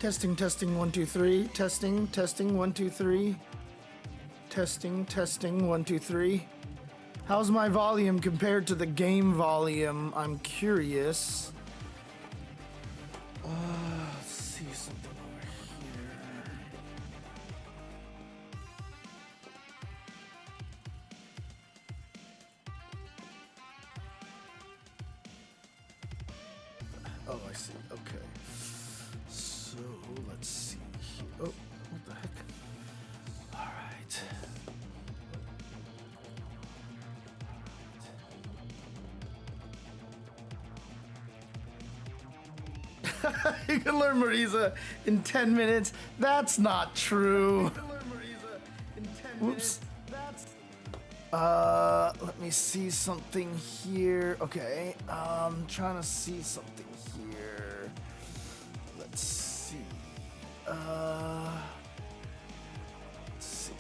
Testing, testing, 1, 2, 3. Testing, testing, 1, 2, 3. Testing, testing, 1, 2, 3. How's my volume compared to the game volume? I'm curious. Let's see something over here. Oh, I see. Okay. So, let's see here. Oh, what the heck? All right. You can learn Marisa in 10 minutes. That's not true. You can learn Marisa in 10 minutes. That's... let me see something here. Okay, trying to see something here. Let's see. Let's see.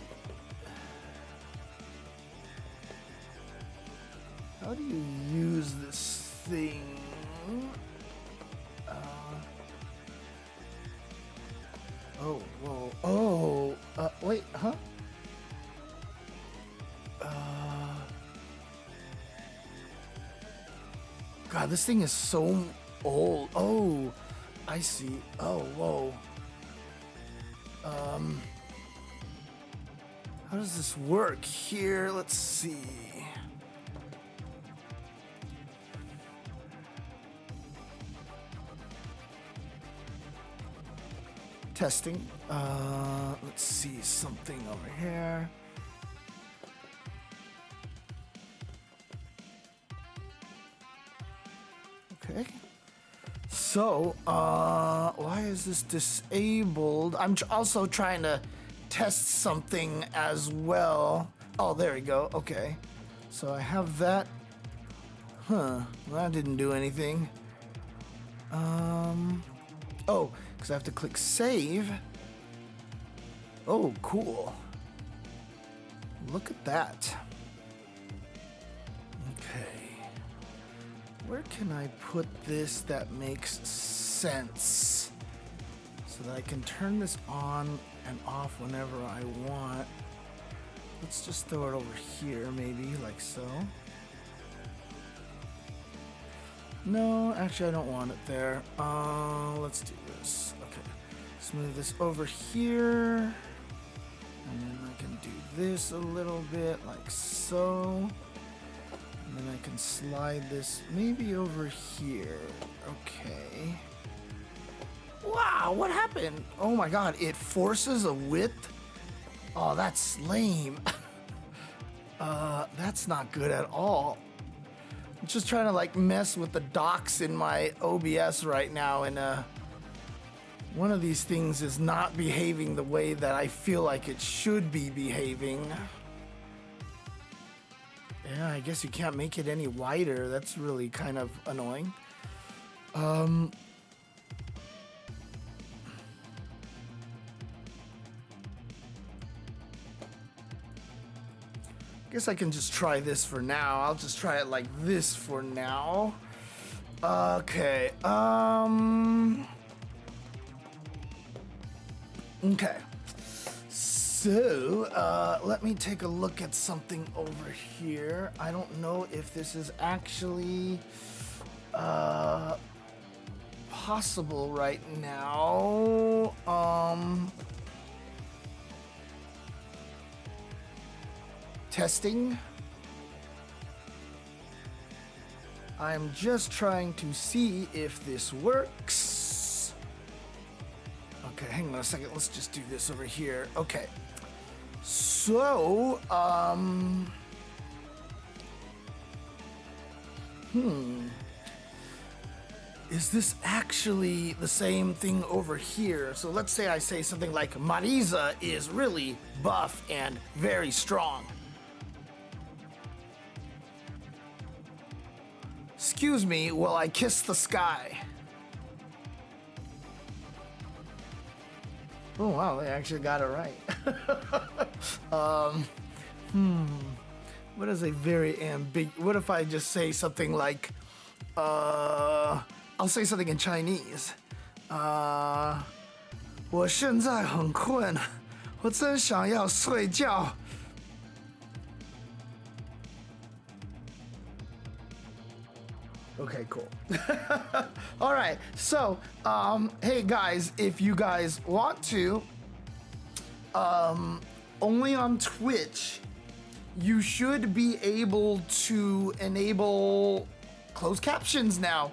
How do you use this thing? Oh, whoa. Oh, wait, huh? God, this thing is so old. Oh, I see. Oh, whoa. How does this work here? Let's see. Testing. Let's see something over here. Okay. So, why is this disabled? I'm also trying to test something as well. Oh, there we go. Okay. So I have that. Huh. That didn't do anything. Oh, because I have to click save. Oh, cool. Look at that. Okay. Where can I put this that makes sense? So that I can turn this on and off whenever I want. Let's just throw it over here, maybe, like so. No, actually I don't want it there. Let's do this. Okay. Let's move this over here. And then I can do this a little bit, like so. And then I can slide this maybe over here. Okay. Wow, what happened? Oh my god, it forces a width? Oh, that's lame. That's not good at all. I'm just trying to like mess with the docks in my OBS right now, and one of these things is not behaving the way that I feel like it should be behaving. Yeah, I guess you can't make it any wider. That's really kind of annoying. Guess I can just try this for now. I'll just try it like this for now. Okay. Okay. So, let me take a look at something over here. I don't know if this is actually possible right now. Testing. I'm just trying to see if this works. Okay, hang on a second. Let's just do this over here. Okay. So, is this actually the same thing over here? So let's say I say something like, Marisa is really buff and very strong. Excuse me while I kiss the sky. Oh wow, they actually got it right. What is a very ambiguous... What if I just say something like... I'll say something in Chinese. 我现在很困，我真想要睡觉。Okay, cool. All right. So, hey guys, if you guys want to, only on Twitch, you should be able to enable closed captions now.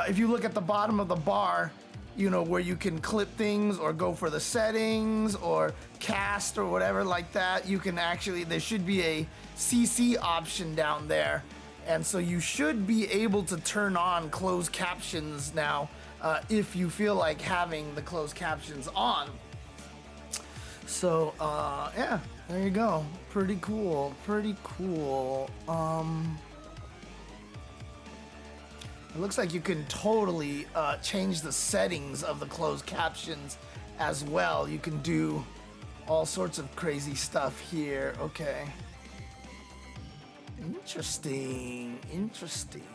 If you look at the bottom of the bar, you know, where you can clip things or go for the settings or cast or whatever like that, you can actually, there should be a CC option down there. And so you should be able to turn on closed captions now if you feel like having the closed captions on. So, yeah, there you go. Pretty cool, pretty cool. It looks like you can totally change the settings of the closed captions as well. You can do all sorts of crazy stuff here. Okay. Interesting, interesting.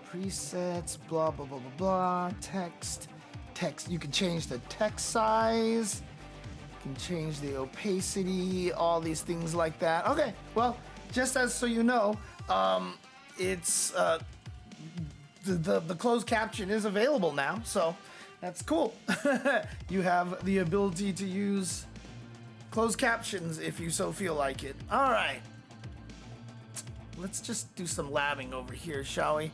Presets, blah, blah, blah, blah, blah. Text. You can change the text size. You can change the opacity, all these things like that. Okay, well, just as so you know, it's the closed caption is available now, so that's cool. You have the ability to use closed captions if you so feel like it. All right. Let's just do some labbing over here, shall we?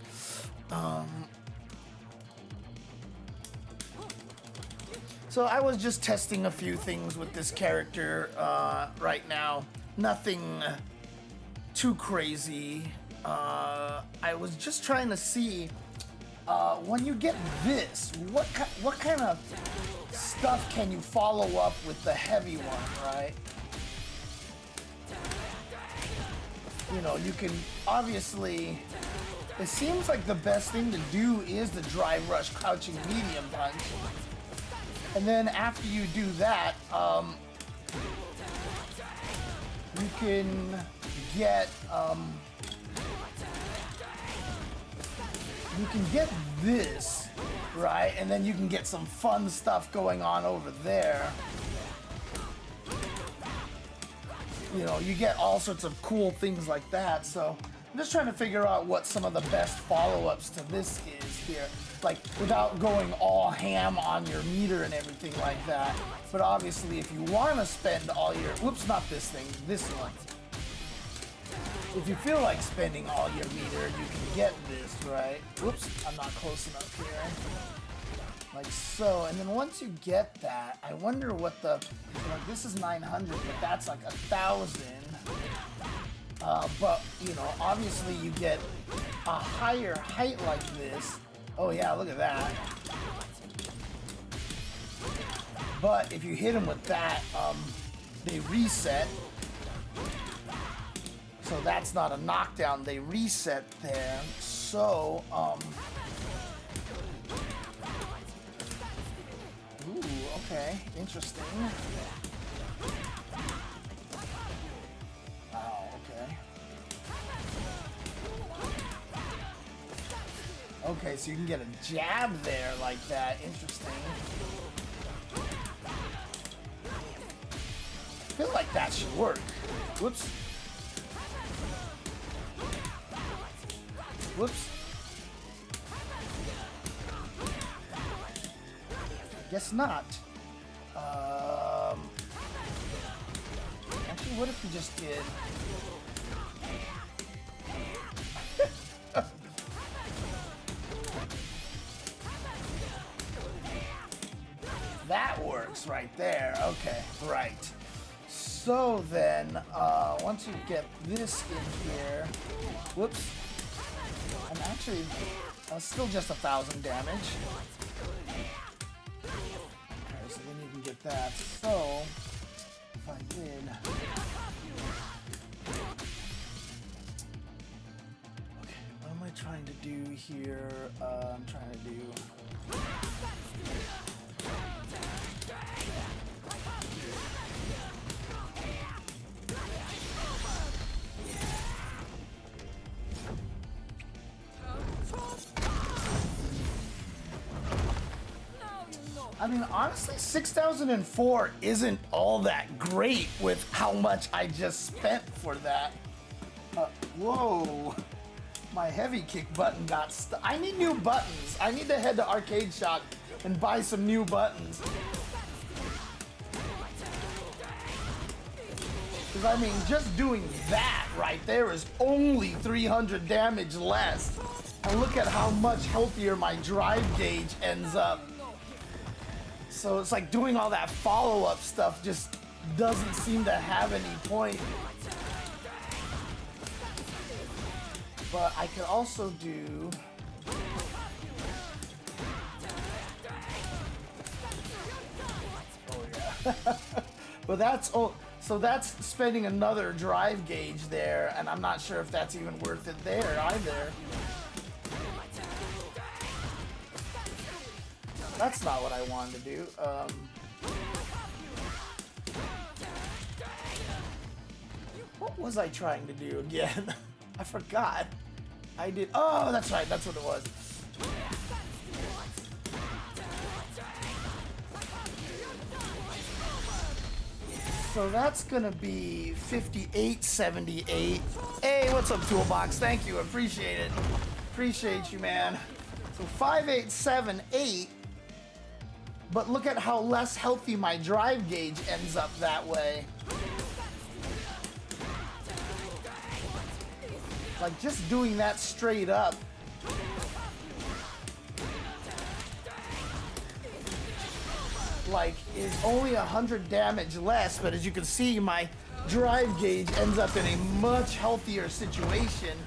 So I was just testing a few things with this character right now. Nothing too crazy. I was just trying to see when you get this, what kind of stuff can you follow up with the heavy one, right? You know, you can obviously, it seems like the best thing to do is the drive rush crouching medium punch. And then after you do that, you can get this, right? And then you can get some fun stuff going on over there. You know, you get all sorts of cool things like that. So I'm just trying to figure out what some of the best follow-ups to this is here. Like, without going all ham on your meter and everything like that. But obviously, if you want to spend all your, whoops, not this thing, this one. If you feel like spending all your meter, you can get this, right? Whoops, I'm not close enough here. Like so, and then once you get that, I wonder what the, this is 900, but that's like 1,000. But, you know, obviously you get a higher height like this. Oh yeah, look at that. But if you hit them with that, they reset. So that's not a knockdown, they reset there. So, ooh, okay, interesting. Wow, okay. Okay, so you can get a jab there like that, interesting. I feel like that should work. Whoops. Whoops. Guess not. Actually, what if we just did... That works right there. Okay, right. So then, once you get this in here... Whoops. I'm actually still just 1,000 damage. Okay, so then you can get that. So, if I did... Okay, what am I trying to do here? I'm trying to do... I mean, honestly, 6004 isn't all that great with how much I just spent for that. Whoa. My heavy kick button got stuck. I need new buttons. I need to head to Arcade Shop and buy some new buttons. Because, I mean, just doing that right there is only 300 damage less. And look at how much healthier my drive gauge ends up. So it's like doing all that follow-up stuff just doesn't seem to have any point. But I could also do... Oh yeah. But that's... Oh, so that's spending another drive gauge there, and I'm not sure if that's even worth it there either. That's not what I wanted to do. What was I trying to do again? I forgot. I did. Oh, that's right. That's what it was. So that's gonna be 5878. Hey, what's up, Toolbox? Thank you. Appreciate it. Appreciate you, man. So 5878. But look at how less healthy my drive gauge ends up that way. Like, just doing that straight up. Like, is only 100 damage less, but as you can see, my drive gauge ends up in a much healthier situation.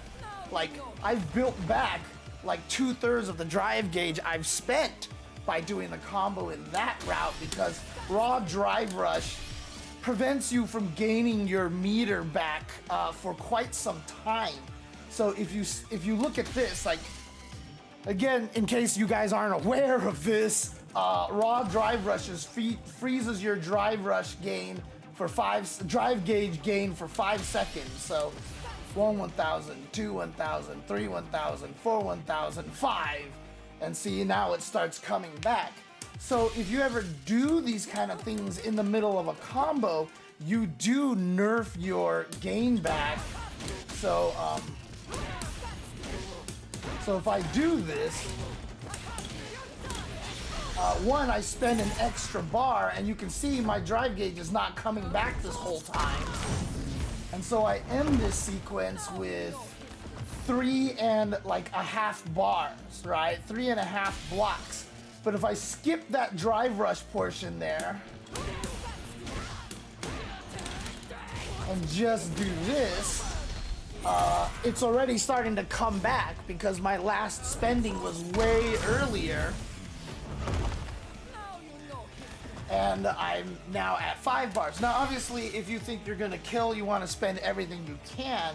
Like, I've built back like 2/3 of the drive gauge I've spent by doing the combo in that route, because raw drive rush prevents you from gaining your meter back for quite some time. So if you look at this, like, again, in case you guys aren't aware of this, raw drive rushes freezes your drive rush gain for drive gauge gain for 5 seconds. So 1 1000, 2 1000, 3 1000, 4 1000, 5. And see, now it starts coming back. So if you ever do these kind of things in the middle of a combo, you do nerf your gain back. So if I do this, one, I spend an extra bar, and you can see my drive gauge is not coming back this whole time. And so I end this sequence with 3.5 bars, right? 3.5 blocks. But if I skip that drive rush portion there and just do this, it's already starting to come back because my last spending was way earlier. And I'm now at 5 bars. Now, obviously, if you think you're gonna kill, you wanna spend everything you can.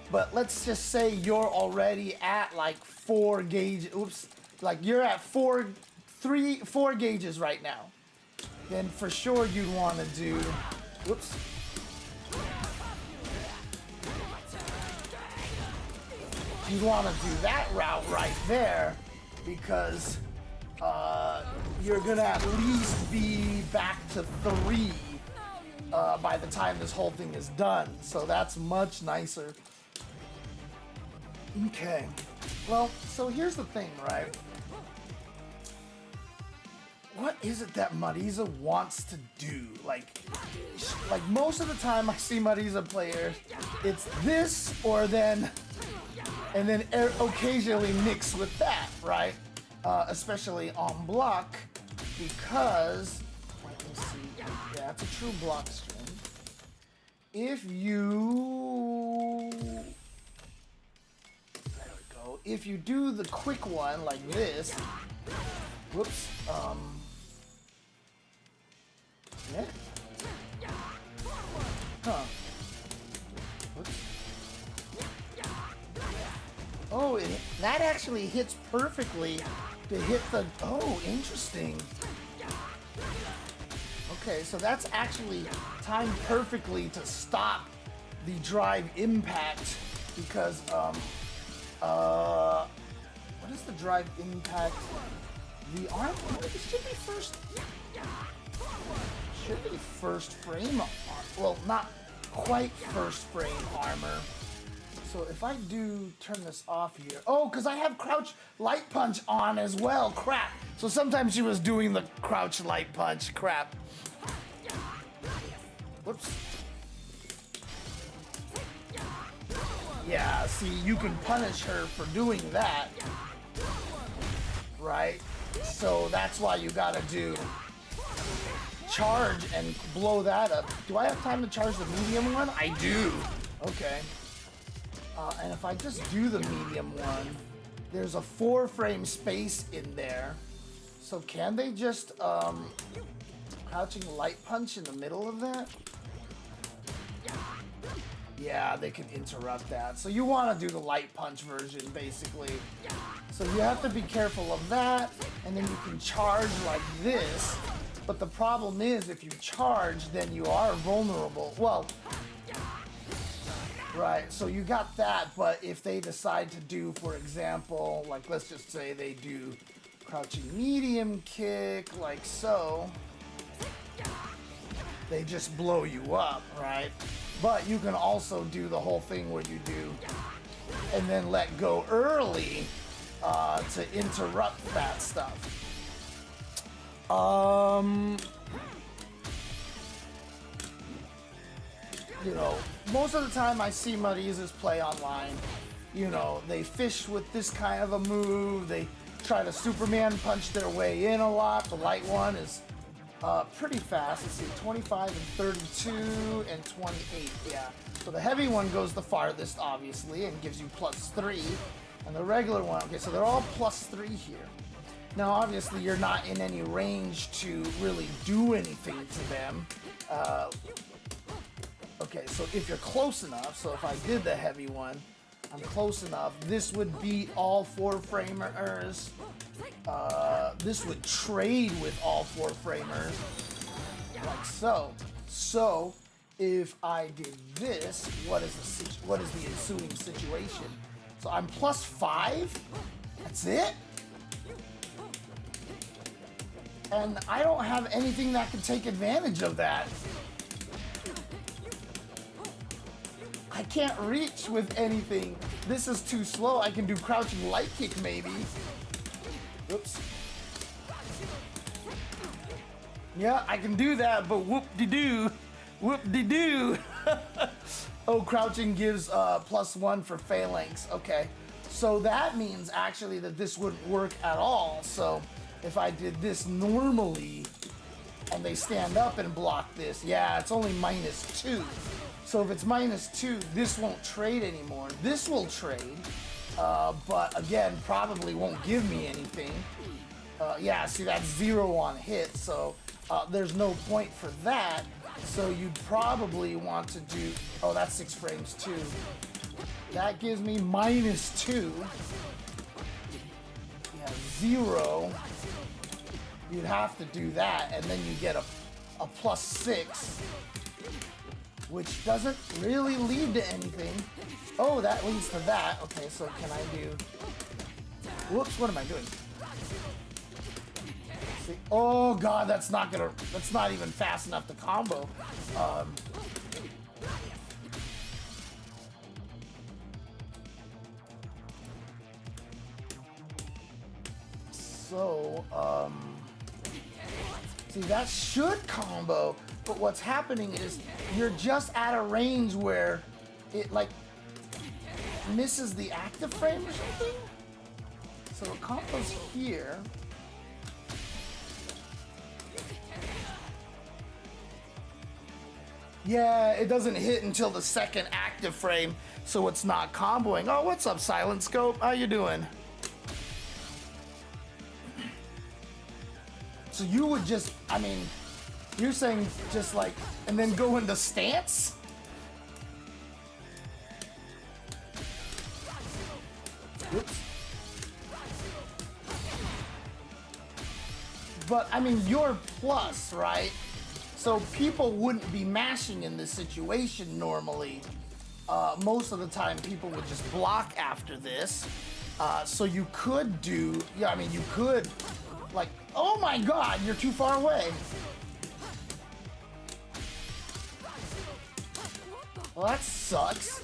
But let's just say you're already at like 4 gauge. Oops, like you're at 4 gauges right now. Then for sure you'd want to do. Whoops. You'd want to do that route right there, because you're gonna at least be back to 3 by the time this whole thing is done. So that's much nicer. Okay, well, so here's the thing, right? What is it that Marisa wants to do? Like most of the time I see Marisa players, it's this or then, and then occasionally mix with that, right? Especially on block, because, let's see, yeah, it's a true block string. If you, there we go. If you do the quick one like this, whoops, yeah. Huh. Whoops. Oh, that actually hits perfectly to hit the, oh, interesting. Okay, so that's actually timed perfectly to stop the drive impact, because, what is the drive impact? The arm, it should be first. Should be first frame. Well, not quite first frame armor. So if I do turn this off here, oh, because I have crouch light punch on as well. Crap. So sometimes she was doing the crouch light punch. Crap. Whoops. Yeah, see, you can punish her for doing that. Right? So that's why you gotta do charge and blow that up. Do I have time to charge the medium one? I do. Okay. And if I just do the medium one, there's a 4-frame space in there. So can they just crouching light punch in the middle of that? Yeah, they can interrupt that. So you want to do the light punch version, basically. So you have to be careful of that, and then you can charge like this. But the problem is, if you charge, then you are vulnerable. Well, right, so you got that, but if they decide to do, for example, like let's just say they do crouching medium kick, like so, they just blow you up, right? But you can also do the whole thing where you do and then let go early to interrupt that stuff. You know, most of the time I see Marisas play online. You know, they fish with this kind of a move. They try to Superman punch their way in a lot. The light one is pretty fast. Let's see, 25 and 32 and 28, yeah. So the heavy one goes the farthest, obviously, and gives you +3. And the regular one, okay, so they're all +3 here. Now, obviously, you're not in any range to really do anything to them. Okay, so if you're close enough, so if I did the heavy one, I'm close enough, this would beat all 4-framers. This would trade with all 4-framers, like so. So, if I did this, what is the ensuing situation? So I'm +5. That's it. And I don't have anything that can take advantage of that. I can't reach with anything. This is too slow. I can do crouching light kick maybe. Oops. Yeah, I can do that, but whoop-de-doo. Whoop-de-doo. Oh, crouching gives +1 for phalanx. Okay. So that means actually that this wouldn't work at all. So if I did this normally and they stand up and block this, yeah, it's only -2. So if it's -2, this won't trade anymore. This will trade, but again, probably won't give me anything. Yeah, see, that's 0 on hit, so there's no point for that. So you'd probably want to do, oh, that's 6 frames too. That gives me -2. Yeah, 0. You'd have to do that, and then you get a +6. Which doesn't really lead to anything. Oh, that leads to that. Okay, so can I do... Whoops, what am I doing? See? Oh god, that's not even fast enough to combo. See, that should combo. But what's happening is you're just at a range where it like misses the active frame or something. So it combos here. Yeah, it doesn't hit until the second active frame, so it's not comboing. Oh, what's up, Silent Scope? How you doing? So you would just, I mean, you're saying just like, and then go into stance? Whoops. But, I mean, you're plus, right? So people wouldn't be mashing in this situation normally. Most of the time, people would just block after this. So you could do, yeah, I mean, you could Like, oh my god, you're too far away. Well, that sucks.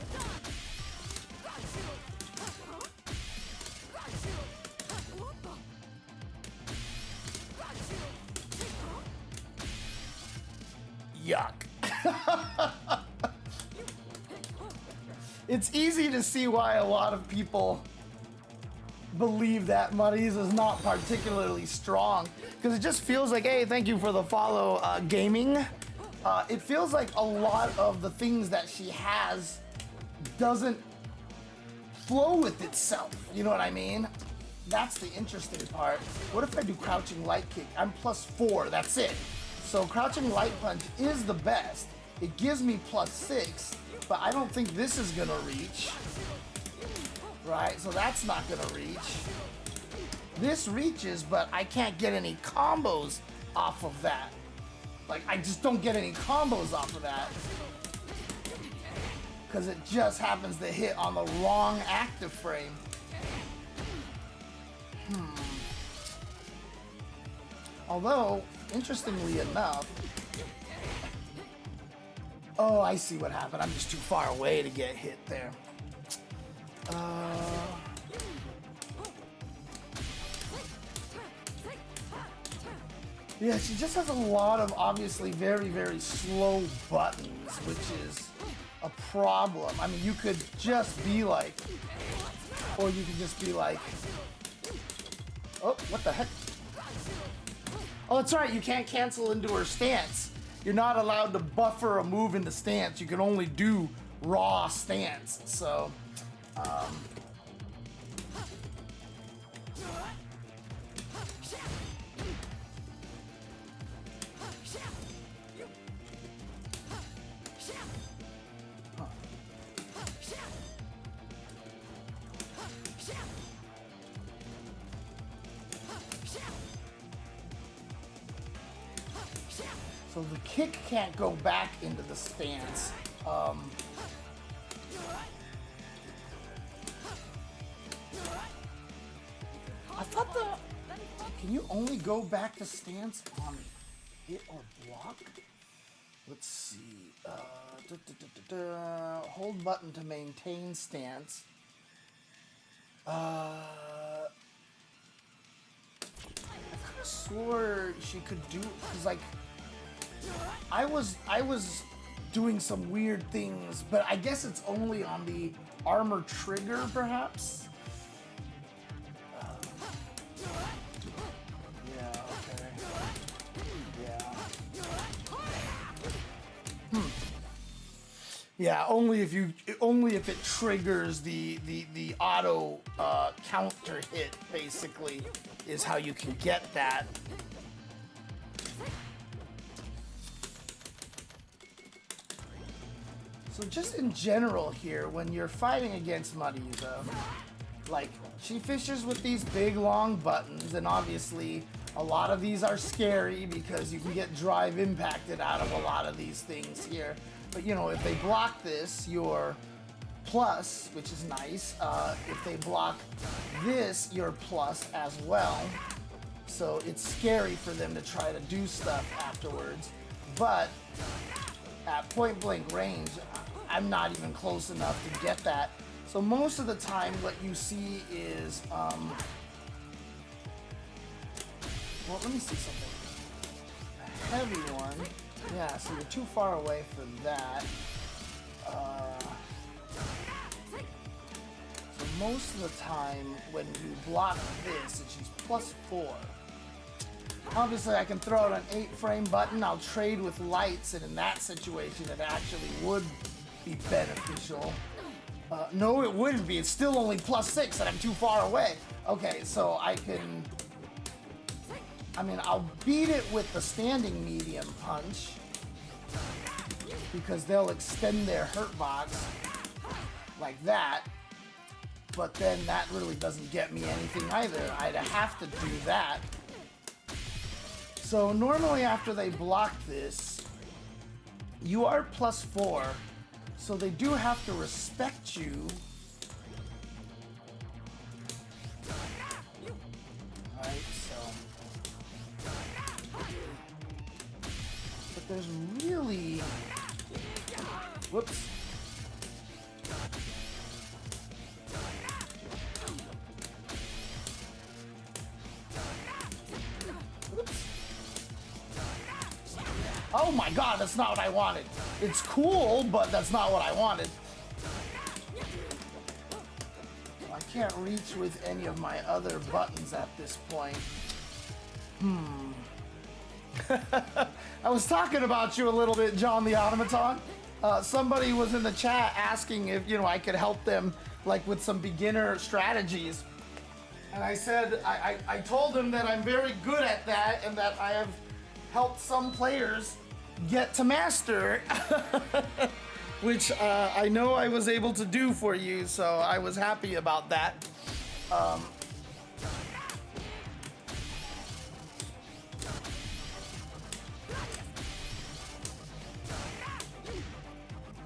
Yuck. It's easy to see why a lot of people believe that Marisa is not particularly strong, because it just feels like, hey, thank you for the follow, gaming. It feels like a lot of the things that she has doesn't flow with itself. You know what I mean? That's the interesting part. What if I do crouching light kick? I'm +4, that's it. So crouching light punch is the best. It gives me +6, but I don't think this is gonna reach. Right, so that's not gonna reach. This reaches, but I can't get any combos off of that. Like, I just don't get any combos off of that. Because it just happens to hit on the wrong active frame. Although, interestingly enough... Oh, I see what happened. I'm just too far away to get hit there. Yeah, she just has a lot of obviously very, very slow buttons, which is a problem. I mean, you could just be like, or you could just be like, oh, what the heck? Oh, that's right, you can't cancel into her stance. You're not allowed to buffer a move into stance. You can only do raw stance, so... So the kick can't go back into the stance. I thought can you only go back to stance on hit or block? Let's see. Hold button to maintain stance. I could have swore she could do, because like I was doing some weird things, but I guess it's only on the armor trigger, perhaps. Yeah. Okay. Yeah. Yeah. Only if it triggers the auto counter hit, basically, is how you can get that. So just in general here, when you're fighting against Marisa, like, she fishes with these big long buttons, and obviously a lot of these are scary because you can get drive impacted out of a lot of these things here. But you know, if they block this, you're plus, which is nice. If they block this, you're plus as well. So it's scary for them to try to do stuff afterwards. But at point blank range, I'm not even close enough to get that. So most of the time what you see is, well, let me see something. A heavy one. Yeah, so you're too far away for that. So most of the time when you block this, and she's +4. Obviously, I can throw out an 8-frame button. I'll trade with lights, and in that situation, it actually would be beneficial. No, it wouldn't be. It's still only +6, and I'm too far away. Okay, so I'll beat it with the standing medium punch, because they'll extend their hurt box like that. But then that really doesn't get me anything either. I'd have to do that. So normally after they block this, you are +4, so they do have to respect you. Alright, so there's really... Whoops. Oh my god, that's not what I wanted. It's cool, but that's not what I wanted. I can't reach with any of my other buttons at this point. I was talking about you a little bit, John the Automaton. Somebody was in the chat asking if, you know, I could help them like with some beginner strategies. And I said, I told him that I'm very good at that and that I have helped some players get to master, which I know I was able to do for you, so I was happy about that.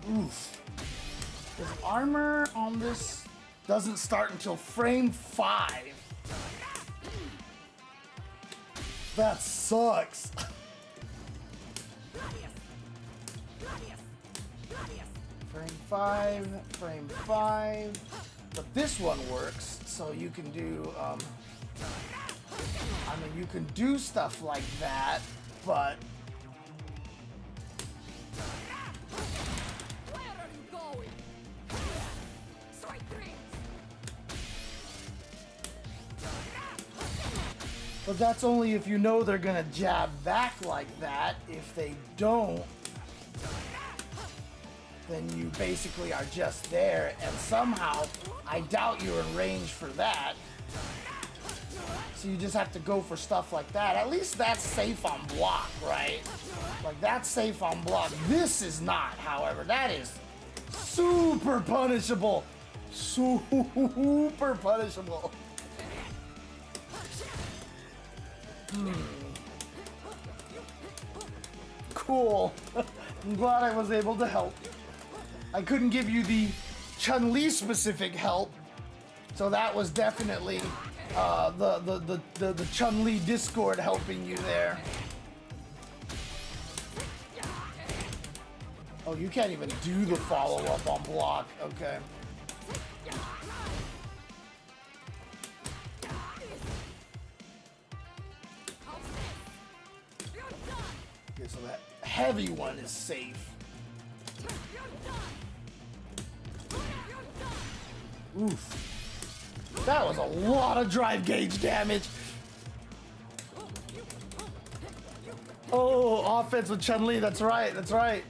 Oof. His armor on this doesn't start until frame 5. That sucks. Frame 5. But this one works, so you can do, I mean, you can do stuff like that, but... Where are you going? Strike three. But that's only if you know they're gonna jab back like that. If they don't, then you basically are just there, and somehow, I doubt you're in range for that. So you just have to go for stuff like that. At least that's safe on block, right? Like, that's safe on block. This is not, however. That is super punishable. Super punishable. Cool. I'm glad I was able to help. I couldn't give you the Chun-Li specific help, so that was definitely the Chun-Li Discord helping you there. Oh, you can't even do the follow-up on block. Okay. Okay, so that heavy one is safe. Oof. That was a lot of drive gauge damage. Oh, offense with Chun-Li. That's right. That's right.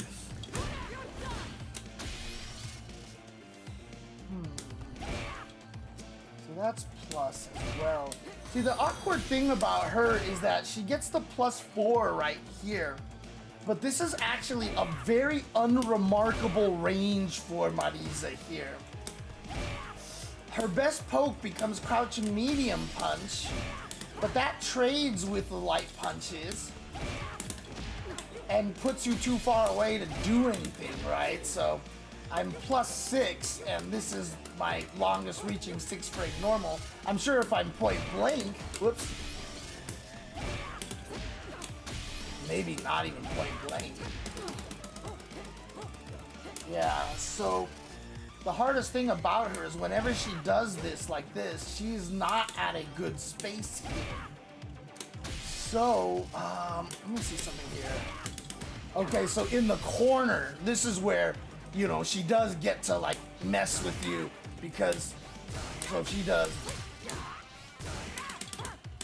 So that's plus as well. See, the awkward thing about her is that she gets the +4 right here. But this is actually a very unremarkable range for Marisa here. Her best poke becomes crouching medium punch, but that trades with the light punches and puts you too far away to do anything, right? So I'm +6, and this is my longest reaching 6 frame normal. I'm sure if I'm point blank, whoops, maybe not even point blank. Yeah, so the hardest thing about her is whenever she does this like this, she's not at a good space here. So, let me see something here. Okay, so in the corner, this is where, you know, she does get to like mess with you because, so she does.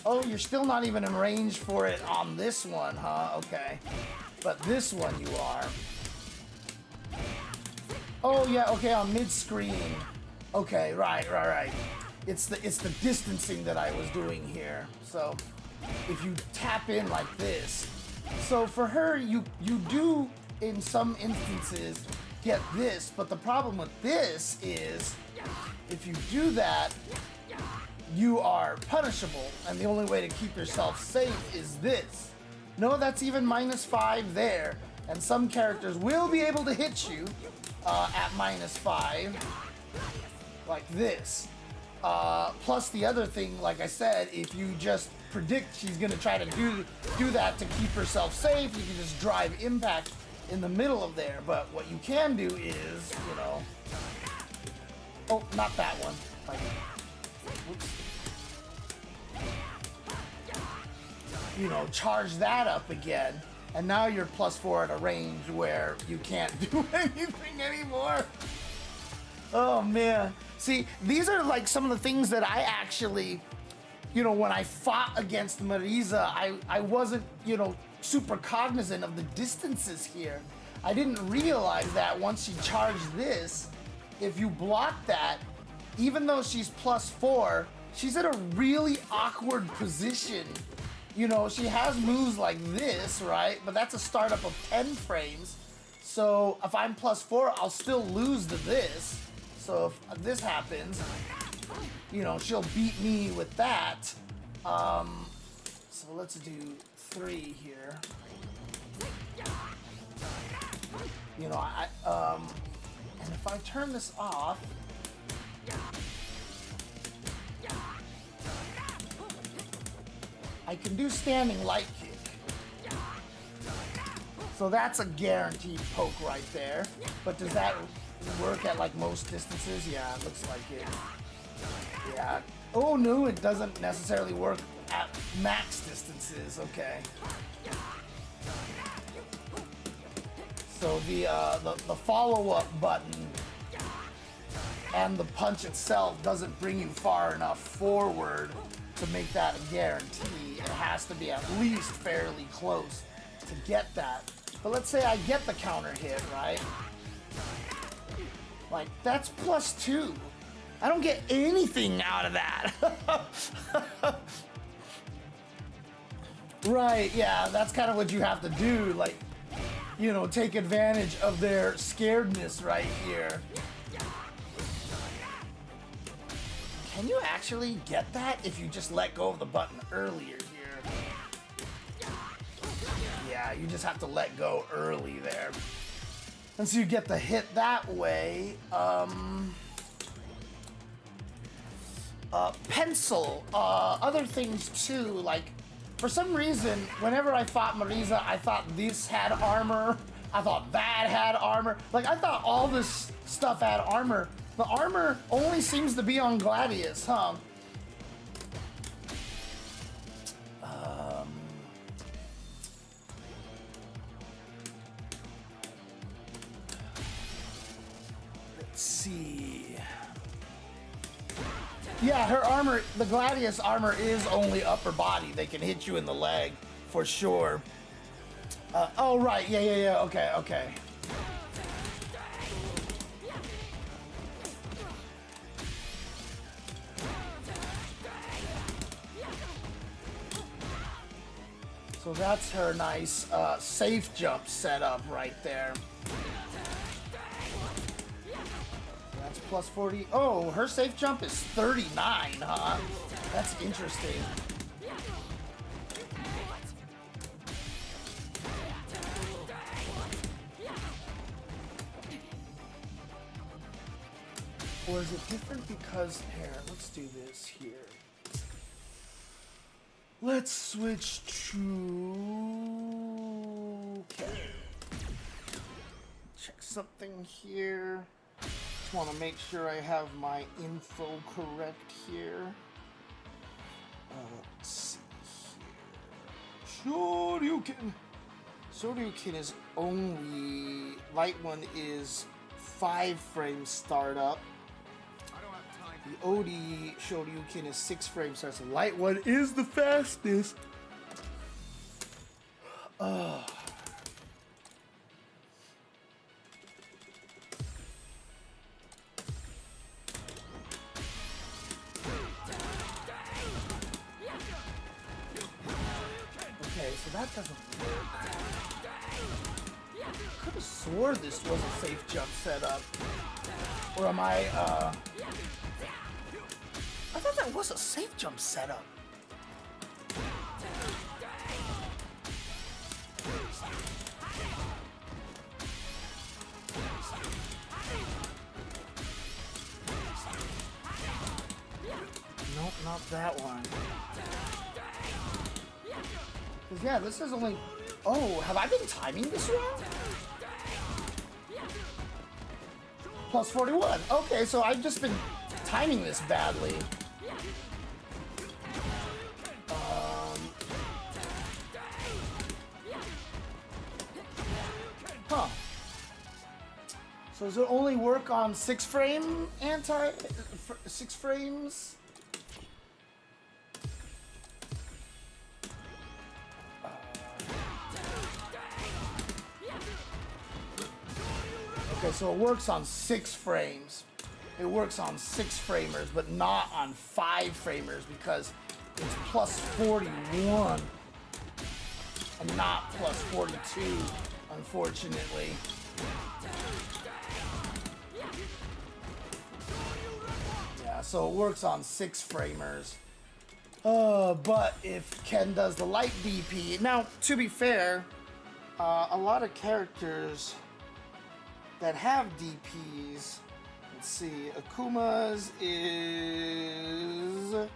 Oh, you're still not even in range for it on this one, huh? Okay. But this one you are. Oh yeah, okay, on mid-screen. Okay, right. It's the distancing that I was doing here. So if you tap in like this. So for her, you do in some instances get this, but the problem with this is if you do that, you are punishable, and the only way to keep yourself safe is this. No, that's even -5 there, and some characters will be able to hit you at -5, like this. Plus the other thing, like I said, if you just predict she's gonna try to do that to keep herself safe, you can just drive impact in the middle of there. But what you can do is, you know, oh, not that one. Whoops. You know, charge that up again, and now you're +4 at a range where you can't do anything anymore. Oh man. See, these are like some of the things that I actually, you know, when I fought against Marisa, I wasn't, you know, super cognizant of the distances here. I didn't realize that once she charged this, if you block that, even though she's +4, she's in a really awkward position. You know, she has moves like this, right? But that's a startup of 10 frames. So if I'm +4, I'll still lose to this. So if this happens, you know, she'll beat me with that. So let's do 3 here. You know, and if I turn this off, I can do standing light kick. So that's a guaranteed poke right there. But does that work at like most distances? Yeah, it looks like it. Yeah. Oh no, it doesn't necessarily work at max distances. Okay. So the follow-up button and the punch itself doesn't bring you far enough forward to make that a guarantee. It has to be at least fairly close to get that. But let's say I get the counter hit, right? Like, that's +2. I don't get anything out of that. Right, yeah, that's kind of what you have to do. Like, you know, take advantage of their scaredness right here. Can you actually get that if you just let go of the button earlier here? Yeah, you just have to let go early there. And so you get the hit that way. Pencil, other things too, like, for some reason, whenever I fought Marisa, I thought this had armor, I thought that had armor. Like, I thought all this stuff had armor. The armor only seems to be on Gladius, huh? Let's see. Yeah, her armor, the Gladius armor is only upper body. They can hit you in the leg, for sure. Oh, right, yeah, okay. So that's her nice safe jump setup right there. That's +40. Oh, her safe jump is 39, huh? That's interesting. Or is it different because, here, let's do this here. Let's switch to, okay. Check something here. Just want to make sure I have my info correct here. Let's see here. Shoryuken. Shoryuken is only, light one is 5 frame startup. The OD Shoryuken is 6 frames startup. So light one is the fastest. Okay, so that doesn't work. Could have swore this was a safe jump setup. Or am I thought that was a safe jump setup. not that one. Because, yeah, this is only... Oh, have I been timing this round? Plus 41. Okay, so I've just been timing this badly. Huh. So does it only work on 6 frames? Okay, so it works on 6 frames. It works on 6 framers, but not on 5 framers because it's plus 41 and not plus 42, unfortunately. Yeah, so it works on 6 framers. But if Ken does the light DP, now to be fair, a lot of characters that have DPs, let's see, Akuma's is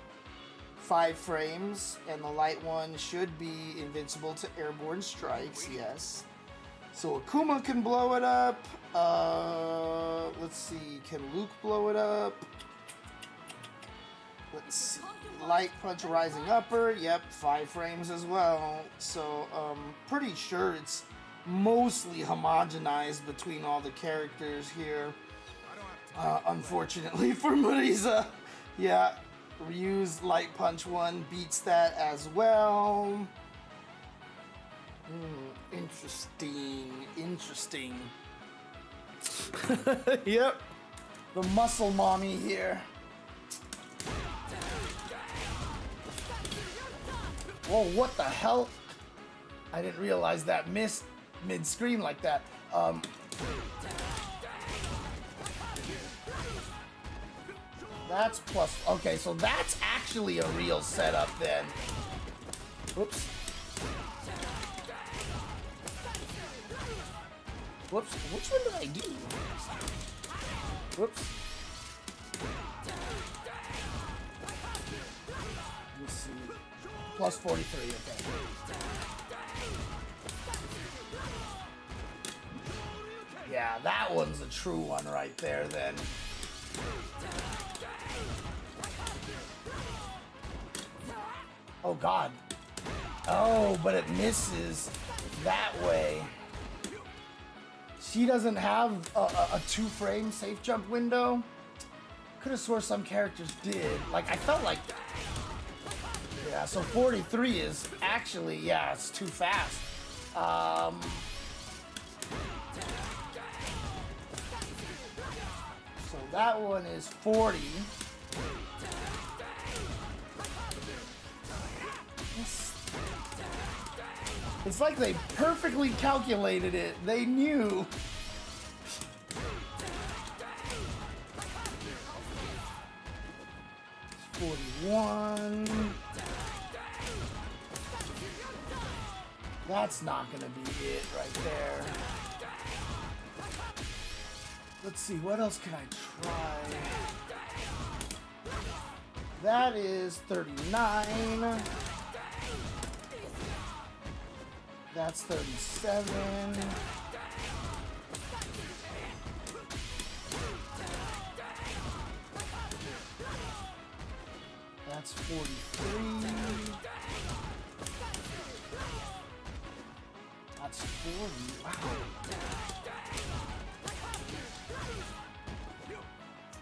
5 frames, and the light one should be invincible to airborne strikes, yes. So Akuma can blow it up. Let's see, can Luke blow it up? Let's see, light punch rising upper, yep, 5 frames as well. So pretty sure it's mostly homogenized between all the characters here. Unfortunately for Marisa, yeah, Ryu's light punch 1 beats that as well. Interesting. Yep, the muscle mommy here. Whoa, what the hell? I didn't realize that missed mid-screen like that. That's plus... Okay, so that's actually a real setup then. Whoops. Whoops. Which one did I do? Whoops. Let me see. Plus 43, okay. Yeah, that one's a true one right there then. Oh god. Oh, but it misses that way. She doesn't have a 2-frame safe jump window. Could have swore some characters did. Like, I felt like... Yeah, so 43 is actually, yeah, it's too fast. So that one is 40. It's like they perfectly calculated it. They knew. It's 41. That's not gonna be it right there. Let's see, what else can I try? That is 39. That's 37. That's 43. That's 40. Wow.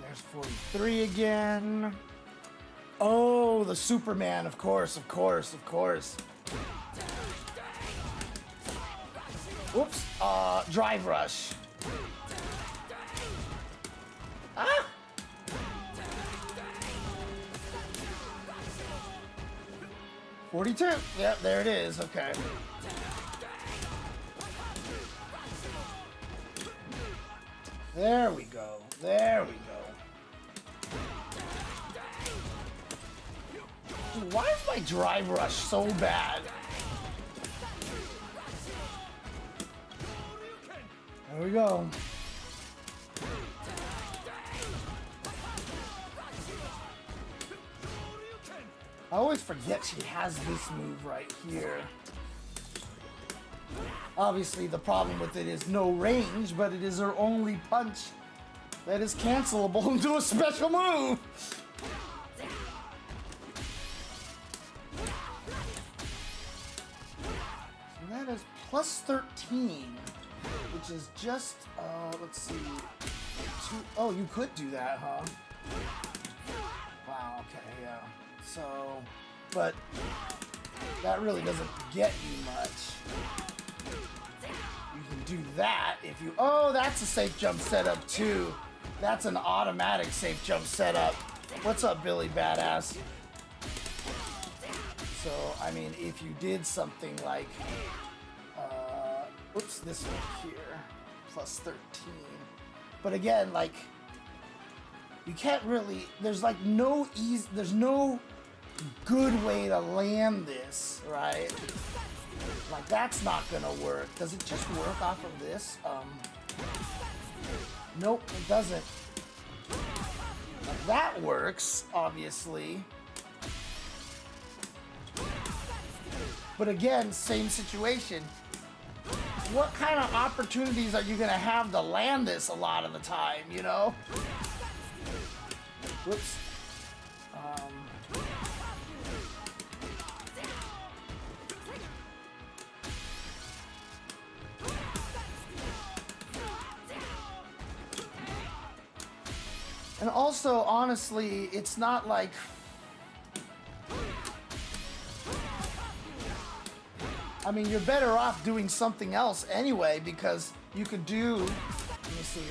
There's 43 again. Oh, the Superman, of course. Whoops, drive rush. Ah! $42. Yep, there it is. Okay. There we go. Dude, why is my drive rush so bad? There we go. I always forget she has this move right here. Obviously, the problem with it is no range, but it is her only punch that is cancelable into a special move. So that is plus 13, which is just, let's see, oh, you could do that, huh? Wow, okay, yeah. So, but that really doesn't get you much. You can do that if you, oh, that's a safe jump setup too. That's an automatic safe jump setup. What's up, Billy Badass? So, I mean, if you did something like, oops, this one here, plus 13. But again, like, you can't really, there's like no easy, there's no good way to land this, right? Like, that's not gonna work. Does it just work off of this? Nope, it doesn't. Like, that works, obviously. But again, same situation. What kind of opportunities are you gonna have to land this a lot of the time, you know? Whoops. And also, honestly, it's not like... I mean, you're better off doing something else anyway, because you could do... Let me see,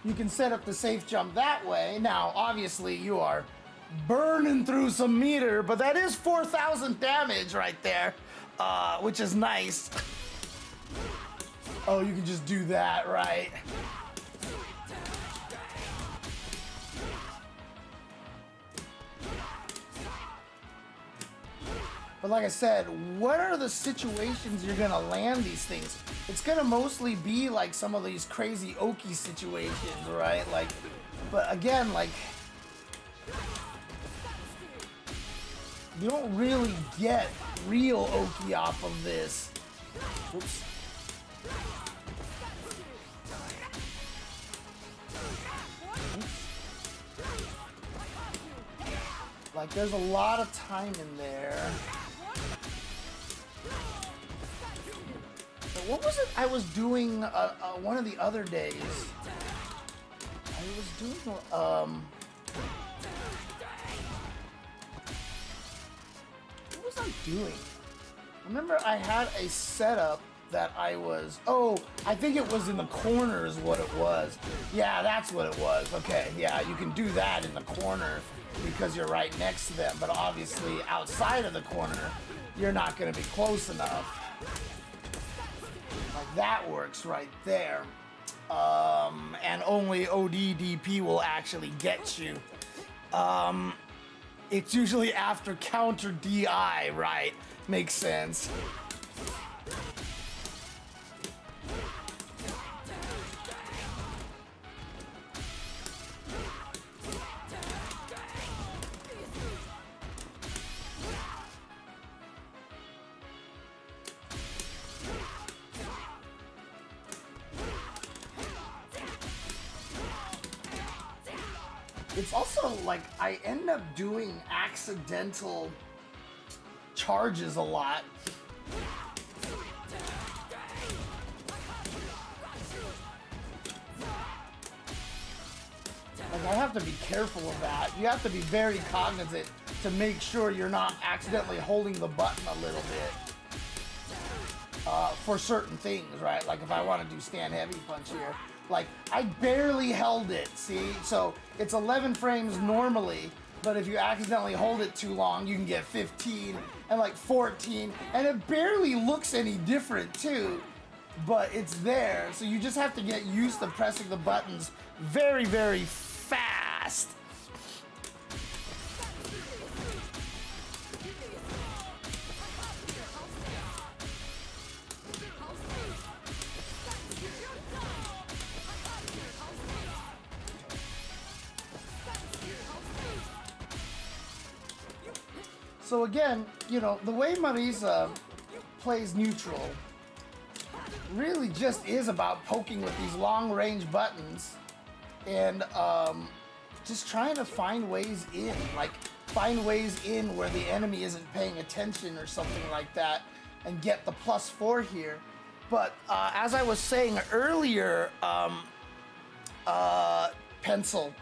you can set up the safe jump that way. Now, obviously, you are burning through some meter, but that is 4,000 damage right there, which is nice. Oh, you can just do that, right? But like I said, what are the situations you're gonna land these things? It's gonna mostly be like some of these crazy Oki situations, right? Like, but again, like, you don't really get real Oki off of this. Oops. Like, there's a lot of time in there. So what was it I was doing one of the other days? I was doing, what was I doing? I remember I had a setup that I was, oh, I think it was in the corner is what it was. Yeah, that's what it was. Okay, yeah, you can do that in the corner because you're right next to them, but obviously outside of the corner, you're not gonna be close enough. Like, that works right there. And only ODDP will actually get you. It's usually after counter DI, right? Makes sense. It's also like I end up doing accidental charges a lot. Like, I have to be careful of that. You have to be very cognizant to make sure you're not accidentally holding the button a little bit. For certain things, right? Like if I want to do stand heavy punch here, like I barely held it, see? So it's 11 frames normally, but if you accidentally hold it too long, you can get 15 and like 14, and it barely looks any different too, but it's there. So you just have to get used to pressing the buttons very, very fast. So again, you know, the way Marisa plays neutral really just is about poking with these long-range buttons and just trying to find ways in, like find ways in where the enemy isn't paying attention or something like that, and get the +4 here. But as I was saying earlier, Pencil,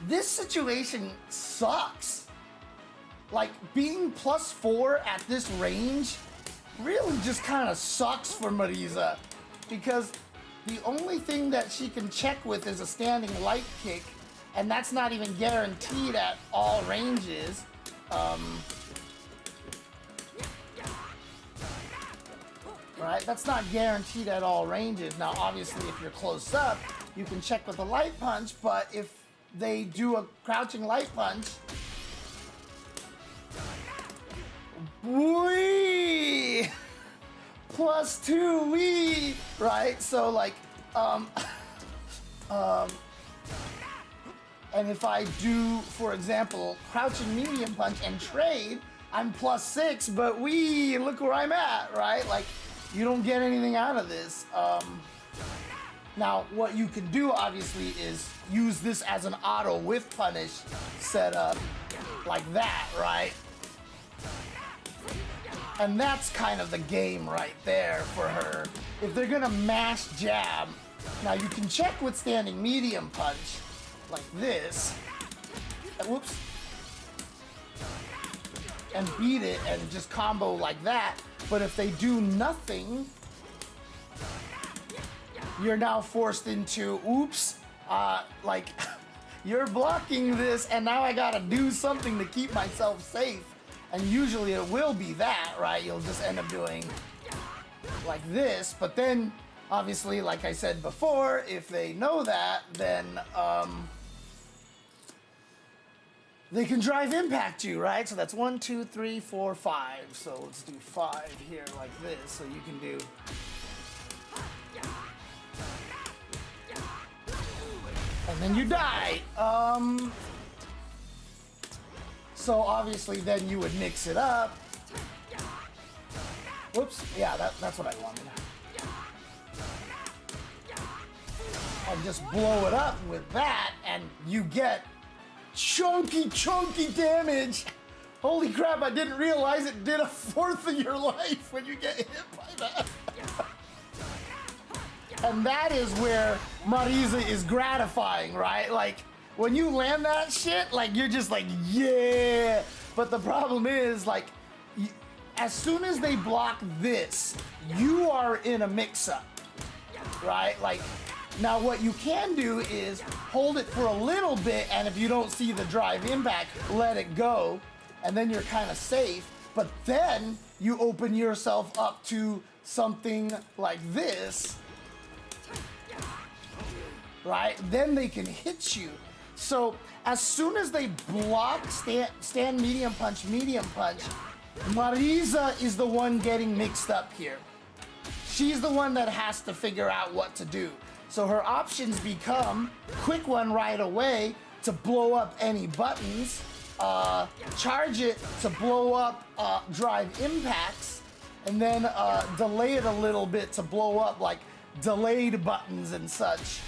this situation sucks. Like, being +4 at this range really just kind of sucks for Marisa, because the only thing that she can check with is a standing light kick, and that's not even guaranteed at all ranges. Right? That's not guaranteed at all ranges. Now, obviously, if you're close up, you can check with a light punch, but if they do a crouching light punch, wee! +2, wee! Right? So, like, and if I do, for example, crouching medium punch and trade, I'm +6, but wee! Look where I'm at, right? Like, you don't get anything out of this. Now, what you can do, obviously, is use this as an auto whiff punish setup, like that, right? And that's kind of the game right there for her. If they're gonna mash jab, now you can check with standing medium punch, like this. Whoops. And beat it and just combo like that. But if they do nothing, you're now forced into, oops, like, you're blocking this and now I gotta do something to keep myself safe. And usually it will be that, right? You'll just end up doing like this, but then, obviously, like I said before, if they know that, then they can drive impact you, right? So that's 1, 2, 3, 4, 5. So let's do 5 here like this, so you can do. And then you die. So obviously then you would mix it up. Whoops, yeah, that's what I wanted. And just blow it up with that, and you get chunky damage. Holy crap, I didn't realize it did 1/4 of your life when you get hit by that. And that is where Marisa is gratifying, right? Like, when you land that shit, like, you're just like, yeah. But the problem is, like, as soon as they block this, you are in a mix-up, right? Like, now what you can do is hold it for a little bit, and if you don't see the drive impact, let it go, and then you're kind of safe. But then you open yourself up to something like this, right? Then they can hit you. So as soon as they block stand medium punch, Marisa is the one getting mixed up here. She's the one that has to figure out what to do. So her options become quick one right away to blow up any buttons, charge it to blow up drive impacts, and then delay it a little bit to blow up like delayed buttons and such.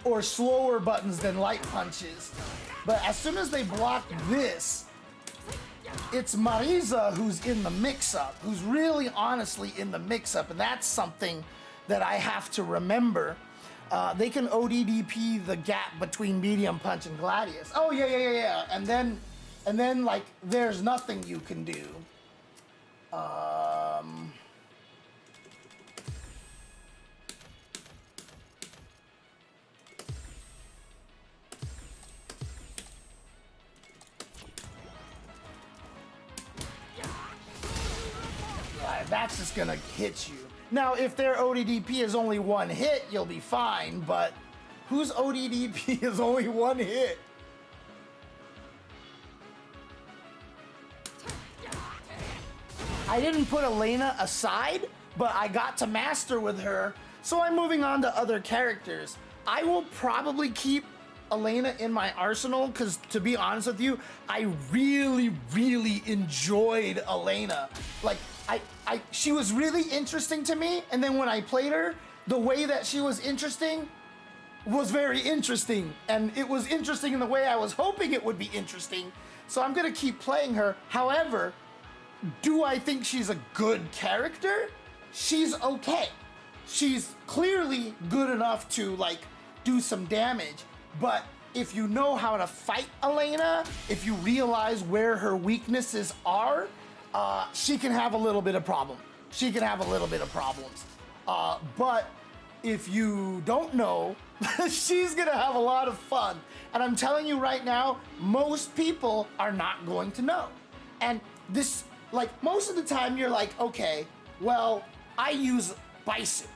Or slower buttons than light punches. But as soon as they block this, it's Marisa who's in the mix-up, who's really honestly in the mix-up, and that's something that I have to remember. They can ODDP the gap between medium punch and Gladius. Oh yeah. And then like there's nothing you can do. That's just gonna hit you. Now, if their ODDP is only 1 hit, you'll be fine, but whose ODDP is only 1 hit? I didn't put Elena aside, but I got to master with her, so I'm moving on to other characters. I will probably keep Elena in my arsenal because, to be honest with you, I really, really enjoyed Elena. Like, she was really interesting to me, and then when I played her, the way that she was interesting was very interesting, and it was interesting in the way I was hoping it would be interesting. So I'm gonna keep playing her. However, do I think she's a good character? She's okay. She's clearly good enough to like do some damage, but if you know how to fight Elena, if you realize where her weaknesses are, she can have a little bit of problem. She can have a little bit of problems. But if you don't know, she's gonna have a lot of fun. And I'm telling you right now, most people are not going to know. And this, like, most of the time you're like, okay, well, I use Bison,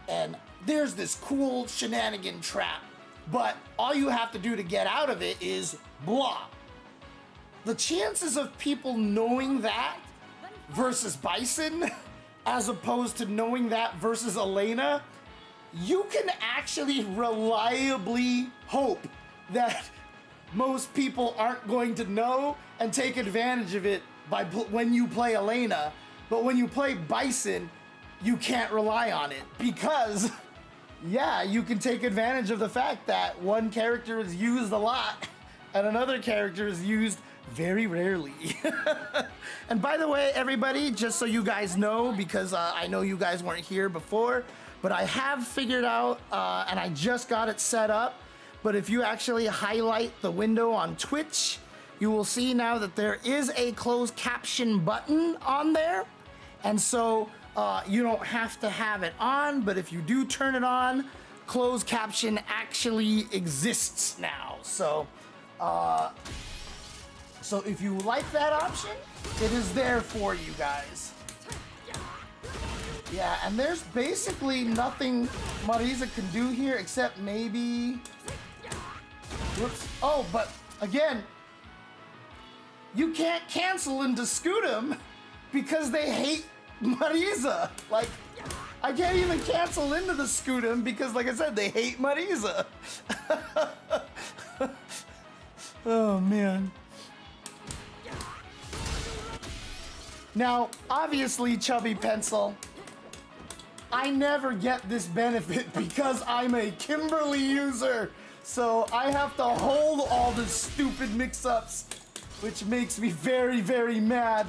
and there's this cool shenanigan trap, but all you have to do to get out of it is blah. The chances of people knowing that versus Bison, as opposed to knowing that versus Elena, you can actually reliably hope that most people aren't going to know and take advantage of it by when you play Elena. But when you play Bison, you can't rely on it because, yeah, you can take advantage of the fact that one character is used a lot and another character is used very rarely. And by the way, everybody, just so you guys know, because I know you guys weren't here before, but I have figured out, and I just got it set up, but if you actually highlight the window on Twitch, you will see now that there is a closed caption button on there. And so you don't have to have it on, but if you do turn it on, closed caption actually exists now. So if you like that option, it is there for you guys. Yeah, and there's basically nothing Marisa can do here except maybe... Whoops. Oh, but again, you can't cancel into Scootum because they hate Marisa. Like, I can't even cancel into the Scootum because, like I said, they hate Marisa. Oh, man. Now, obviously, Chubby Pencil, I never get this benefit because I'm a Kimberly user. So I have to hold all the stupid mix-ups, which makes me very, very mad.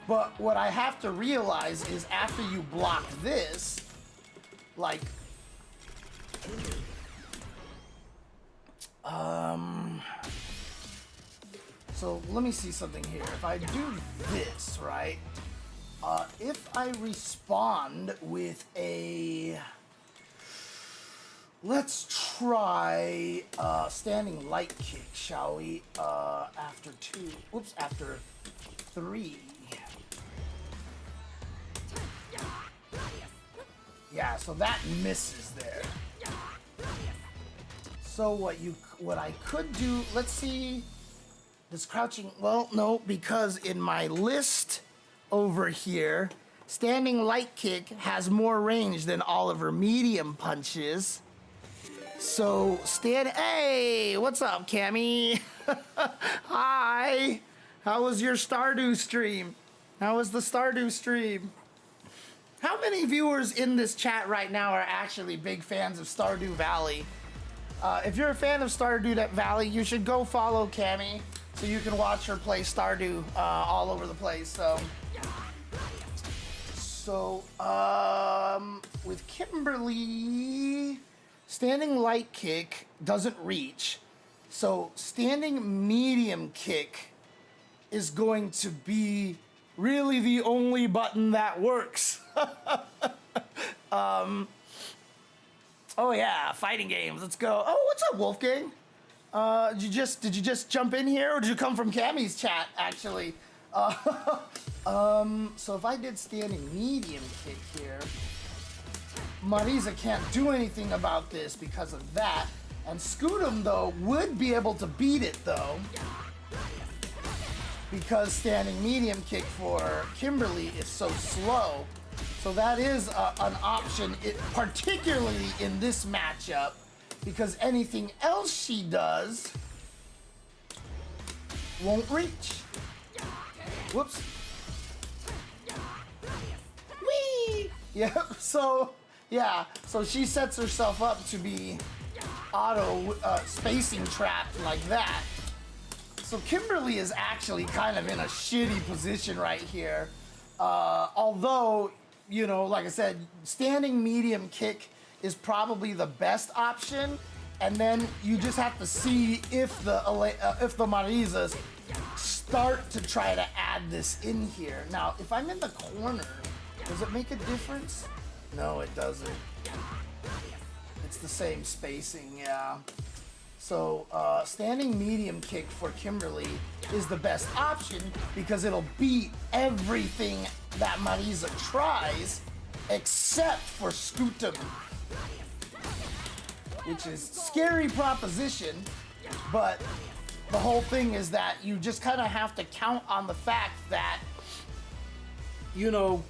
But what I have to realize is after you block this, like, so let me see something here. If I do this, right? If I respond with a, let's try standing light kick, shall we? After three. Yeah, so that misses there. So what I could do, let's see, does crouching, well, no, because in my list over here, standing light kick has more range than all of her medium punches. So hey, what's up, Cammy? Hi, how was your Stardew stream? How was the Stardew stream? How many viewers in this chat right now are actually big fans of Stardew Valley? If you're a fan of Stardew Valley, you should go follow Cammy so you can watch her play Stardew all over the place. So with Kimberly, standing light kick doesn't reach. So standing medium kick is going to be really the only button that works. Oh yeah, fighting games. Let's go. Oh, what's up, Wolfgang? Did you just jump in here, or did you come from Cammy's chat? Actually, so if I did standing medium kick here, Marisa can't do anything about this because of that. And Scootum though would be able to beat it though, because standing medium kick for Kimberly is so slow. So that is an option, particularly in this matchup, because anything else she does won't reach. Whoops. Whee! Yep, so, yeah, so she sets herself up to be auto spacing trapped like that. So Kimberly is actually kind of in a shitty position right here. Although, you know, like I said, standing medium kick is probably the best option. And then you just have to see if the Marisas start to try to add this in here. Now, if I'm in the corner, does it make a difference? No, it doesn't. It's the same spacing, yeah. So standing medium kick for Kimberly is the best option because it'll beat everything that Marisa tries except for Scootum, which is scary proposition, but the whole thing is that you just kind of have to count on the fact that, you know,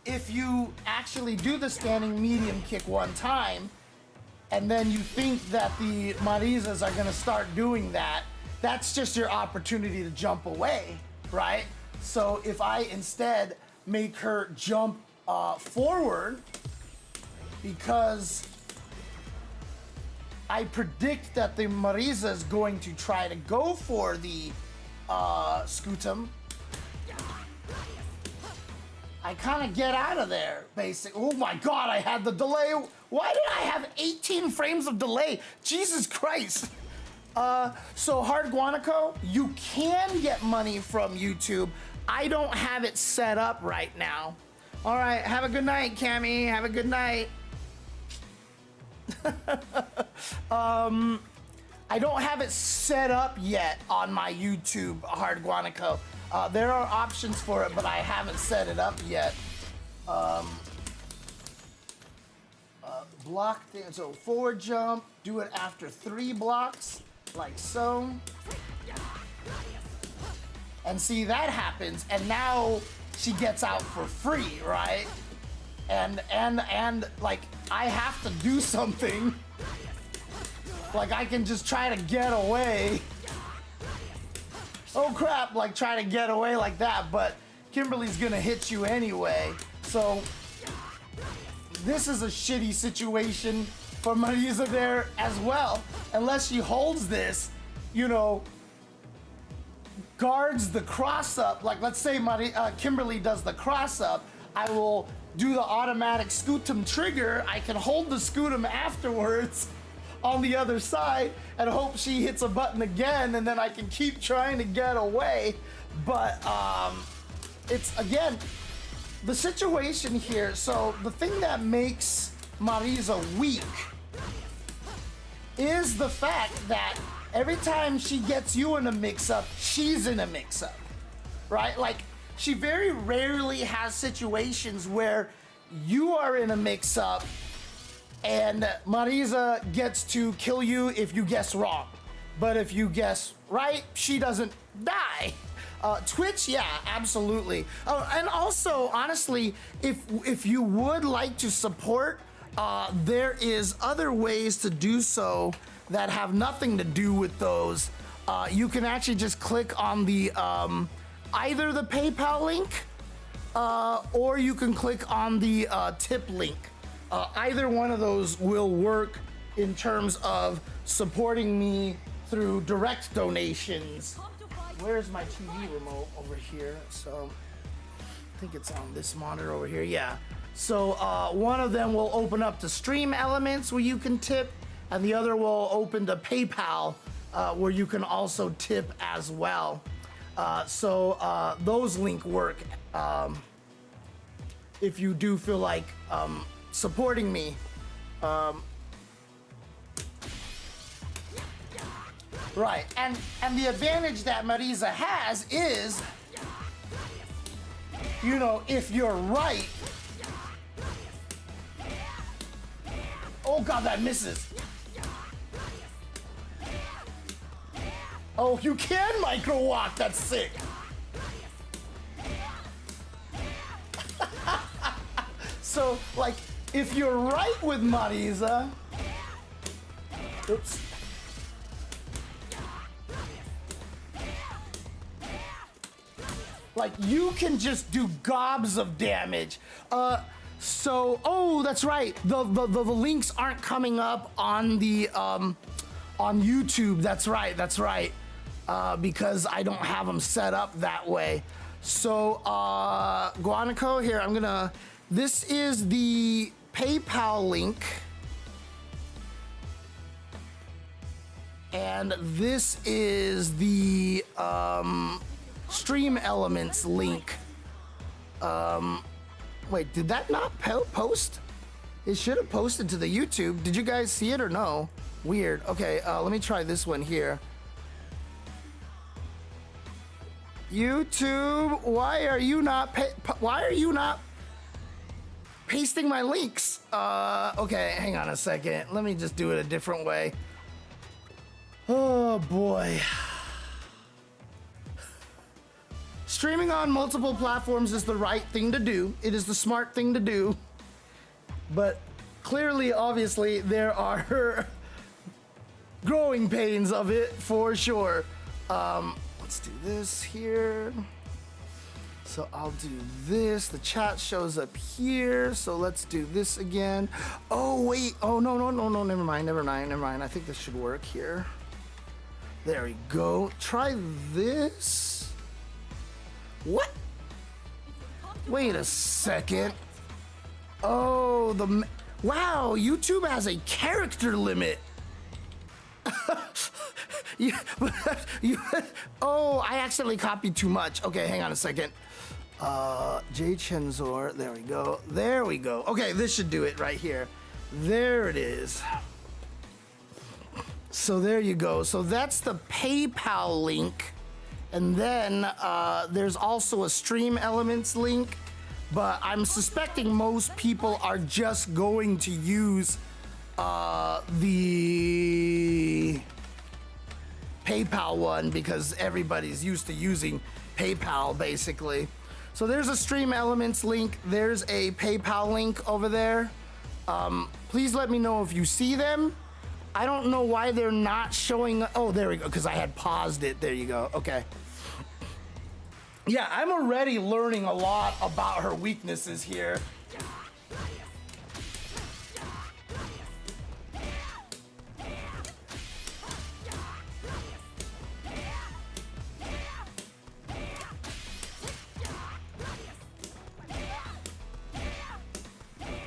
if you actually do the standing medium kick one time, and then you think that the Marisas are gonna start doing that, that's just your opportunity to jump away, right? So if I instead make her jump forward, because I predict that the Marisa is going to try to go for the Scootum, I kind of get out of there, basically. Oh my God, I had the delay. Why did I have 18 frames of delay? Jesus Christ. So Hard Guanaco, you can get money from YouTube. I don't have it set up right now. All right, have a good night, Cammy. Have a good night. I don't have it set up yet on my YouTube, Hard Guanaco. There are options for it, but I haven't set it up yet. Block, so forward jump, do it after 3 blocks, like so. And see, that happens, and now she gets out for free, right? And like, I have to do something. Like, I can just try to get away. Oh crap, like try to get away like that, but Kimberly's gonna hit you anyway. So this is a shitty situation for Marisa there as well. Unless she holds this, you know, guards the cross up. Like let's say Kimberly does the cross up, I will do the automatic Scootum trigger. I can hold the Scootum afterwards on the other side and hope she hits a button again, and then I can keep trying to get away. But it's, again, the situation here. So the thing that makes Marisa weak is the fact that every time she gets you in a mix-up, she's in a mix-up, right? Like, she very rarely has situations where you are in a mix-up and Marisa gets to kill you if you guess wrong. But if you guess right, she doesn't die. Twitch, yeah, absolutely. And also, honestly, if you would like to support, there is other ways to do so that have nothing to do with those. You can actually just click on the either the PayPal link or you can click on the tip link. Either one of those will work in terms of supporting me through direct donations. Where's my TV remote? Over here. So I think it's on this monitor over here. Yeah. So one of them will open up to stream elements where you can tip, and the other will open to PayPal where you can also tip as well. So those link work if you do feel like supporting me. Right, and the advantage that Marisa has is, you know, if you're right. Oh God, that misses. Oh, you can micro walk, that's sick. So, like, if you're right with Marisa, oops. Like, you can just do gobs of damage. Oh, that's right. The links aren't coming up on the on YouTube. That's right. Because I don't have them set up that way. So, Guanaco, here, this is the PayPal link. And this is the Stream Elements link. Wait, did that not post? It should have posted to the YouTube. Did you guys see it or no? Weird. Okay, let me try this one here. YouTube, why are you not pasting my links? Okay, hang on a second. Let me just do it a different way. Oh boy. Streaming on multiple platforms is the right thing to do. It is the smart thing to do. But clearly, obviously, there are growing pains of it for sure. Let's do this here. So I'll do this. The chat shows up here. So let's do this again. Oh, wait. Oh, no. Never mind. I think this should work here. There we go. Try this. What? Wait a second. Oh, wow, YouTube has a character limit. Oh, I accidentally copied too much. Okay, hang on a second. J Chenzor, there we go. Okay, this should do it right here. There it is. So there you go. So that's the PayPal link. And then there's also a Stream Elements link, but I'm suspecting most people are just going to use the PayPal one because everybody's used to using PayPal basically. So there's a Stream Elements link. There's a PayPal link over there. Please let me know if you see them. I don't know why they're not showing. Oh, there we go, because I had paused it. There you go. Okay. Yeah, I'm already learning a lot about her weaknesses here.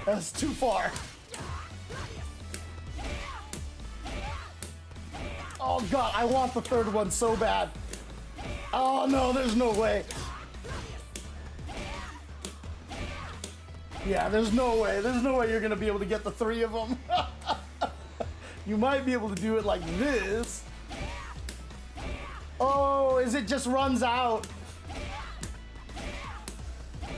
That's too far. Oh God, I want the third one so bad. Oh no, there's no way. Yeah, there's no way. There's no way you're gonna be able to get the three of them. You might be able to do it like this. Oh, is it just runs out?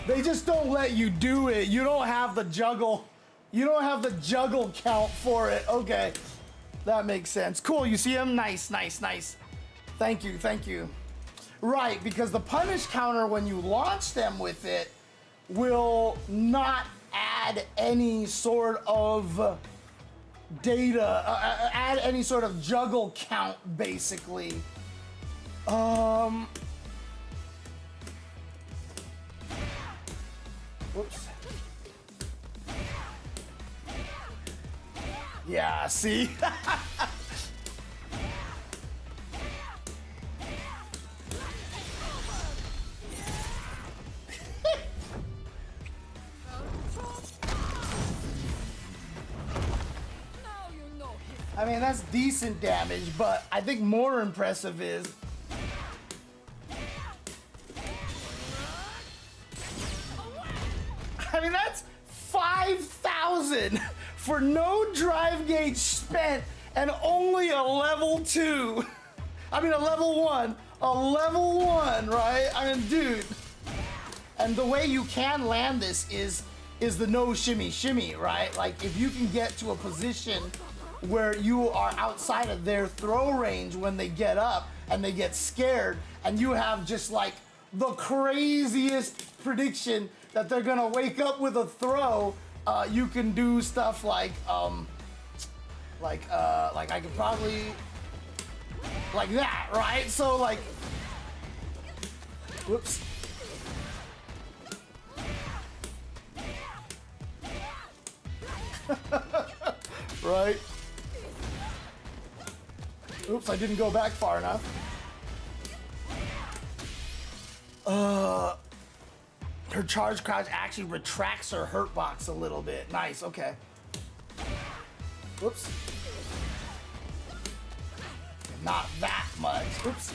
They just don't let you do it. You don't have the juggle. You don't have the juggle count for it. Okay. That makes sense. Cool, you see him? Nice. Thank you. Right, because the punish counter, when you launch them with it, will not add any sort of data, add any sort of juggle count, basically. Whoops. Yeah, see? I mean, that's decent damage, but I think more impressive is I mean, that's 5,000 for no drive gauge spent and only a level 2. I mean, a level 1. A level 1, right? I mean, dude. And the way you can land this is the no shimmy shimmy, right? Like, if you can get to a position where you are outside of their throw range when they get up and they get scared, and you have just like the craziest prediction that they're gonna wake up with a throw, you can do stuff like I could probably like that, right? So like, whoops. Right? Oops, I didn't go back far enough. Her charge crouch actually retracts her hurt box a little bit. Nice, okay. Whoops. Not that much. Oops.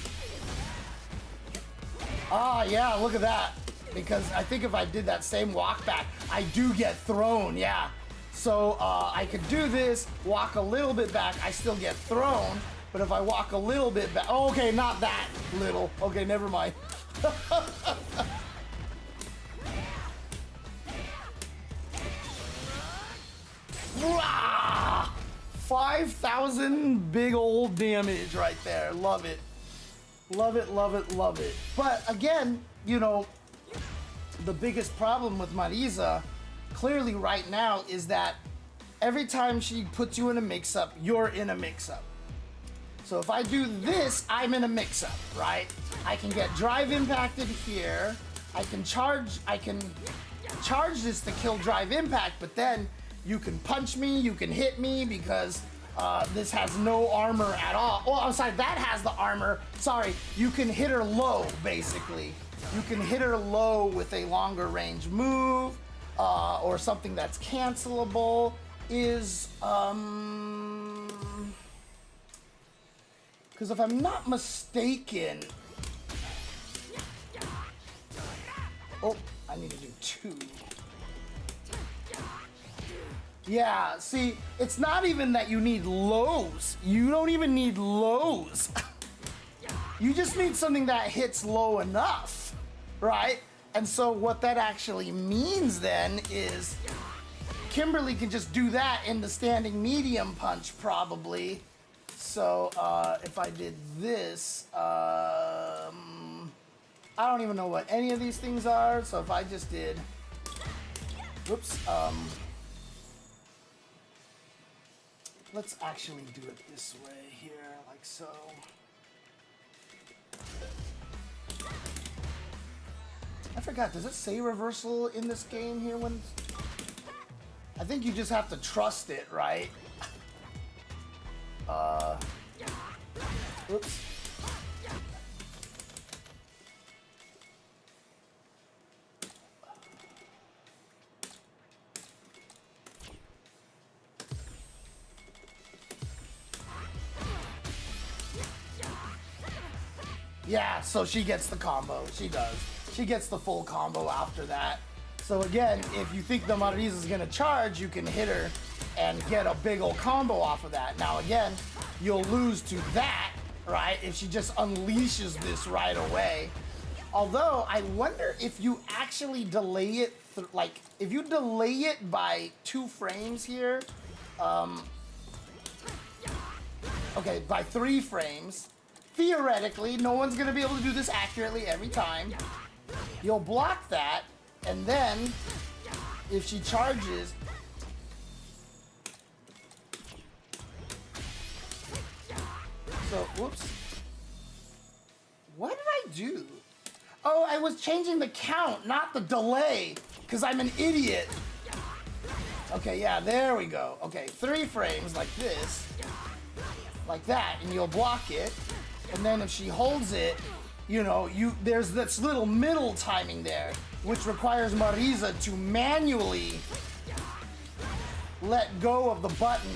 Ah, yeah, look at that. Because I think if I did that same walk back, I do get thrown, yeah. So I could do this, walk a little bit back, I still get thrown. But if I walk a little bit back, oh, okay, not that little. Okay, never mind. 5,000 big old damage right there. Love it. Love it, love it, love it. But again, you know, the biggest problem with Marisa, clearly right now, is that every time she puts you in a mix-up, you're in a mix-up. So if I do this, I'm in a mix-up, right? I can get drive impacted here. I can charge this to kill drive impact, but then you can punch me, you can hit me because this has no armor at all. Oh, I'm sorry, that has the armor. Sorry, you can hit her low, basically. You can hit her low with a longer range move or something that's cancelable is, because if I'm not mistaken, oh, I need to do 2. Yeah, see, it's not even that you need lows. You don't even need lows. You just need something that hits low enough, right? And so what that actually means then is Kimberly can just do that in the standing medium punch probably. So if I did this, I don't even know what any of these things are. So if I just did, whoops, let's actually do it this way here, like so. I forgot, does it say reversal in this game here when? I think you just have to trust it, right? Oops. Yeah, so she gets the combo. She does. She gets the full combo after that. So again, if you think the Marisa is gonna charge, you can hit her and get a big old combo off of that. Now again, you'll lose to that, right? If she just unleashes this right away. Although, I wonder if you actually delay it, like, if you delay it by 2 frames here, okay, by 3 frames, theoretically, no one's gonna be able to do this accurately every time. You'll block that, and then, if she charges, so, whoops. What did I do? Oh, I was changing the count, not the delay, because I'm an idiot. Okay, yeah, there we go. Okay, 3 frames like this, like that, and you'll block it. And then if she holds it, you know, there's this little middle timing there, which requires Marisa to manually let go of the button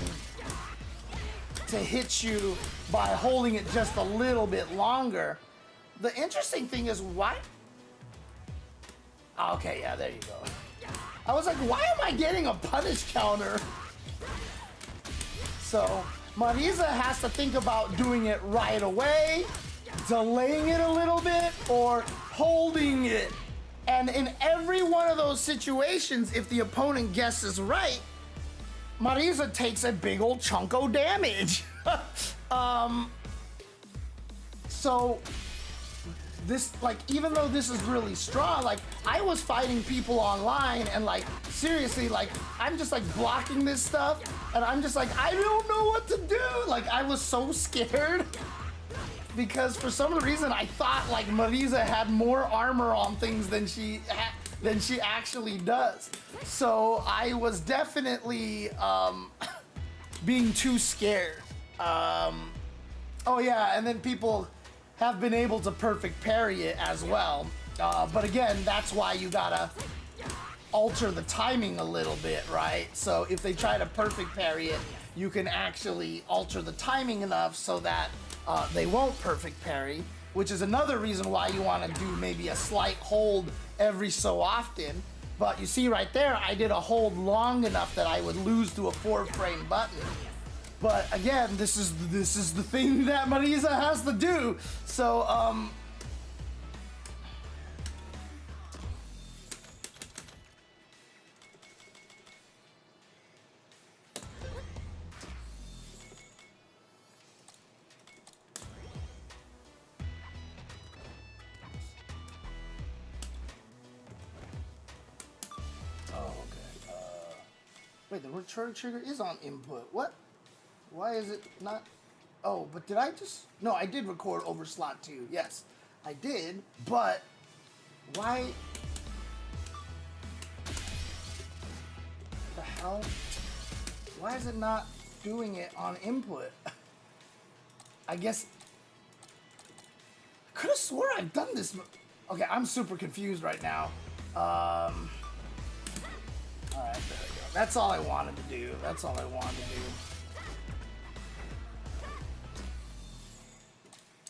to hit you by holding it just a little bit longer. The interesting thing is why? Okay, yeah, there you go. I was like, why am I getting a punish counter? So Marisa has to think about doing it right away, delaying it a little bit, or holding it. And in every one of those situations, if the opponent guesses right, Marisa takes a big old chunk of damage. So this, like, even though this is really strong, like, I was fighting people online and, like, seriously, like, I'm just, like, blocking this stuff and I'm just like, I don't know what to do. Like, I was so scared because for some reason I thought, like, Marisa had more armor on things than she actually does. So I was definitely being too scared. Oh yeah, and then people have been able to perfect parry it as well. But again, that's why you gotta alter the timing a little bit, right? So if they try to perfect parry it, you can actually alter the timing enough so that they won't perfect parry, which is another reason why you want to do maybe a slight hold every so often. But you see right there, I did a hold long enough that I would lose to a 4-frame button. But again, this is the thing that Marisa has to do. So wait, the return trigger is on input. What? Why is it not? Oh, but did I just? No, I did record over slot 2. Yes, I did. But why? The hell? Why is it not doing it on input? I guess I could have swore I've done this. Okay, I'm super confused right now. All right, there we go. That's all I wanted to do. That's all I wanted to do.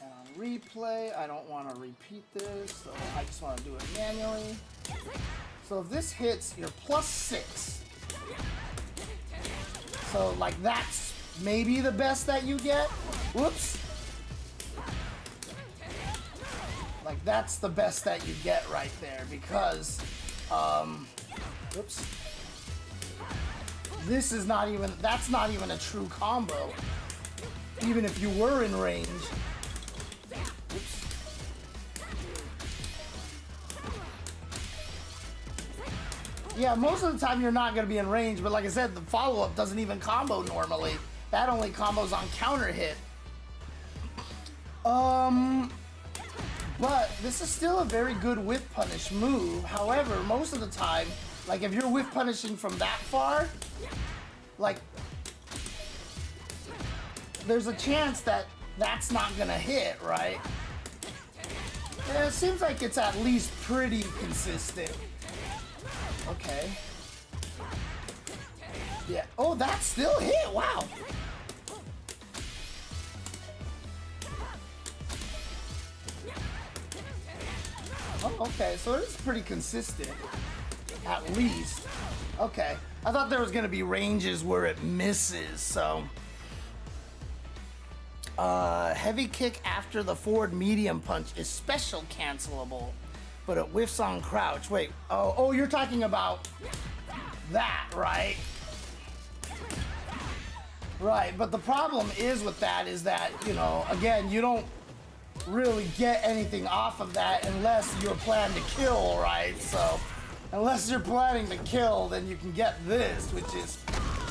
And on replay, I don't want to repeat this, so I just want to do it manually. So if this hits, you're +6. So like that's maybe the best that you get. Whoops. Like that's the best that you get right there because, whoops. This is not even, that's not even a true combo. Even if you were in range. Oops. Yeah, most of the time you're not going to be in range, but like I said, the follow-up doesn't even combo normally. That only combos on counter hit. But this is still a very good whiff punish move. However, most of the time, like if you're whiff punishing from that far, like there's a chance that that's not gonna hit, right? Yeah, it seems like it's at least pretty consistent. Okay. Yeah. Oh, that still hit. Wow. Oh, okay. So it's pretty consistent. At least. Okay. I thought there was going to be ranges where it misses, so. Heavy kick after the forward medium punch is special cancelable, but it whiffs on crouch. Wait. Oh, you're talking about that, right? Right, but the problem is with that is that, you know, again, you don't really get anything off of that unless you're planning to kill, right? So, unless you're planning to kill, then you can get this, which is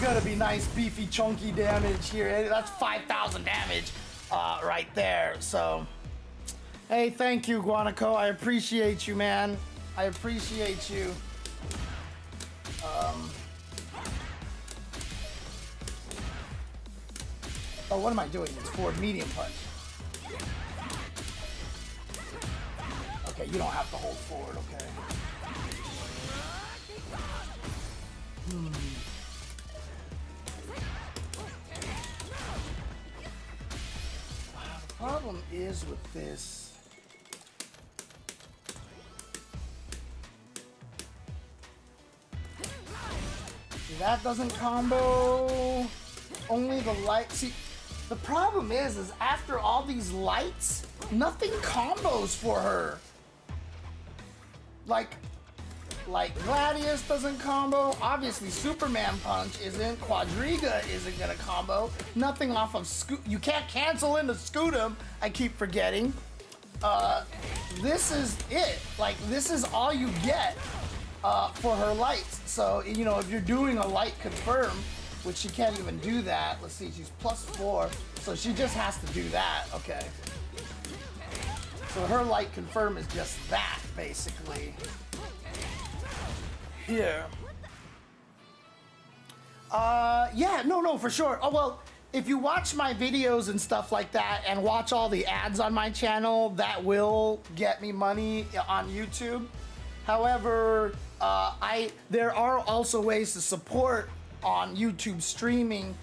gonna be nice, beefy, chunky damage here. That's 5,000 damage right there. So, hey, thank you, Guanaco. I appreciate you, man. I appreciate you. Oh, what am I doing? It's forward medium punch. Okay, you don't have to hold forward, okay? The problem is with this. See, that doesn't combo. Only the light. See, the problem is after all these lights, nothing combos for her. Like Gladius doesn't combo. Obviously, Superman Punch isn't. Quadriga isn't gonna combo. Nothing off of Scoot. You can't cancel into Scootum. I keep forgetting. this is it. Like, this is all you get for her lights. So, you know, if you're doing a light confirm, which she can't even do that. Let's see, she's +4, so she just has to do that. Okay. So her light confirm is just that, basically. Here. Yeah, no, for sure. Oh, well, if you watch my videos and stuff like that and watch all the ads on my channel, that will get me money on YouTube. However, there are also ways to support on YouTube streaming,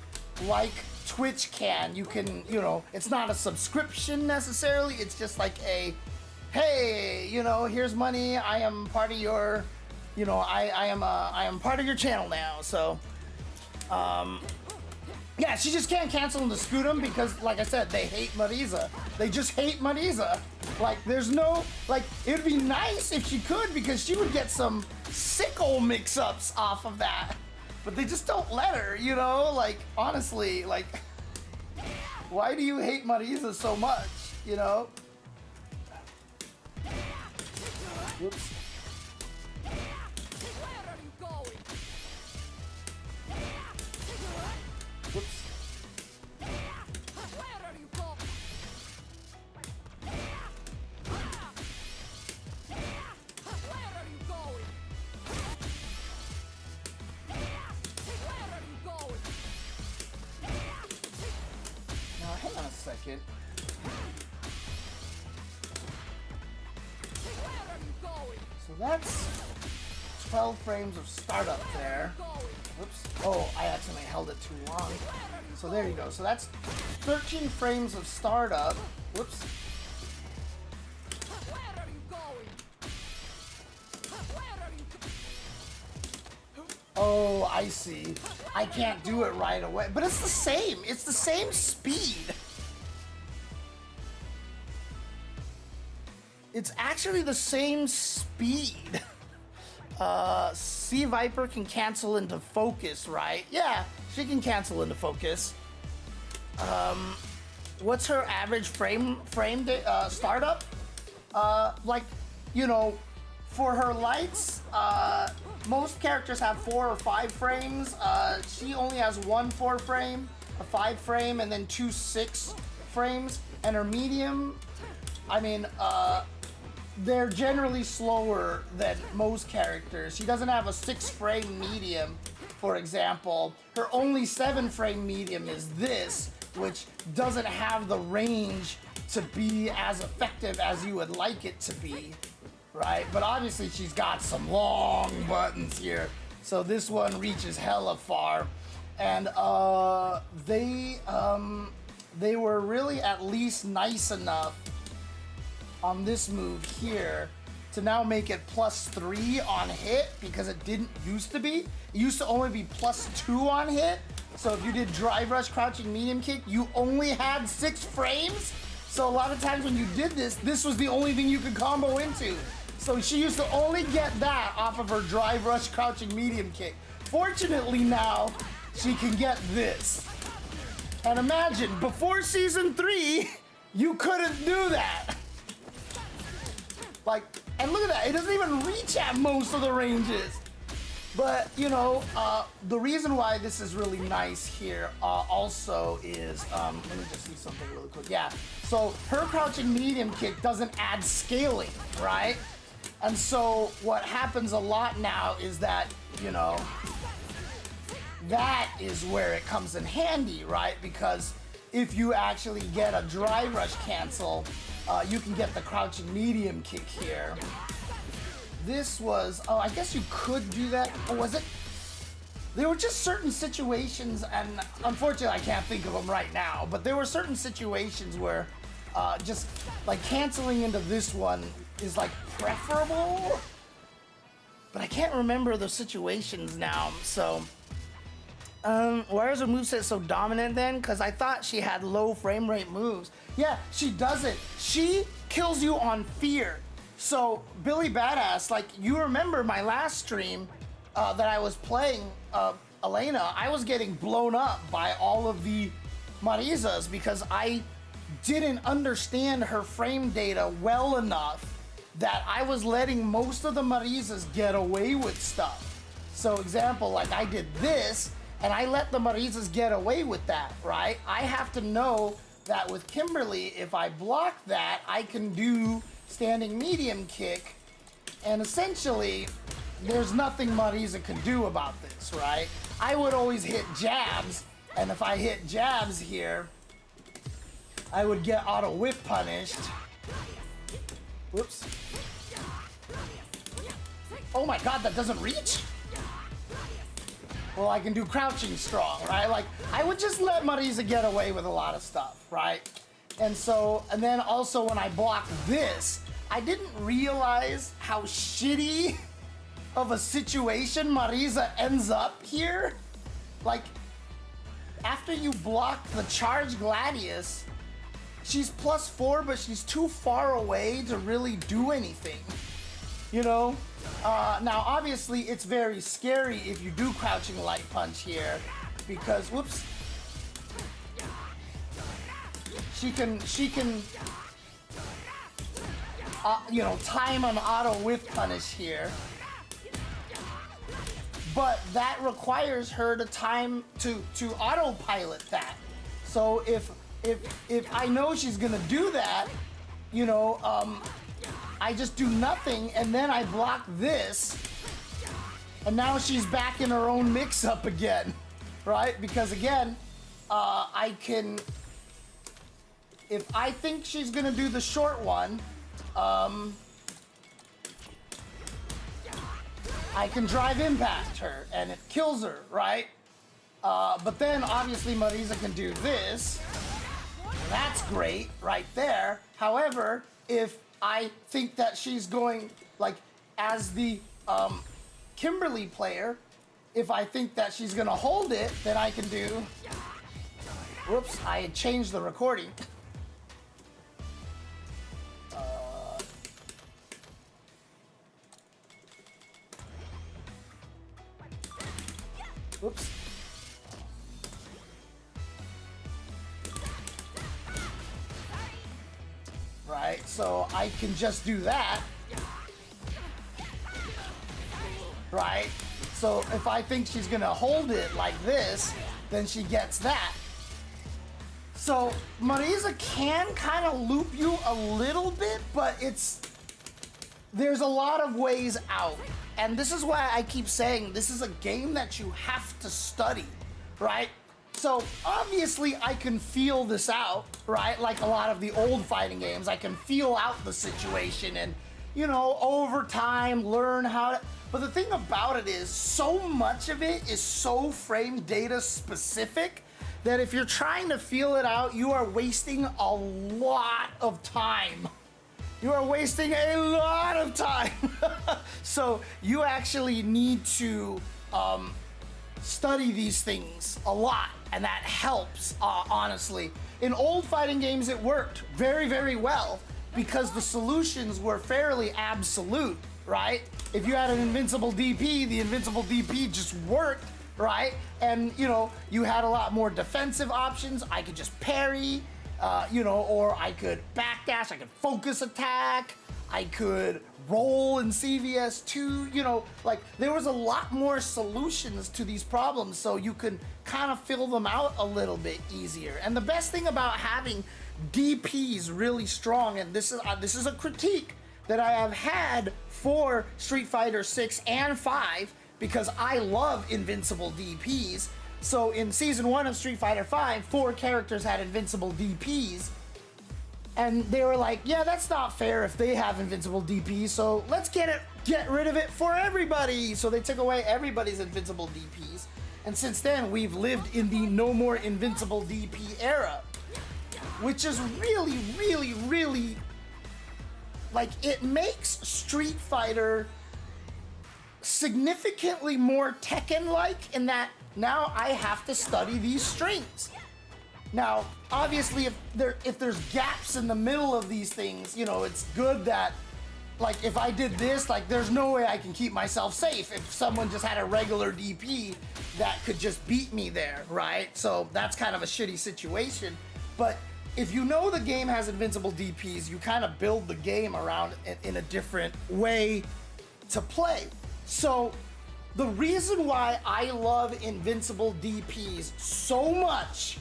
like Twitch can. You can, you know, it's not a subscription necessarily. It's just like a, hey, you know, here's money. I am part of your, you know, I am part of your channel now. So, yeah, she just can't cancel into Scutum because, like I said, they hate Marisa. They just hate Marisa. Like, there's no, like, it would be nice if she could because she would get some sicko mix-ups off of that. But they just don't let her, you know? Like, honestly, like, why do you hate Marisa so much, you know? Whoops. Whoops. Now, hang on a second. So that's 12 frames of startup there. Whoops. Oh, I accidentally held it too long. So there you go. So that's 13 frames of startup. Whoops. Oh, I see. I can't do it right away. But it's the same. It's the same speed. It's actually the same speed. Sea Viper can cancel into focus, right? Yeah, she can cancel into focus. What's her average startup? Like, you know, for her lights, most characters have 4 or 5 frames. She only has 1 4 frame, a 5 frame, and then 2 6 frames. And her medium, I mean, they're generally slower than most characters. She doesn't have a 6 frame medium, for example. Her only 7 frame medium is this, which doesn't have the range to be as effective as you would like it to be, right? But obviously she's got some long buttons here. So this one reaches hella far. And they were really at least nice enough on this move here to now make it +3 on hit because it didn't used to be. It used to only be +2 on hit. So if you did drive rush, crouching medium kick, you only had 6 frames. So a lot of times when you did this, this was the only thing you could combo into. So she used to only get that off of her drive rush, crouching medium kick. Fortunately now, she can get this. And imagine, before season 3, you couldn't do that. Like, and look at that, it doesn't even reach at most of the ranges. But, you know, the reason why this is really nice here also is, let me just see something really quick. Yeah, so her crouching medium kick doesn't add scaling, right? And so what happens a lot now is that, you know, that is where it comes in handy, right? Because if you actually get a drive rush cancel, you can get the crouching medium kick here. This was, oh, I guess you could do that. Or was it? There were just certain situations, and unfortunately I can't think of them right now, but there were certain situations where just like canceling into this one is like preferable. But I can't remember the situations now, so. Why is her moveset so dominant then? Because I thought she had low frame rate moves. Yeah, she doesn't. She kills you on fear. So, Billy Badass, like, you remember my last stream that I was playing Elena, I was getting blown up by all of the Marisas because I didn't understand her frame data well enough that I was letting most of the Marisas get away with stuff. So example, like I did this, and I let the Marisas get away with that, right? I have to know that with Kimberly, if I block that, I can do standing medium kick, and essentially, there's nothing Marisa can do about this, right? I would always hit jabs, and if I hit jabs here, I would get auto whip punished. Whoops. Oh my god, that doesn't reach? Well, I can do crouching strong, right? Like, I would just let Marisa get away with a lot of stuff, right? And then also when I block this, I didn't realize how shitty of a situation Marisa ends up here. Like, after you block the charge Gladius, she's +4, but she's too far away to really do anything. You know? Now, obviously, it's very scary if you do crouching light punch here, because, whoops, she can, you know, time an auto whip punish here, but that requires her to time to autopilot that. So if I know she's gonna do that, you know, I just do nothing, and then I block this, and now she's back in her own mix-up again, right? Because again, I can, if I think she's gonna do the short one, I can drive impact her, and it kills her, right? But then obviously Marisa can do this. That's great right there. However, if I think that she's going, like, as the Kimberly player, if I think that she's gonna hold it, then I can do, whoops, I had changed the recording. Whoops. Right, so I can just do that. Right? So if I think she's gonna hold it like this, then she gets that. So Marisa can kind of loop you a little bit, but there's a lot of ways out. And this is why I keep saying this is a game that you have to study, right? So obviously I can feel this out, right? Like a lot of the old fighting games, I can feel out the situation and, you know, over time learn how to, but the thing about it is so much of it is so frame data specific that if you're trying to feel it out, you are wasting a lot of time. You are wasting a lot of time. So you actually need to study these things a lot, and that helps, honestly. In old fighting games, it worked very, very well because the solutions were fairly absolute, right? If you had an invincible DP, the invincible DP just worked, right? And, you know, you had a lot more defensive options. I could just parry, you know, or I could backdash, I could focus attack, I could roll in CVS2, you know, like there was a lot more solutions to these problems, so you could kind of fill them out a little bit easier. And the best thing about having DPs really strong, and this is a critique that I have had for Street Fighter 6 and 5, because I love invincible DPs. So in season 1 of Street Fighter 5, 4 characters had invincible DPs. And they were like, yeah, that's not fair if they have invincible DPs, so let's get rid of it for everybody. So they took away everybody's invincible DPs. And since then, we've lived in the no more invincible DP era, which is really, really, really, like, it makes Street Fighter significantly more Tekken-like in that now I have to study these strings. Now, obviously, if there's gaps in the middle of these things, you know, it's good that, like, if I did this, like, there's no way I can keep myself safe if someone just had a regular DP that could just beat me there, right? So that's kind of a shitty situation. But if you know the game has invincible DPs, you kind of build the game around it in a different way to play. So the reason why I love invincible DPs so much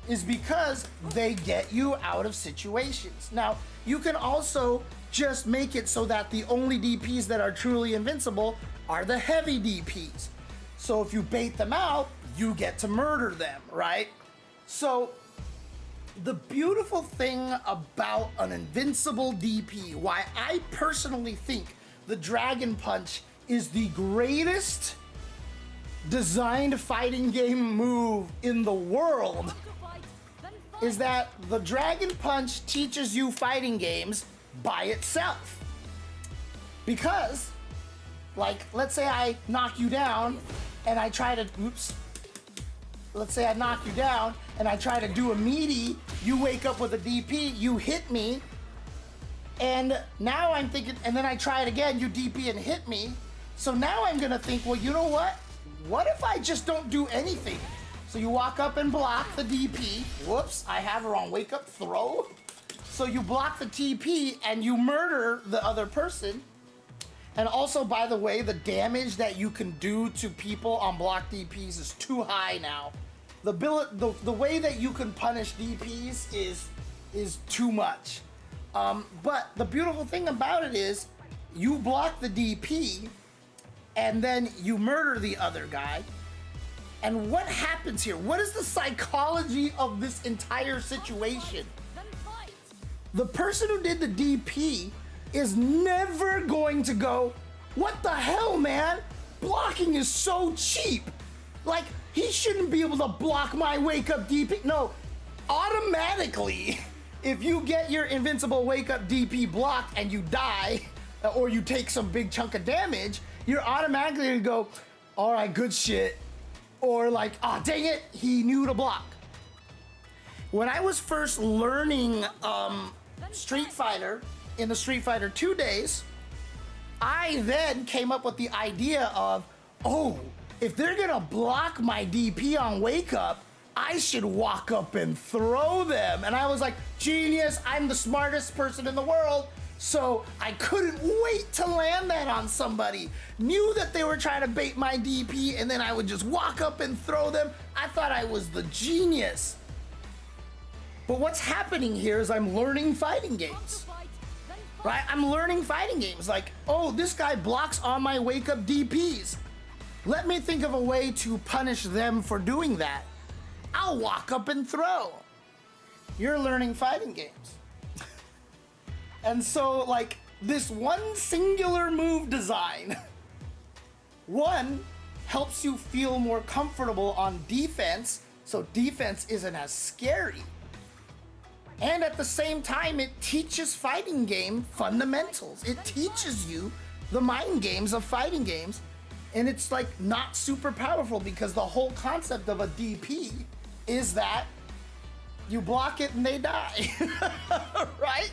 is because they get you out of situations. Now, you can also just make it so that the only DPs that are truly invincible are the heavy DPs. So if you bait them out, you get to murder them, right? So the beautiful thing about an invincible DP, why I personally think the Dragon Punch is the greatest designed fighting game move in the world, is that the Dragon Punch teaches you fighting games by itself. Because, like, let's say I knock you down and I try to, let's say I knock you down and I try to do a meaty, you wake up with a DP, you hit me, and now I'm thinking, and then I try it again, you DP and hit me, so now I'm gonna think, well, you know what? What if I just don't do anything? So you walk up and block the DP. Whoops, I have her on wake up throw. So you block the TP and you murder the other person. And also, by the way, the damage that you can do to people on block DPs is too high now. The way that you can punish DPs is too much. But the beautiful thing about it is you block the DP and then you murder the other guy. And what happens here? What is the psychology of this entire situation? The person who did the DP is never going to go, what the hell, man? Blocking is so cheap. Like, he shouldn't be able to block my wake up DP. No, automatically, if you get your invincible wake up DP blocked and you die, or you take some big chunk of damage, you're automatically gonna go, all right, good shit. Or like, ah, oh, dang it, he knew to block. When I was first learning Street Fighter in the Street Fighter 2 days, I then came up with the idea of, oh, if they're gonna block my DP on wake up, I should walk up and throw them. And I was like, genius, I'm the smartest person in the world. So I couldn't wait to land that on somebody. Knew that they were trying to bait my DP and then I would just walk up and throw them. I thought I was the genius. But what's happening here is I'm learning fighting games. Right? I'm learning fighting games. Like, oh, this guy blocks on my wake up DPs. Let me think of a way to punish them for doing that. I'll walk up and throw. You're learning fighting games. And so, like, this one singular move design, one, helps you feel more comfortable on defense, so defense isn't as scary. And at the same time, it teaches fighting game fundamentals. It teaches you the mind games of fighting games, and it's like not super powerful because the whole concept of a DP is that you block it and they die, right?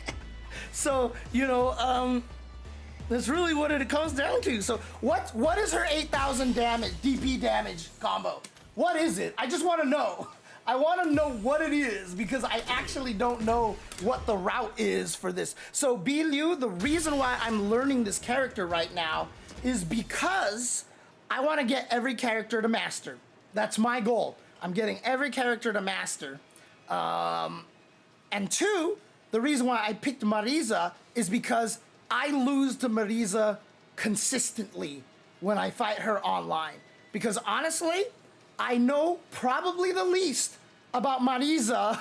So, you know, that's really what it comes down to. So what is her 8,000 damage, DP damage combo? What is it? I just want to know. I want to know what it is because I actually don't know what the route is for this. So B. Liu, the reason why I'm learning this character right now is because I want to get every character to master. That's my goal. I'm getting every character to master. And two, the reason why I picked Marisa is because I lose to Marisa consistently when I fight her online. Because honestly, I know probably the least about Marisa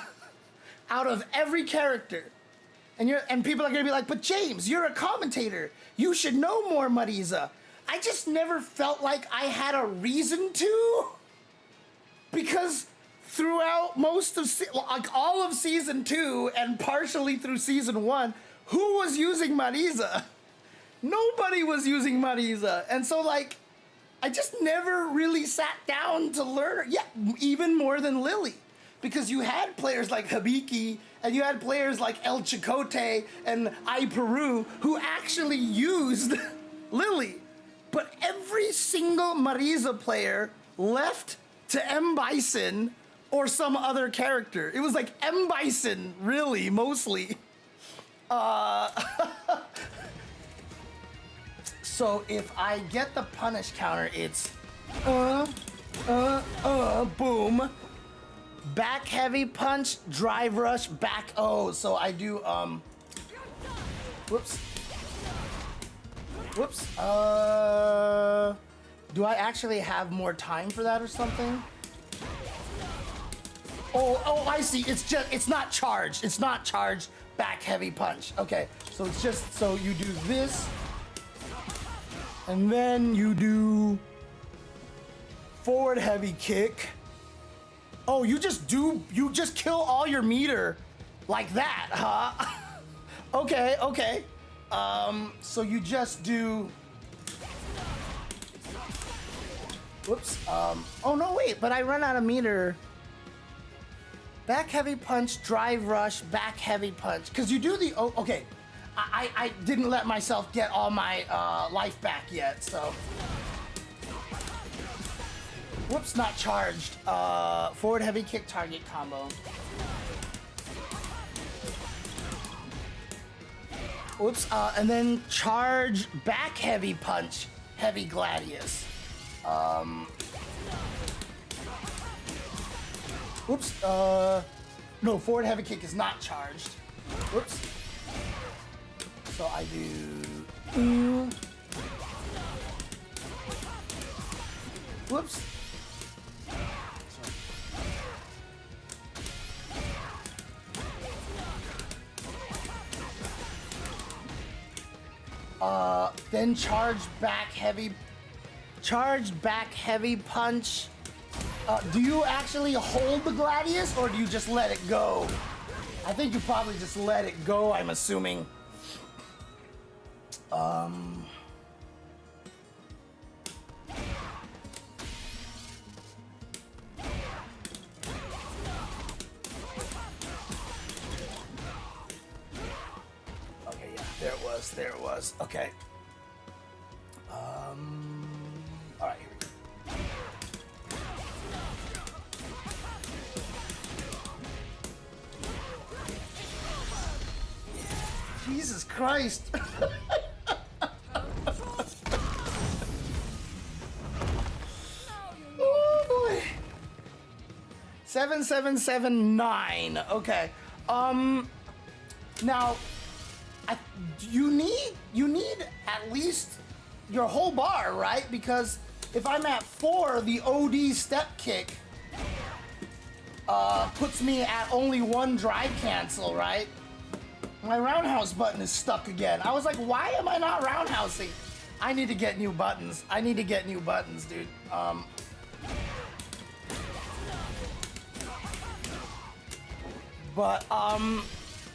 out of every character. And people are gonna be like, but James, you're a commentator. You should know more Marisa. I just never felt like I had a reason to. Because throughout most of, like all of season 2 and partially through season 1, who was using Marisa? Nobody was using Marisa. And so like, I just never really sat down to learn her. Yeah, even more than Lily. Because you had players like Hibiki and you had players like El Chicote and I Peru who actually used Lily. But every single Marisa player left to M. Bison or some other character. It was like M. Bison, really, mostly. So if I get the punish counter, it's boom. Back heavy punch, drive rush, back O. So I do, whoops. Whoops. Do I actually have more time for that or something? Oh, I see. It's not charged. It's not charged back heavy punch. Okay, so it's just, so you do this, and then you do forward heavy kick. Oh, you just kill all your meter like that, huh? Okay. So you just do, whoops, oh no, wait, but I run out of meter. Back heavy punch, drive rush, back heavy punch. Because you do the, oh, okay. I didn't let myself get all my life back yet, so. Whoops, not charged. Forward heavy kick target combo. Whoops, and then charge back heavy punch, heavy gladius. Whoops, no, forward heavy kick is not charged. Whoops. So I do, whoops. Then charge back heavy punch. Do you actually hold the gladius or do you just let it go? I think you probably just let it go, I'm assuming. Okay, yeah, there it was. Okay. All right, here we go. Jesus Christ. Oh boy. 7779. Okay. Now you need at least your whole bar, right? Because if I'm at 4, the OD step kick puts me at only 1 drive cancel, right? My roundhouse button is stuck again. I was like, why am I not roundhousing? I need to get new buttons. Dude.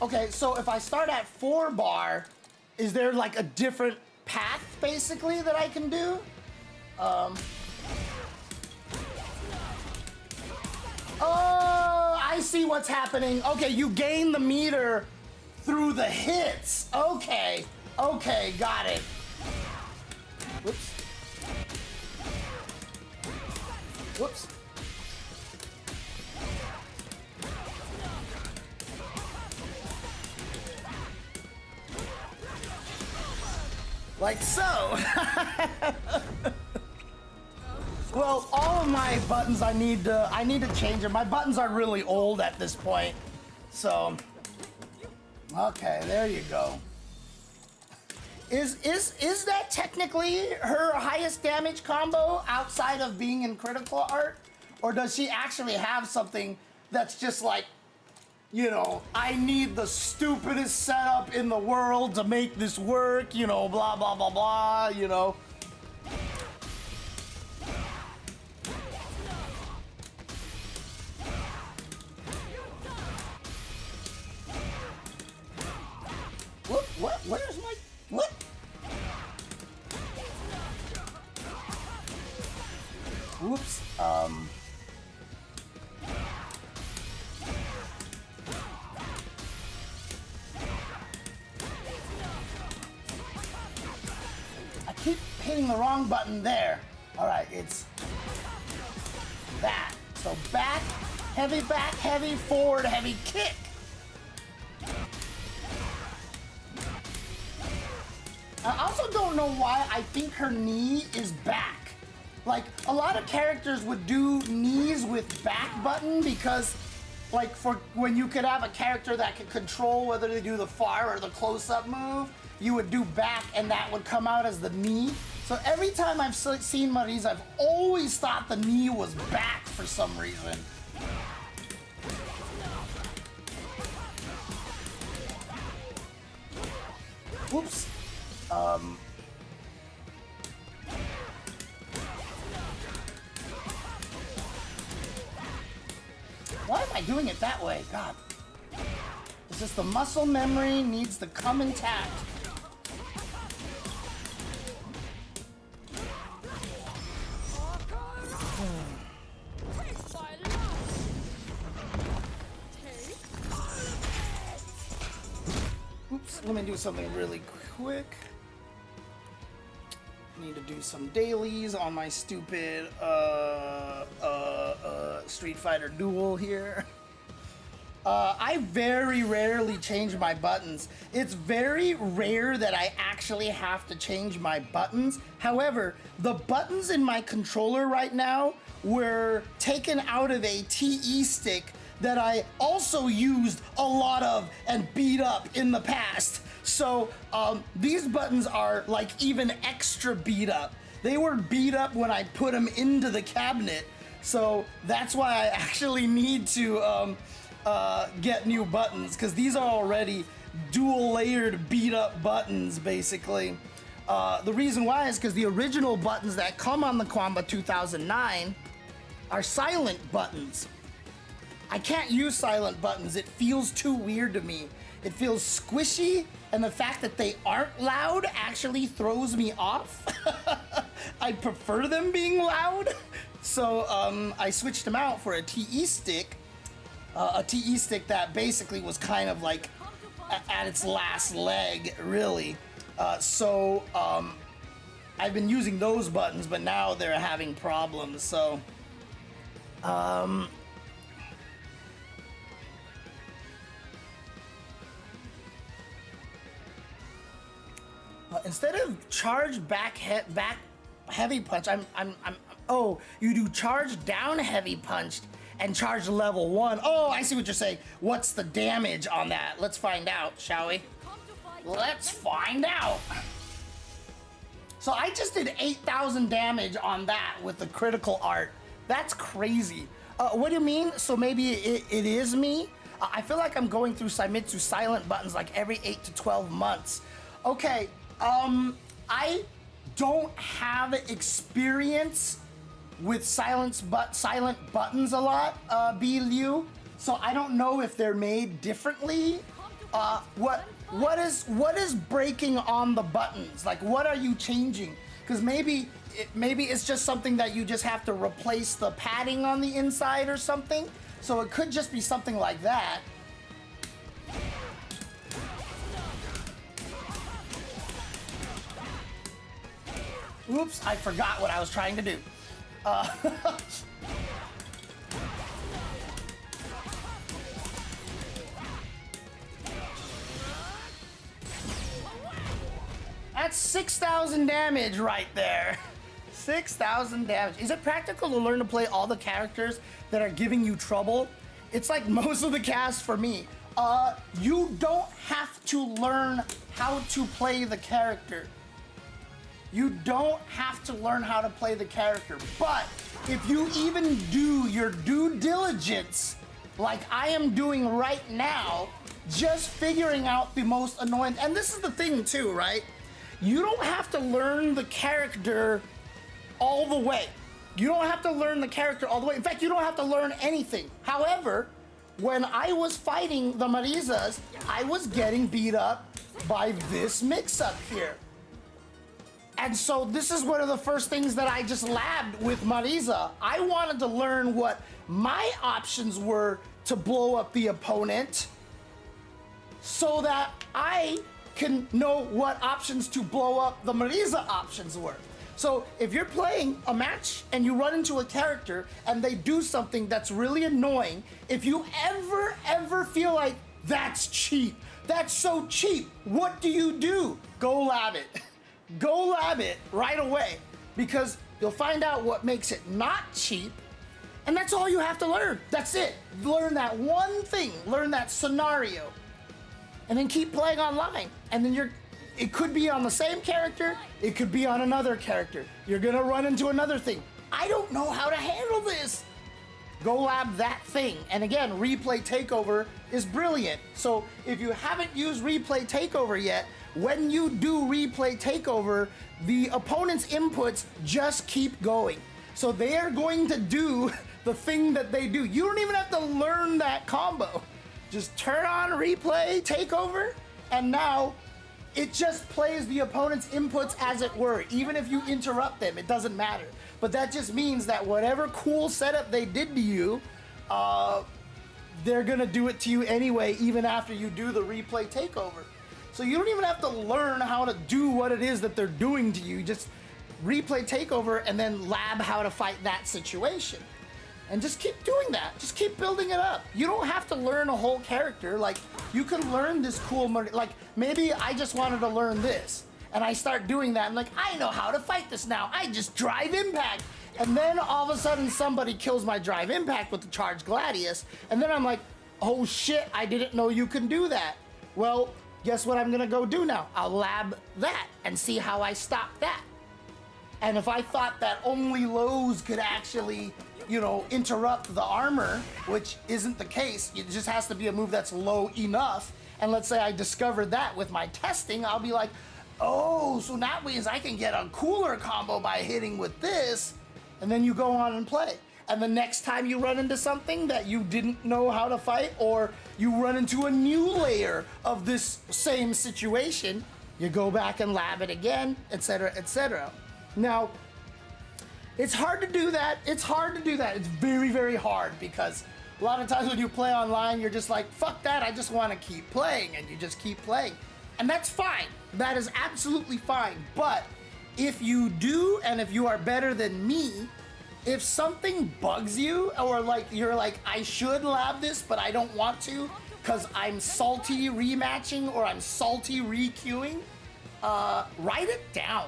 Okay, so if I start at 4 bar, is there like a different path basically that I can do? Oh, I see what's happening. Okay, you gain the meter through the hits. Okay, got it. Whoops. Whoops. Like so. Well, all of my buttons I need to change them. My buttons are really old at this point. So, okay, there you go. Is that technically her highest damage combo outside of being in critical art? Or does she actually have something that's just like, you know, I need the stupidest setup in the world to make this work, you know, blah, blah, blah, blah, you know. Where's my, what? Whoops, I keep hitting the wrong button there. All right, it's that. So back heavy back, heavy forward, heavy kick. I also don't know why I think her knee is back. Like, a lot of characters would do knees with back button because, like, for when you could have a character that could control whether they do the far or the close-up move, you would do back and that would come out as the knee. So every time I've seen Marisa, I've always thought the knee was back for some reason. Whoops. Why am I doing it that way? God. It's just the muscle memory needs to come intact. Oops, let me do something really quick. Need to do some dailies on my stupid Street Fighter Duel here. I very rarely change my buttons. It's very rare that I actually have to change my buttons. However, the buttons in my controller right now were taken out of a TE stick that I also used a lot of and beat up in the past. So these buttons are like even extra beat up. They were beat up when I put them into the cabinet. So that's why I actually need to get new buttons, because these are already dual layered beat up buttons basically. The reason why is because the original buttons that come on the Quamba 2009 are silent buttons. I can't use silent buttons. It feels too weird to me. It feels squishy, and the fact that they aren't loud actually throws me off. I prefer them being loud. So I switched them out for a TE stick. A TE stick that basically was kind of like at its last leg, really. So I've been using those buttons, but now they're having problems. So instead of charge back heavy punch, oh, you do charge down heavy punch and charge level 1. Oh, I see what you're saying. What's the damage on that? Let's find out, shall we? Let's find out. So I just did 8,000 damage on that with the critical art. That's crazy. What do you mean? So maybe it is me? I feel like I'm going through Seimitsu silent buttons like every 8 to 12 months. Okay, I don't have experience with silent buttons a lot, B. Liu, so I don't know if they're made differently. What is breaking on the buttons? Like, what are you changing? Because maybe it's just something that you just have to replace the padding on the inside or something. So it could just be something like that. Oops, I forgot what I was trying to do. That's 6,000 damage right there. 6,000 damage. Is it practical to learn to play all the characters that are giving you trouble? It's like most of the cast for me. You don't have to learn how to play the character. You don't have to learn how to play the character, but if you even do your due diligence, like I am doing right now, just figuring out the most annoying, and this is the thing too, right? You don't have to learn the character all the way. You don't have to learn the character all the way. In fact, you don't have to learn anything. However, when I was fighting the Marisas, I was getting beat up by this mix-up here. And so this is one of the first things that I just labbed with Marisa. I wanted to learn what my options were to blow up the opponent so that I can know what options to blow up the Marisa options were. So if you're playing a match and you run into a character and they do something that's really annoying, if you ever feel like that's cheap, that's so cheap, what do? Go lab it. Go lab it right away, because you'll find out what makes it not cheap, and that's all you have to learn. That's it. Learn that one thing, learn that scenario, and then keep playing online. And then it could be on the same character, it could be on another character. You're gonna run into another thing. I don't know how to handle this. Go lab that thing. And again, Replay Takeover is brilliant. So if you haven't used Replay Takeover yet, when you do Replay Takeover, the opponent's inputs just keep going. So they are going to do the thing that they do. You don't even have to learn that combo. Just turn on Replay Takeover, and now it just plays the opponent's inputs as it were. Even if you interrupt them, it doesn't matter. But that just means that whatever cool setup they did to you, they're gonna do it to you anyway, even after you do the Replay Takeover. So you don't even have to learn how to do what it is that they're doing to you. Just Replay Takeover and then lab how to fight that situation. And just keep doing that. Just keep building it up. You don't have to learn a whole character. Like, you can learn this cool, like, maybe I just wanted to learn this, and I start doing that. I'm like, I know how to fight this now. I just drive impact. And then all of a sudden somebody kills my drive impact with the charged Gladius. And then I'm like, oh shit, I didn't know you can do that. Well, guess what I'm gonna go do now? I'll lab that and see how I stop that. And if I thought that only lows could actually, you know, interrupt the armor, which isn't the case, it just has to be a move that's low enough. And let's say I discovered that with my testing, I'll be like, oh, so that means I can get a cooler combo by hitting with this. And then you go on and play. And the next time you run into something that you didn't know how to fight, or you run into a new layer of this same situation, you go back and lab it again, etc., etc. Now, it's hard to do that. It's hard to do that. It's very, very hard, because a lot of times when you play online, you're just like, fuck that, I just want to keep playing, and you just keep playing. And that's fine. That is absolutely fine. But if you do, and if you are better than me, if something bugs you, or like you're like, I should lab this, but I don't want to because I'm salty rematching or I'm salty re-queuing, write it down.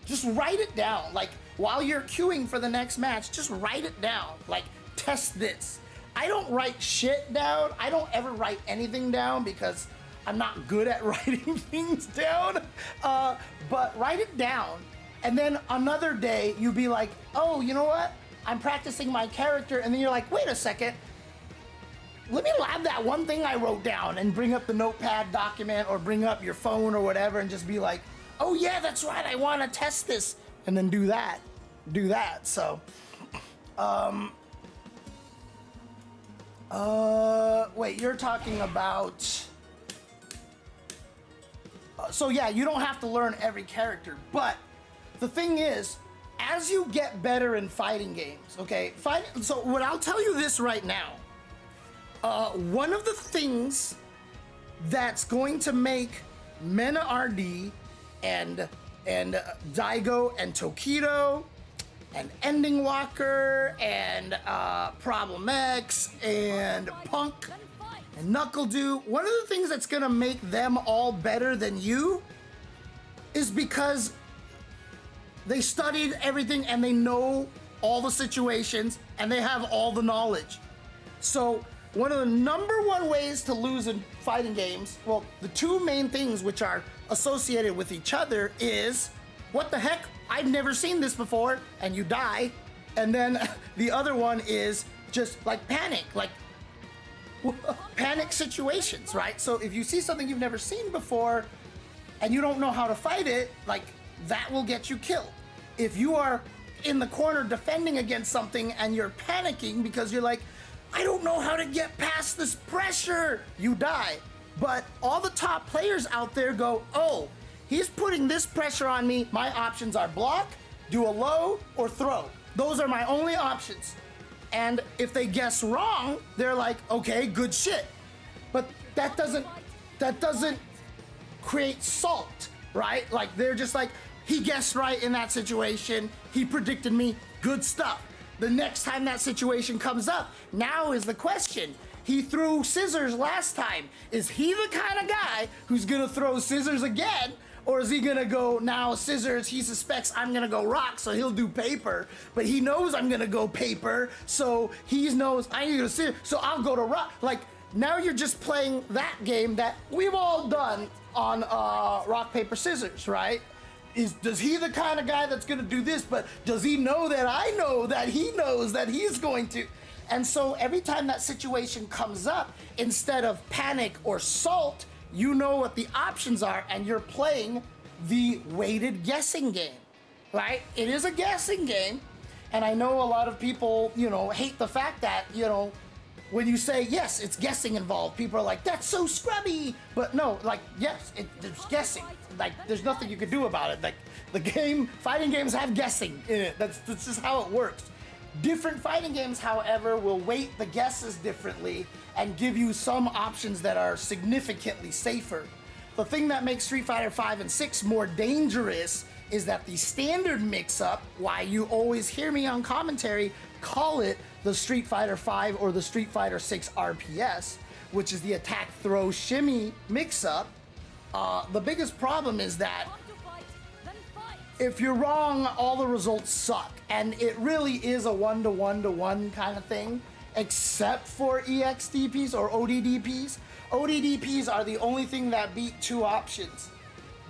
Just write it down. Like, while you're queuing for the next match, just write it down. Like, test this. I don't write shit down. I don't ever write anything down because I'm not good at writing things down. But write it down. And then another day, you'll be like, oh, you know what? I'm practicing my character. And then you're like, wait a second. Let me lab that one thing I wrote down, and bring up the notepad document or bring up your phone or whatever and just be like, oh yeah, that's right, I want to test this. And then do that. Do that. So, wait, you're talking about... so yeah, you don't have to learn every character, but the thing is, as you get better in fighting games, okay, so what I'll tell you this right now, one of the things that's going to make Mena RD and Daigo and Tokido and Ending Walker and Problem X and Punk and Knuckle-Doo, one of the things that's gonna make them all better than you is because they studied everything and they know all the situations and they have all the knowledge. So one of the number one ways to lose in fighting games, well, the two main things which are associated with each other is, what the heck, I've never seen this before, and you die. And then the other one is just like panic, like panic situations, right? So if you see something you've never seen before and you don't know how to fight it, like, that will get you killed. If you are in the corner defending against something and you're panicking because you're like, I don't know how to get past this pressure, you die. But all the top players out there go, oh, he's putting this pressure on me. My options are block, do a low, or throw. Those are my only options. And if they guess wrong, they're like, okay, good shit. But that doesn't create salt, right? Like, they're just like, he guessed right in that situation. He predicted me. Good stuff. The next time that situation comes up, now is the question. He threw scissors last time. Is he the kind of guy who's gonna throw scissors again? Or is he gonna go now scissors? He suspects I'm gonna go rock, so he'll do paper. But he knows I'm gonna go paper, so he knows I'm gonna go scissors, so I'll go to rock. Like, now you're just playing that game that we've all done on rock, paper, scissors, right? Does he the kind of guy that's gonna do this, but does he know that I know that he knows that he's going to? And so every time that situation comes up, instead of panic or salt, you know what the options are, and you're playing the weighted guessing game, right? It is a guessing game, and I know a lot of people, hate the fact that, when you say, yes, it's guessing involved, people are like, that's so scrubby. But no, like, yes, there's guessing. Like, there's nothing you can do about it. Like, fighting games have guessing in it. That's just how it works. Different fighting games, however, will weight the guesses differently and give you some options that are significantly safer. The thing that makes Street Fighter 5 and 6 more dangerous is that the standard mix-up, why you always hear me on commentary call it the Street Fighter 5 or the Street Fighter 6 RPS, which is the attack, throw, shimmy mix-up. The biggest problem is that if you're wrong, all the results suck. And it really is a one-to-one-to-one kind of thing, except for EXDPs or ODDPs. ODDPs are the only thing that beat two options.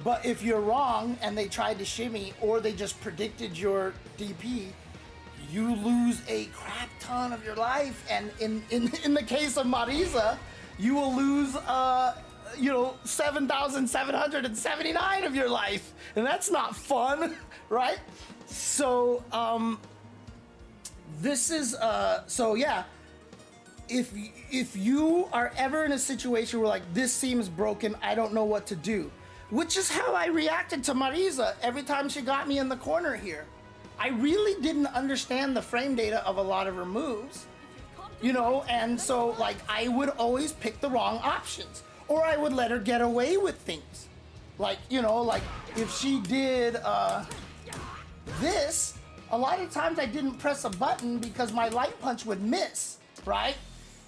But if you're wrong and they tried to shimmy or they just predicted your DP, you lose a crap ton of your life. And in the case of Marisa, you will lose 7,779 of your life, and that's not fun, right? So this is so yeah, if you are ever in a situation where like this seems broken, I don't know what to do, which is how I reacted to Marisa every time she got me in the corner here. I really didn't understand the frame data of a lot of her moves, and so like I would always pick the wrong options. Or I would let her get away with things. Like, like if she did this, a lot of times I didn't press a button because my light punch would miss, right?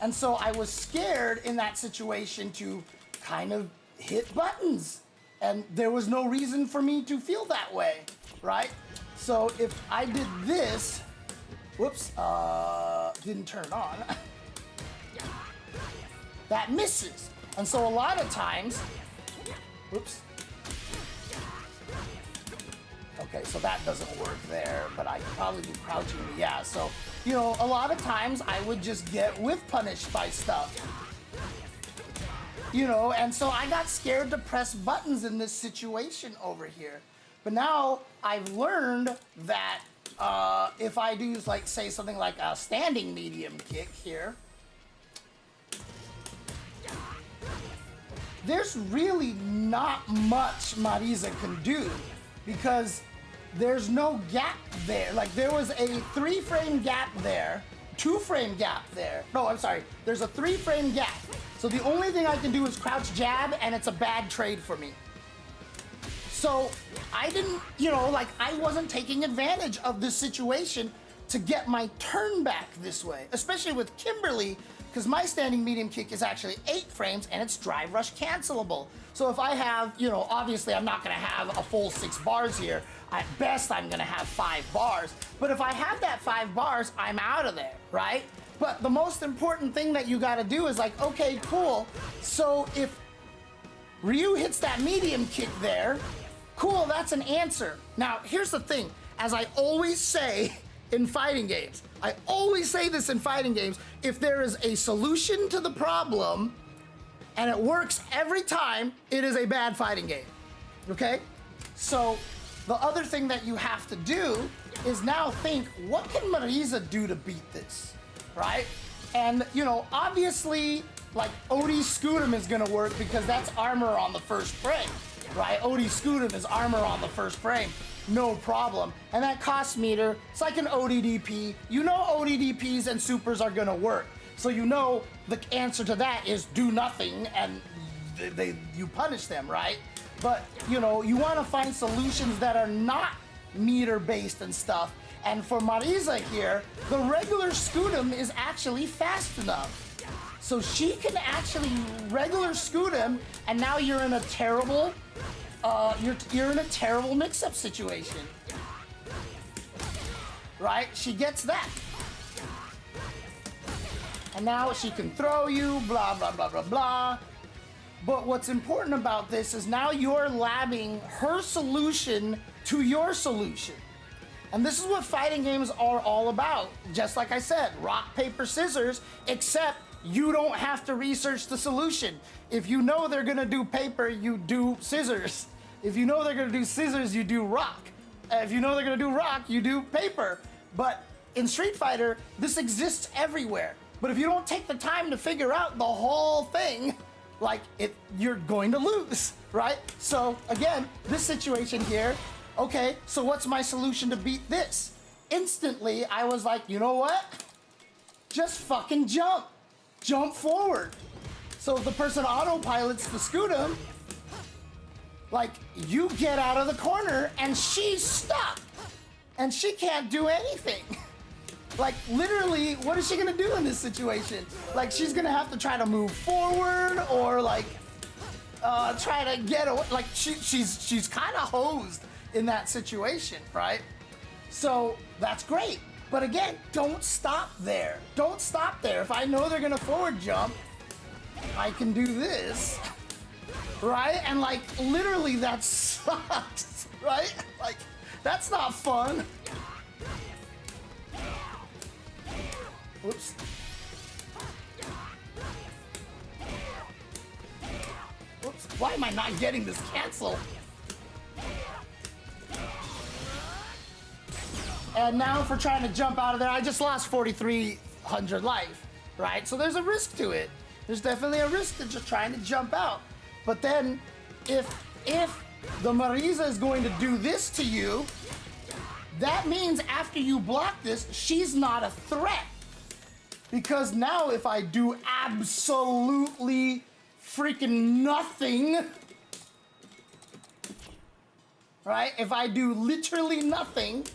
And so I was scared in that situation to kind of hit buttons. And there was no reason for me to feel that way, right? So if I did this, whoops, didn't turn on, that misses. And so a lot of times, whoops. Okay, so that doesn't work there, but I could probably do crouching, yeah. So, a lot of times I would just get whiff punished by stuff. And so I got scared to press buttons in this situation over here. But now I've learned that if I do, like, say something like a standing medium kick here, there's really not much Marisa can do because there's no gap there. Like, there was a 3-frame gap there, 2-frame gap there. No, I'm sorry. There's a 3-frame gap. So the only thing I can do is crouch jab, and it's a bad trade for me. So I didn't, I wasn't taking advantage of this situation to get my turn back this way, especially with Kimberly, because my standing medium kick is actually 8 frames and it's drive rush cancelable. So if I have, obviously I'm not gonna have a full 6 bars here. At best, I'm gonna have 5 bars. But if I have that 5 bars, I'm out of there, right? But the most important thing that you gotta do is like, okay, cool. So if Ryu hits that medium kick there, cool, that's an answer. Now, here's the thing. As I always say in fighting games, I always say this in fighting games, if there is a solution to the problem and it works every time, it is a bad fighting game, okay? So the other thing that you have to do is now think, what can Marisa do to beat this, right? And, obviously, like, Odie Scoot is gonna work because that's armor on the first frame, right? Odie Scoot is armor on the first frame. No problem. And that cost meter, it's like an ODDP. ODDPs and supers are gonna work. So the answer to that is do nothing and you punish them, right? but you know, you want to find solutions that are not meter-based and stuff. And for Marisa here, the regular Scudem is actually fast enough. So she can actually regular scoot him, and now you're in a terrible, you're in a terrible mix-up situation, right? She gets that, and now she can throw you, blah blah blah blah blah. But what's important about this is now you're labbing her solution to your solution. And this is what fighting games are all about. Just like I said, rock, paper, scissors, except you don't have to research the solution. If you know they're gonna do paper, you do scissors. If you know they're gonna do scissors, you do rock. If you know they're gonna do rock, you do paper. But in Street Fighter, this exists everywhere. But if you don't take the time to figure out the whole thing, like you're going to lose, right? So again, this situation here, okay, so what's my solution to beat this? Instantly, I was like, you know what? Just fucking jump. Jump forward. So if the person autopilots the Scudem, like, you get out of the corner and she's stuck. And she can't do anything. Like, literally, what is she gonna do in this situation? Like, she's gonna have to try to move forward or like try to get away. Like, she's kind of hosed in that situation, right? So that's great. But again, don't stop there. Don't stop there. If I know they're gonna forward jump, I can do this, right? And like, literally that sucks, right? Like, that's not fun. Whoops. Whoops, why am I not getting this cancel? And now for trying to jump out of there, I just lost 4,300 life, right? So there's a risk to it. There's definitely a risk to just trying to jump out. But then if the Marisa is going to do this to you, that means after you block this, she's not a threat. Because now if I do absolutely freaking nothing, right? If I do literally nothing,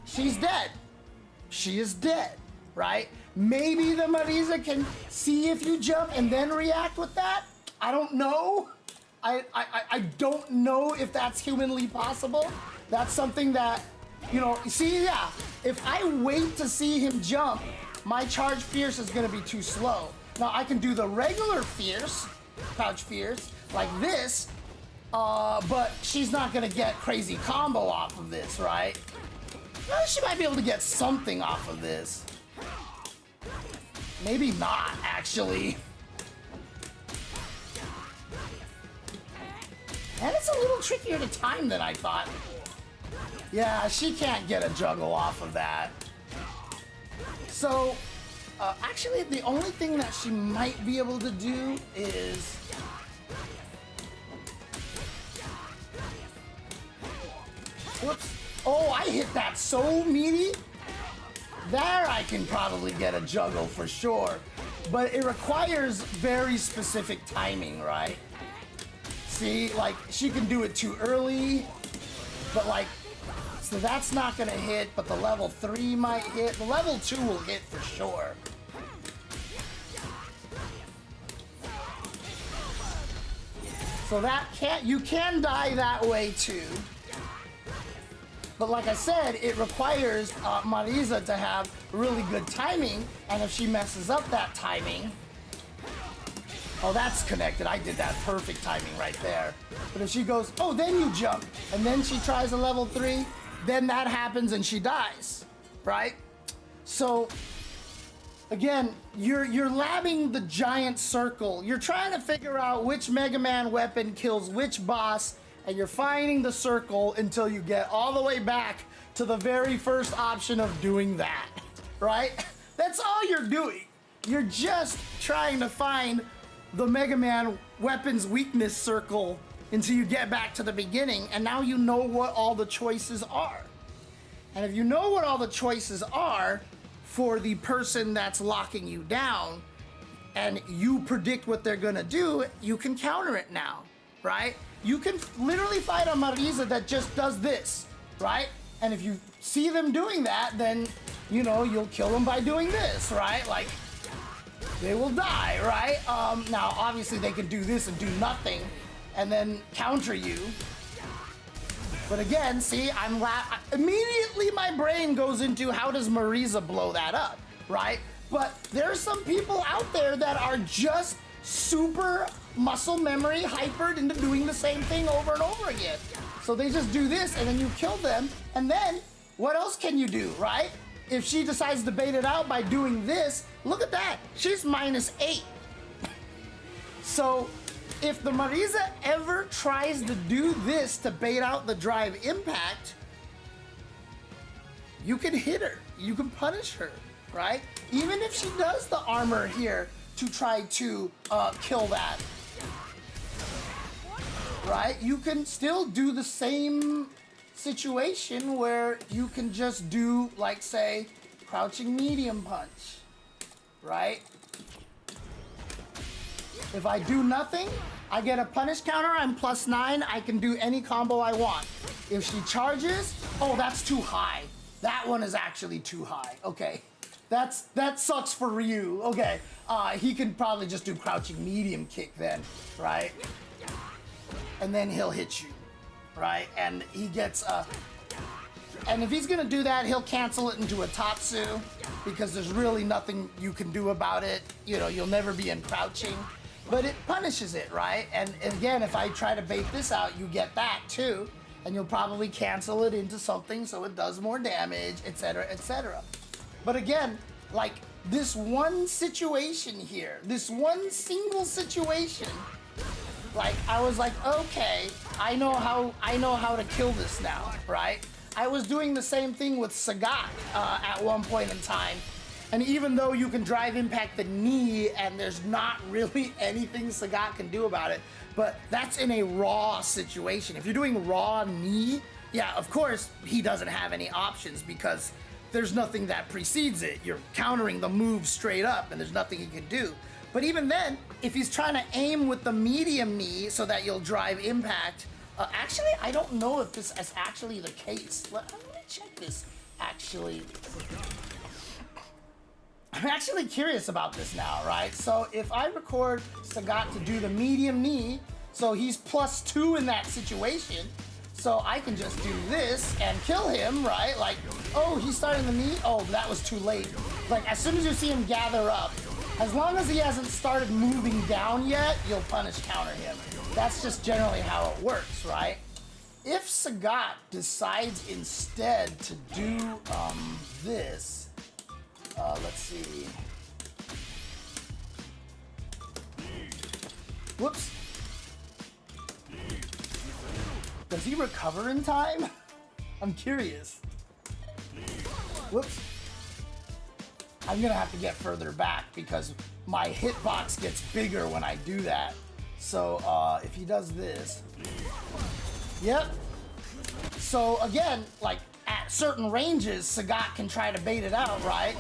she's dead. She is dead, right? Maybe the Marisa can see if you jump and then react with that. I don't know. I don't know if that's humanly possible. That's something that, you know, see, yeah. If I wait to see him jump, my charge fierce is gonna be too slow. Now I can do the regular fierce, crouch fierce, like this, but she's not gonna get crazy combo off of this, right? She might be able to get something off of this. Maybe not, actually. And it's a little trickier to time than I thought. Yeah, she can't get a juggle off of that. So, actually, the only thing that she might be able to do is... Whoops. Oh, I hit that so meaty. There I can probably get a juggle for sure. But it requires very specific timing, right? See, like, she can do it too early, but like, so that's not gonna hit, but the level 3 might hit. The level 2 will hit for sure. So that you can die that way too. But like I said, it requires Marisa to have really good timing, and if she messes up that timing, oh, that's connected. I did that perfect timing right there. But if she goes, oh, then you jump, and then she tries a level 3, then that happens and she dies, right? So, again, you're labbing the giant circle. You're trying to figure out which Mega Man weapon kills which boss, and you're finding the circle until you get all the way back to the very first option of doing that, right? That's all you're doing. You're just trying to find the Mega Man weapons weakness circle until you get back to the beginning, and now you know what all the choices are. And if you know what all the choices are for the person that's locking you down, and you predict what they're gonna do, you can counter it now, right? You can literally fight a Marisa that just does this, right? And if you see them doing that, then, you know, you'll kill them by doing this, right? Like, they will die, right? Now, obviously, they can do this and do nothing, and then counter you. But again, see, immediately my brain goes into how does Marisa blow that up, right? But there's some people out there that are just super muscle memory hypered into doing the same thing over and over again. So they just do this and then you kill them, and then what else can you do, right? If she decides to bait it out by doing this, look at that, she's -8. So if the Marisa ever tries to do this to bait out the drive impact, you can hit her, you can punish her, right? Even if she does the armor here to try to kill that, right? You can still do the same situation where you can just do, like, say, crouching medium punch, right? If I do nothing, I get a punish counter, I'm +9, I can do any combo I want. If she charges, oh, that's too high. That one is actually too high, okay. That sucks for Ryu, okay. He can probably just do crouching medium kick then, right? And then he'll hit you, right? And he gets and if he's gonna do that, he'll cancel it into a Tatsu because there's really nothing you can do about it. You know, you'll never be in crouching, but it punishes it, right? And again, if I try to bait this out, you get that too, and you'll probably cancel it into something so it does more damage, etc., etc. But again, like this one situation here, this one single situation, like I was like, okay, I know how to kill this now, right? I was doing the same thing with Sagat at one point in time, and even though you can drive impact the knee and there's not really anything Sagat can do about it, but that's in a raw situation. If you're doing raw knee, yeah, of course he doesn't have any options because there's nothing that precedes it. You're countering the move straight up and there's nothing he can do. But even then, if he's trying to aim with the medium knee so that you'll drive impact, actually, I don't know if this is actually the case. Let me check this, actually. I'm actually curious about this now, right? So if I record Sagat to do the medium knee, so he's +2 in that situation, so I can just do this and kill him, right? Like, oh, he's starting the knee. Oh, that was too late. Like, as soon as you see him gather up, as long as he hasn't started moving down yet, you'll punish counter him. That's just generally how it works, right? If Sagat decides instead to do this, let's see. Whoops. Does he recover in time? I'm curious. Whoops. I'm gonna have to get further back because my hitbox gets bigger when I do that. So if he does this, yep. So again, like at certain ranges, Sagat can try to bait it out, right?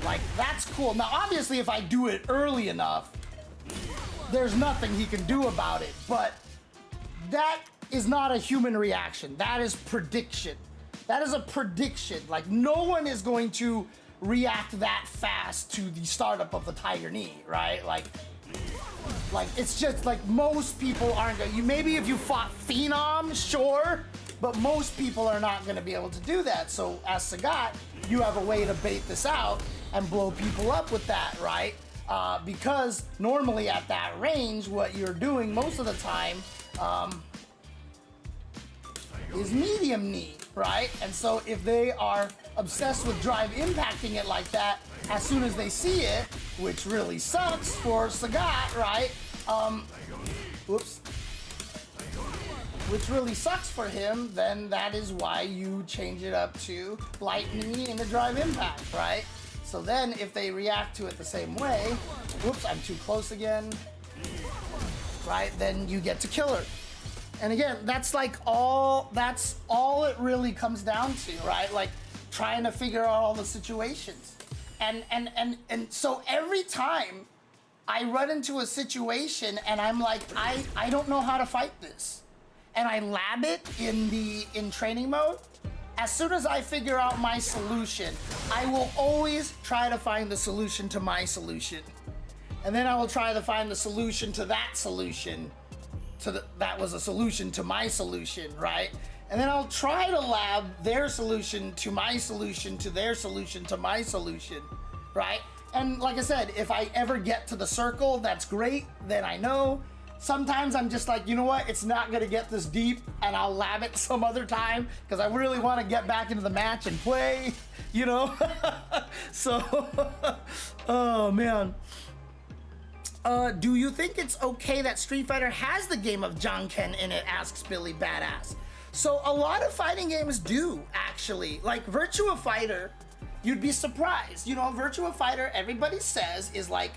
Like that's cool. Now obviously if I do it early enough, there's nothing he can do about it, but that is not a human reaction. That is prediction. That is a prediction. Like no one is going to react that fast to the startup of the Tiger Knee, right? Like it's just like most people aren't gonna, maybe if you fought Phenom, sure, but most people are not gonna be able to do that. So as Sagat, you have a way to bait this out and blow people up with that, right? Because normally at that range, what you're doing most of the time is medium knee, right? And so if they are obsessed with drive impacting it like that, as soon as they see it, which really sucks for Sagat, right? Whoops. Which really sucks for him, then that is why you change it up to light knee and a drive impact, right? So then if they react to it the same way, whoops, I'm too close again, right? Then you get to kill her. And again, that's all it really comes down to, right? Like trying to figure out all the situations. And so every time I run into a situation and I'm like, I don't know how to fight this, and I lab it in training mode. As soon as I figure out my solution, I will always try to find the solution to my solution, and then I will try to find the solution to that solution, that was a solution to my solution, right? And then I'll try to lab their solution to my solution to their solution to my solution, right? And like I said, if I ever get to the circle, that's great, then I know. Sometimes I'm just like, you know what, it's not gonna get this deep, and I'll lab it some other time, because I really wanna get back into the match and play, you know? So, oh man. Do you think it's okay that Street Fighter has the game of Janken in it, asks Billy Badass. So a lot of fighting games do, actually. Like Virtua Fighter, you'd be surprised. You know, Virtua Fighter, everybody says, is like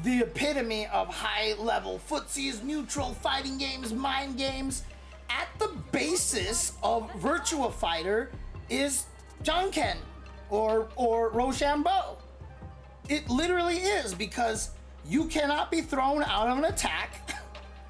the epitome of high-level footsies, neutral fighting games, mind games. At the basis of Virtua Fighter is Janken or Rochambeau. It literally is, because you cannot be thrown out of an attack,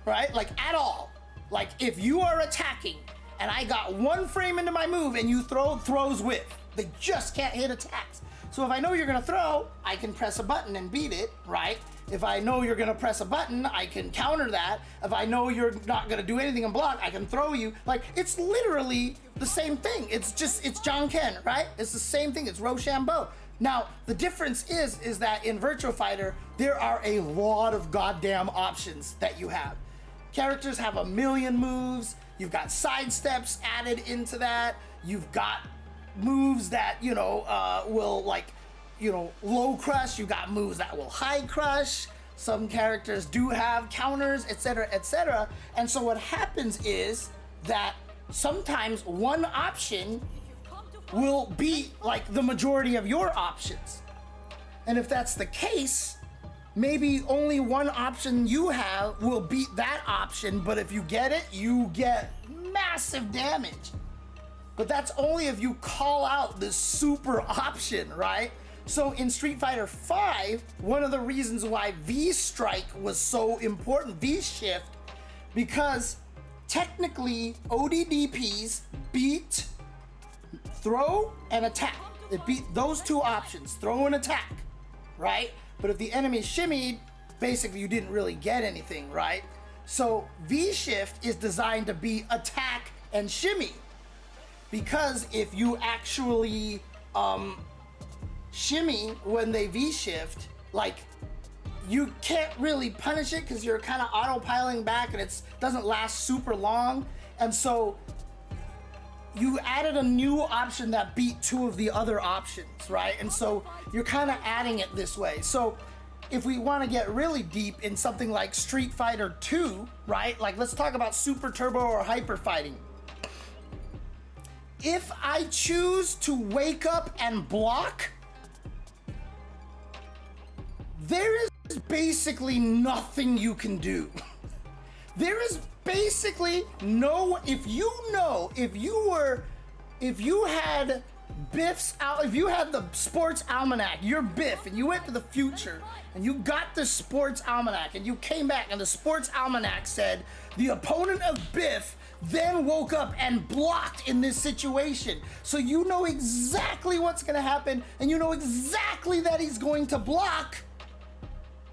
right? Like, at all. Like, if you are attacking and I got one frame into my move and you throws with, they just can't hit attacks. So if I know you're gonna throw, I can press a button and beat it, right? If I know you're gonna press a button, I can counter that. If I know you're not gonna do anything and block, I can throw you. Like, it's literally the same thing. It's Janken, right? It's the same thing, it's Rochambeau. Now, the difference is that in Virtua Fighter, there are a lot of goddamn options that you have. Characters have a million moves. You've got side steps added into that. You've got moves that, you know, will, like, you know, low crush. You've got moves that will high crush. Some characters do have counters, etc., etc. And so what happens is that sometimes one option will beat like the majority of your options. And if that's the case, maybe only one option you have will beat that option, but if you get it, you get massive damage. But that's only if you call out this super option, right? So in Street Fighter V, one of the reasons why V-Strike was so important, V-Shift, because technically ODDPs beat throw and attack. It beat those two options, throw and attack, right? But if the enemy shimmied, basically you didn't really get anything, right? So V-Shift is designed to be attack and shimmy, because if you actually shimmy when they V-Shift, like, you can't really punish it because you're kind of autopiloting back and it doesn't last super long. And so you added a new option that beat two of the other options, right? And so you're kind of adding it this way. So if we want to get really deep in something like Street Fighter 2, right? Like, let's talk about Super Turbo or Hyper Fighting. If I choose to wake up and block, there is basically nothing you can do. There is basically no, if you had the sports almanac, you're Biff, and you went to the future and you got the sports almanac and you came back and the sports almanac said the opponent of Biff then woke up and blocked in this situation. So you know exactly what's gonna happen and you know exactly that he's going to block.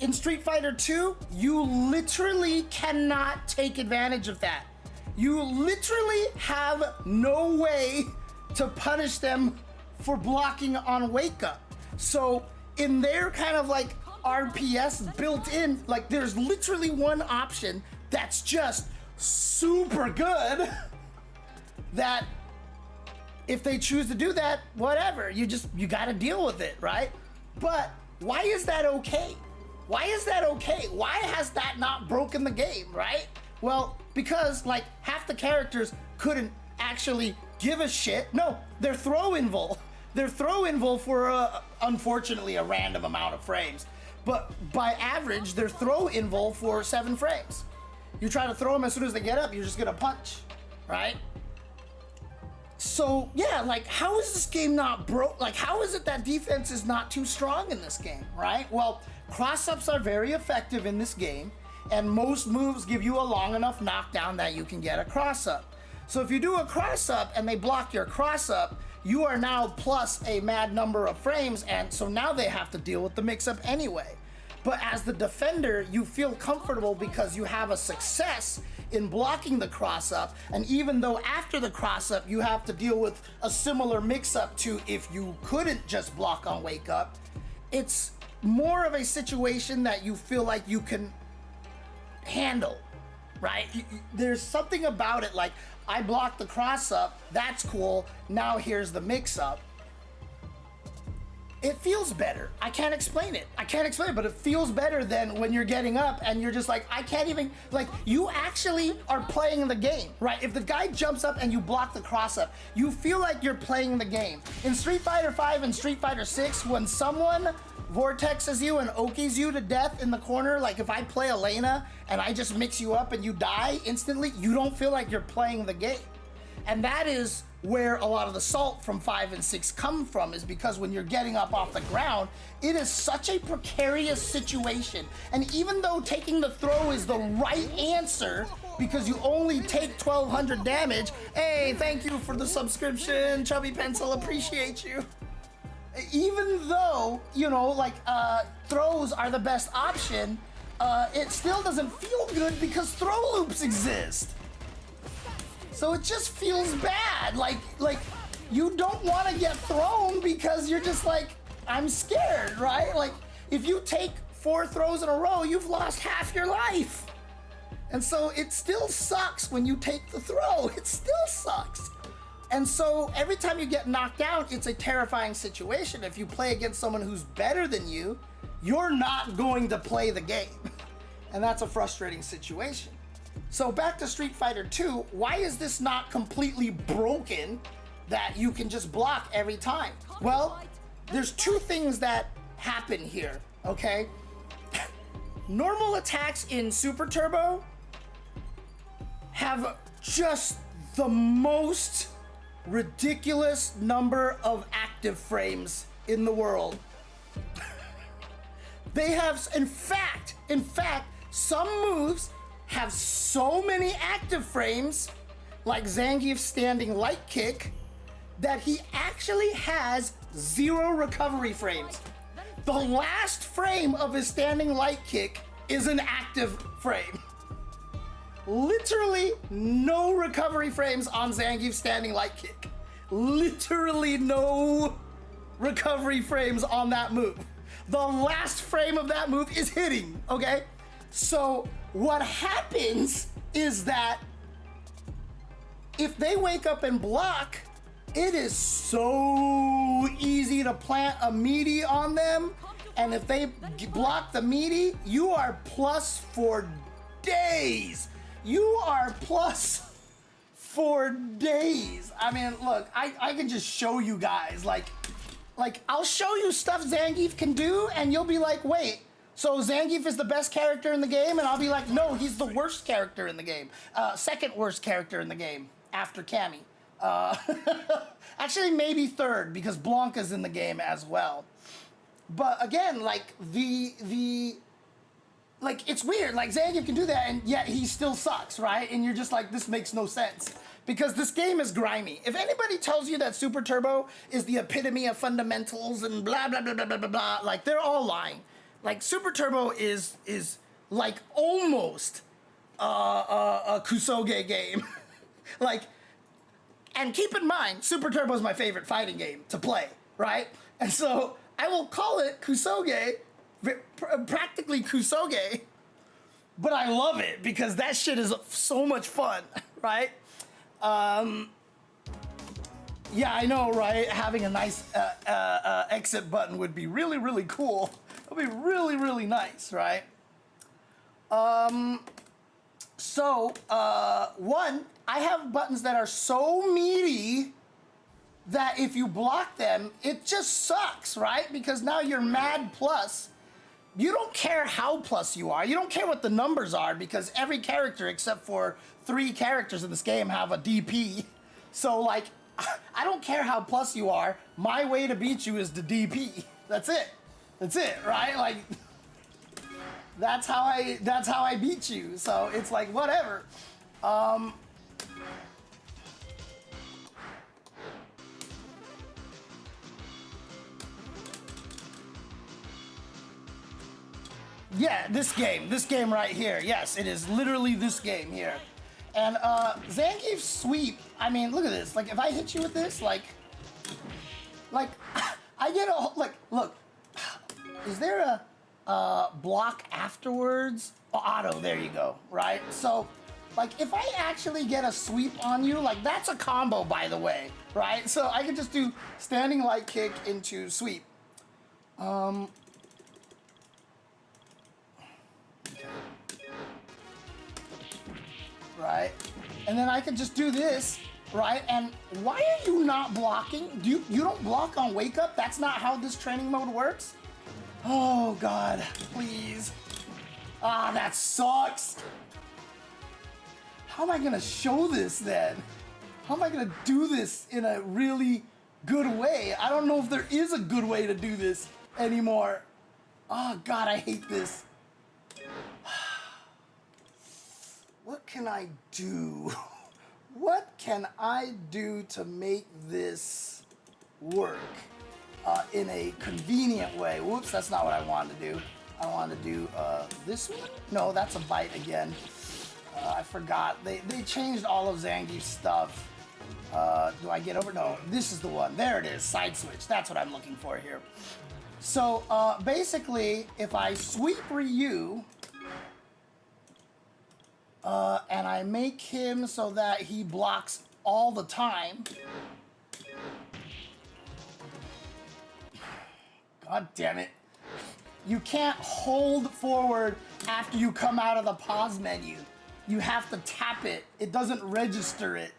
In Street Fighter 2, you literally cannot take advantage of that. You literally have no way to punish them for blocking on wake up. So in their kind of like RPS built in, like, there's literally one option that's just super good that if they choose to do that, whatever, you gotta deal with it, right? But why is that okay? Why is that okay? Why has that not broken the game, right? Well, because like half the characters couldn't actually give a shit. No, they're throw invul. They're throw invul for unfortunately a random amount of frames. But by average, they're throw invul for 7 frames. You try to throw them as soon as they get up, you're just gonna punch, right? So yeah, like how is this game not broke? Like how is it that defense is not too strong in this game, right? Well, cross-ups are very effective in this game, and most moves give you a long enough knockdown that you can get a cross-up. So if you do a cross-up and they block your cross-up, you are now plus a mad number of frames, and so now they have to deal with the mix-up anyway. But as the defender, you feel comfortable because you have a success in blocking the cross-up, and even though after the cross-up you have to deal with a similar mix-up to if you couldn't just block on wake-up, it's more of a situation that you feel like you can handle, right? There's something about it like, I blocked the cross-up, that's cool, now here's the mix-up. It feels better. I can't explain it. But it feels better than when you're getting up and you're just like, I can't even, like, you actually are playing the game, right? If the guy jumps up and you block the cross up, you feel like you're playing the game. In Street Fighter V and Street Fighter VI, when someone vortexes you and okies you to death in the corner, like if I play Elena and I just mix you up and you die instantly, you don't feel like you're playing the game. And that is where a lot of the salt from 5 and 6 come from, is because when you're getting up off the ground, it is such a precarious situation. And even though taking the throw is the right answer, because you only take 1200 damage, hey, thank you for the subscription, Chubby Pencil, appreciate you. Even though, you know, like, throws are the best option, it still doesn't feel good because throw loops exist. So it just feels bad. Like you don't want to get thrown because you're just like, I'm scared, right? Like if you take 4 throws in a row, you've lost half your life. And so it still sucks when you take the throw. It still sucks. And so every time you get knocked down, it's a terrifying situation. If you play against someone who's better than you, you're not going to play the game. And that's a frustrating situation. So back to Street Fighter 2, why is this not completely broken that you can just block every time? Well, there's 2 things that happen here, okay? Normal attacks in Super Turbo have just the most ridiculous number of active frames in the world. They have, in fact, some moves have so many active frames, like Zangief's standing light kick, that he actually has 0 recovery frames. The last frame of his standing light kick is an active frame. Literally no recovery frames on Zangief's standing light kick. Literally no recovery frames on that move. The last frame of that move is hitting, okay? So what happens is that if they wake up and block, it is so easy to plant a meaty on them. And if they block the meaty, you are plus for days. You are plus for days. I mean, look, I can just show you guys, like I'll show you stuff Zangief can do and you'll be like, wait, so Zangief is the best character in the game? And I'll be like, no, he's the worst character in the game. Second worst character in the game after Cammy. Actually, maybe third, because Blanca's in the game as well. But again, like like it's weird. Like Zangief can do that, and yet he still sucks, right? And you're just like, this makes no sense. Because this game is grimy. If anybody tells you that Super Turbo is the epitome of fundamentals and blah, blah, blah, blah, blah, blah, blah, like they're all lying. Like Super Turbo is like almost a Kusoge game. Like, and keep in mind, Super Turbo is my favorite fighting game to play, right? And so I will call it Kusoge, practically Kusoge, but I love it because that shit is so much fun, right? Yeah, I know, right? Having a nice exit button would be really, really cool. It would be really, really nice, right? One, I have buttons that are so meaty that if you block them, it just sucks, right? Because now you're mad plus. You don't care how plus you are. You don't care what the numbers are because every character except for 3 characters in this game have a DP. So like, I don't care how plus you are. My way to beat you is to DP. That's it. That's it, right? Like, that's how I beat you. So it's like whatever. Yeah, this game right here. Yes, it is literally this game here. And Zangief's sweep, I mean, look at this. Like, if I hit you with this, like I get a, like, look, is there a block afterwards? Oh, auto, there you go, right? So, like, if I actually get a sweep on you, like, that's a combo, by the way, right? So I can just do standing light kick into sweep. Right? And then I can just do this, right? And why are you not blocking? You don't block on wake up? That's not how this training mode works? Oh God, please. Ah, that sucks. How am I gonna show this then? How am I gonna do this in a really good way? I don't know if there is a good way to do this anymore. Oh God, I hate this. What can I do? What can I do to make this work in a convenient way? Whoops, that's not what I wanted to do. I wanted to do this one? No, that's a bite again. I forgot. They changed all of Zangief's stuff. Do I get over? No, this is the one. There it is, side switch. That's what I'm looking for here. So basically, if I sweep Ryu, and I make him so that he blocks all the time. God damn it. You can't hold forward after you come out of the pause menu. You have to tap it. It doesn't register it.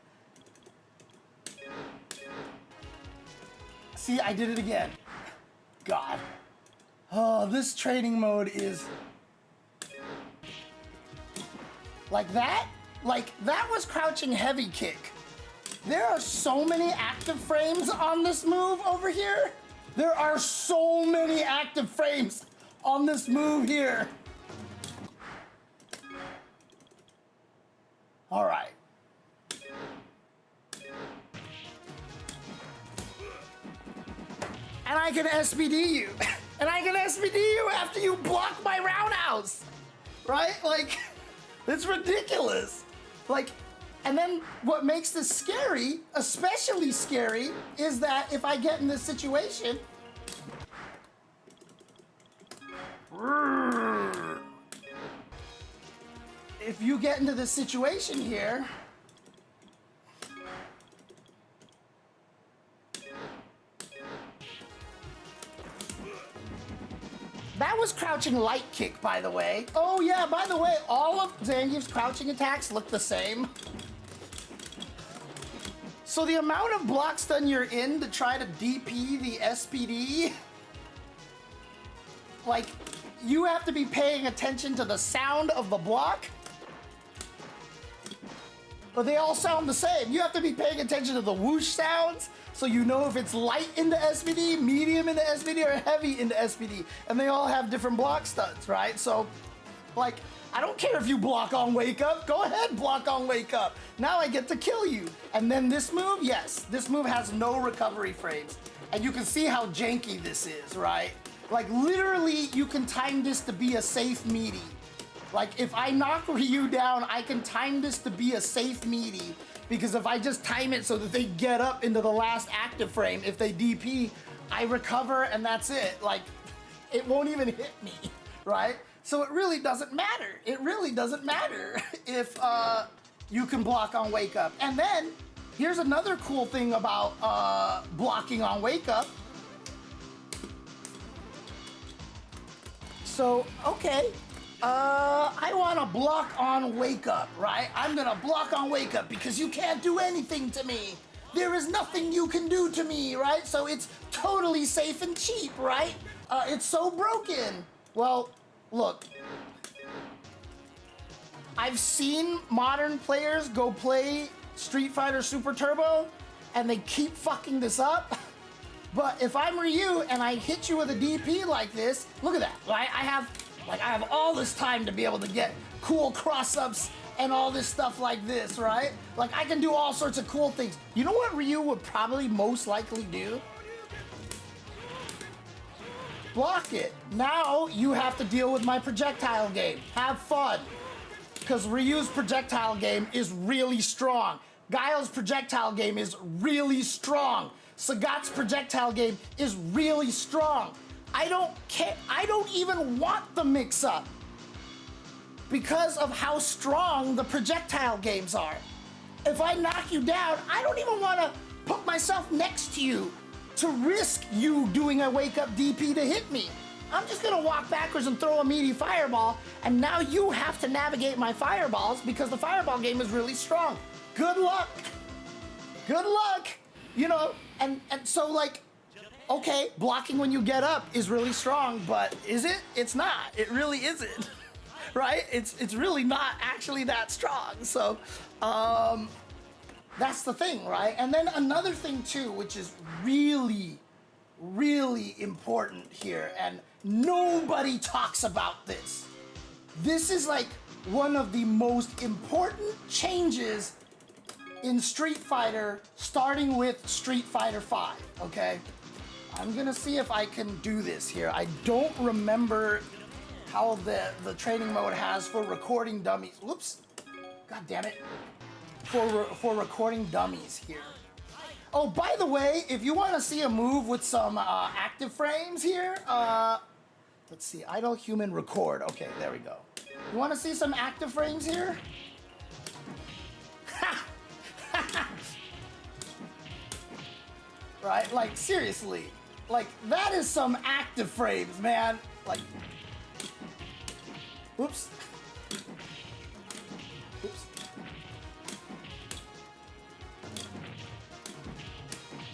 See, I did it again. God. Oh, this training mode is... Like that was crouching heavy kick. There are so many active frames on this move over here. There are so many active frames on this move here. All right. And I can SPD you. And I can SPD you after you block my roundhouse. Right? Like... It's ridiculous. Like, and then what makes this scary, especially scary, is that if I get in this situation, if you get into this situation here, that was crouching light kick, by the way. Oh yeah, by the way, all of Zangief's crouching attacks look the same. So the amount of block stun you're in to try to DP the SPD, like, you have to be paying attention to the sound of the block. But they all sound the same. You have to be paying attention to the whoosh sounds, so you know if it's light into SPD, medium into SPD, or heavy into SPD. And they all have different block stuns, right? So, like, I don't care if you block on wake up. Go ahead, block on wake up. Now I get to kill you. And then this move, yes, this move has no recovery frames. And you can see how janky this is, right? Like, literally, you can time this to be a safe meaty. Like, if I knock Ryu down, I can time this to be a safe meaty. Because if I just time it so that they get up into the last active frame, if they DP, I recover and that's it. Like, it won't even hit me, right? So it really doesn't matter. It really doesn't matter if you can block on wake up. And then, here's another cool thing about blocking on wake up. So, okay. I want to block on wake up, right? I'm going to block on wake up because you can't do anything to me. There is nothing you can do to me, right? So it's totally safe and cheap, right? It's so broken. Well, look. I've seen modern players go play Street Fighter Super Turbo, and they keep fucking this up. But if I'm Ryu and I hit you with a DP like this, look at that, right? I have all this time to be able to get cool cross-ups and all this stuff like this, right? Like I can do all sorts of cool things. You know what Ryu would probably most likely do? Block it. Now you have to deal with my projectile game. Have fun. Because Ryu's projectile game is really strong. Guile's projectile game is really strong. Sagat's projectile game is really strong. I don't care. I don't even want the mix-up because of how strong the projectile games are. If I knock you down, I don't even want to put myself next to you to risk you doing a wake-up DP to hit me. I'm just gonna walk backwards and throw a meaty fireball, and now you have to navigate my fireballs because the fireball game is really strong. Good luck. Good luck. You know, and so like, okay, blocking when you get up is really strong, but is it? It's not. It really isn't, right? It's really not actually that strong. So, that's the thing, right? And then another thing too, which is really, really important here, and nobody talks about this. This is like one of the most important changes in Street Fighter, starting with Street Fighter V, okay? I'm gonna see if I can do this here. I don't remember how the training mode has for recording dummies. Whoops, god damn it. For recording dummies here. Oh, by the way, if you wanna see a move with some active frames here, let's see, idle human record. Okay, there we go. You wanna see some active frames here? Right? Like, seriously. Like, that is some active frames, man. Like, oops. Oops.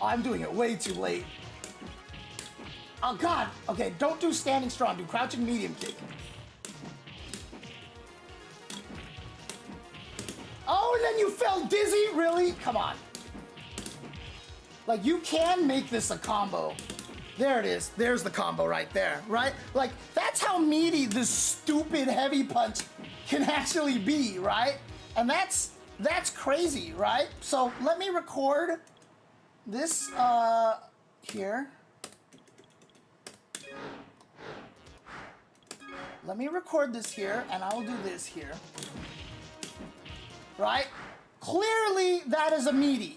Oh, I'm doing it way too late. Oh, God. Okay, don't do standing strong. Do crouching medium kick. Oh, and then you fell dizzy? Really? Come on. Like, you can make this a combo. There it is. There's the combo right there, right? Like, that's how meaty this stupid heavy punch can actually be, right? And that's crazy, right? So let me record this here. Let me record this here, and I will do this here. Right? Clearly, that is a meaty.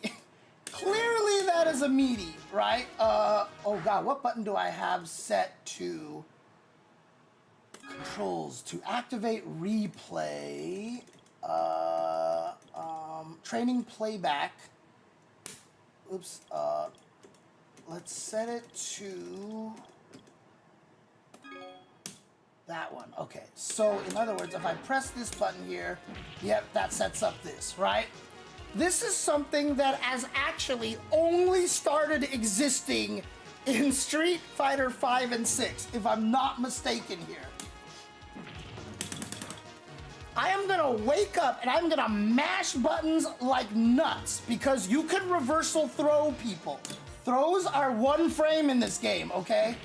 Clearly, that is a meaty, right? Oh God, what button do I have set to controls? To activate replay, training playback. Oops, let's set it to that one. Okay, so in other words, if I press this button here, yep, that sets up this, right? This is something that has actually only started existing in Street Fighter 5 and 6, if I'm not mistaken here. I am gonna wake up and I'm gonna mash buttons like nuts because you can reversal throw people. Throws are one frame in this game, okay?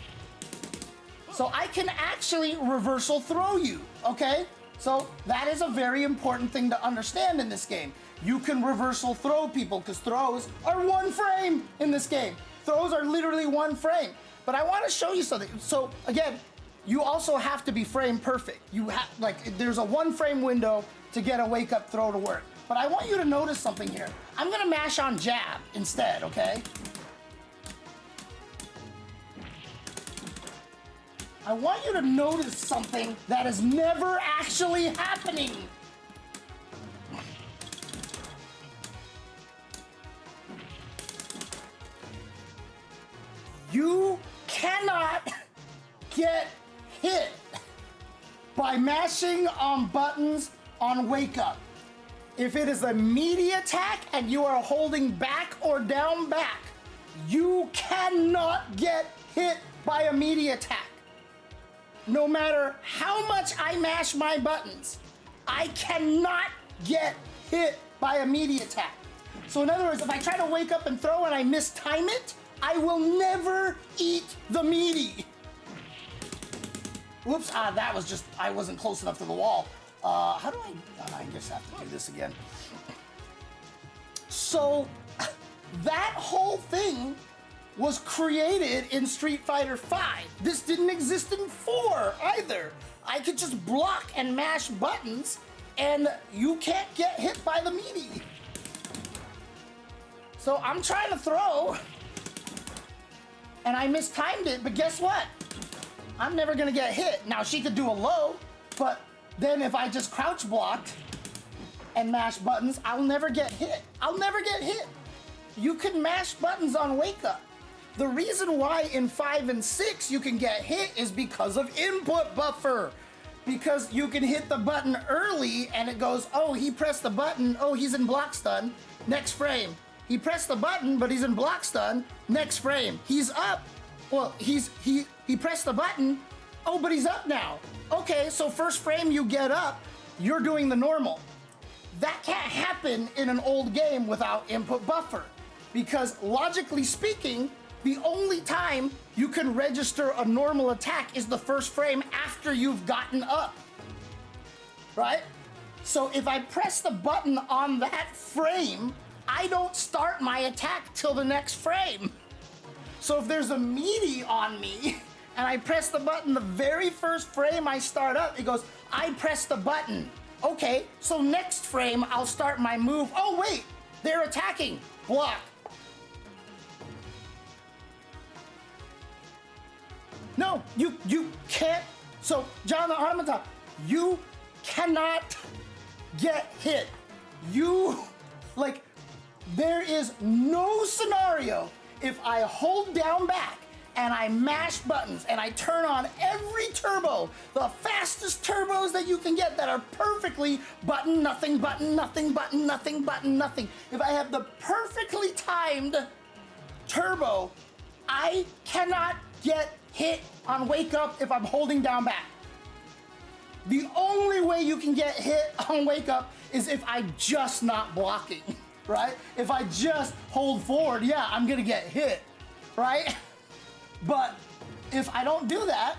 So I can actually reversal throw you, okay? So that is a very important thing to understand in this game. You can reversal throw people because throws are one frame in this game. Throws are literally one frame. But I want to show you something. So again, you also have to be frame perfect. You have, like, there's a one frame window to get a wake up throw to work. But I want you to notice something here. I'm gonna mash on jab instead, okay? I want you to notice something that is never actually happening. You cannot get hit by mashing on buttons on wake up. If it is a meaty attack and you are holding back or down back, you cannot get hit by a meaty attack. No matter how much I mash my buttons, I cannot get hit by a meaty attack. So in other words, if I try to wake up and throw and I mistime it, I will never eat the meaty. Whoops, that was just, I wasn't close enough to the wall. How do I just have to do this again. So that whole thing was created in Street Fighter V. This didn't exist in 4 either. I could just block and mash buttons and you can't get hit by the meaty. So I'm trying to throw and I mistimed it, but guess what? I'm never gonna get hit. Now she could do a low, but then if I just crouch blocked and mash buttons, I'll never get hit. I'll never get hit. You can mash buttons on Wake Up. The reason why in 5 and 6 you can get hit is because of input buffer. Because you can hit the button early and it goes, oh, he pressed the button, oh, he's in block stun, next frame. He pressed the button, but he's in block stun, next frame. He's up. Well, he pressed the button, oh, but he's up now. Okay, so first frame you get up, you're doing the normal. That can't happen in an old game without input buffer. Because logically speaking, the only time you can register a normal attack is the first frame after you've gotten up, right? So if I press the button on that frame, I don't start my attack till the next frame. So if there's a meaty on me and I press the button the very first frame I start up, it goes, I press the button. Okay, so next frame I'll start my move. Oh wait, they're attacking, block. No, you can't. So, John the Automaton, you cannot get hit. There is no scenario if I hold down back and I mash buttons and I turn on every turbo, the fastest turbos that you can get that are perfectly button, nothing, button, nothing, button, nothing, button, nothing. If I have the perfectly timed turbo, I cannot get hit on Wake Up if I'm holding down back. The only way you can get hit on Wake Up is if I'm just not blocking, right? If I just hold forward, yeah, I'm gonna get hit, right? But if I don't do that,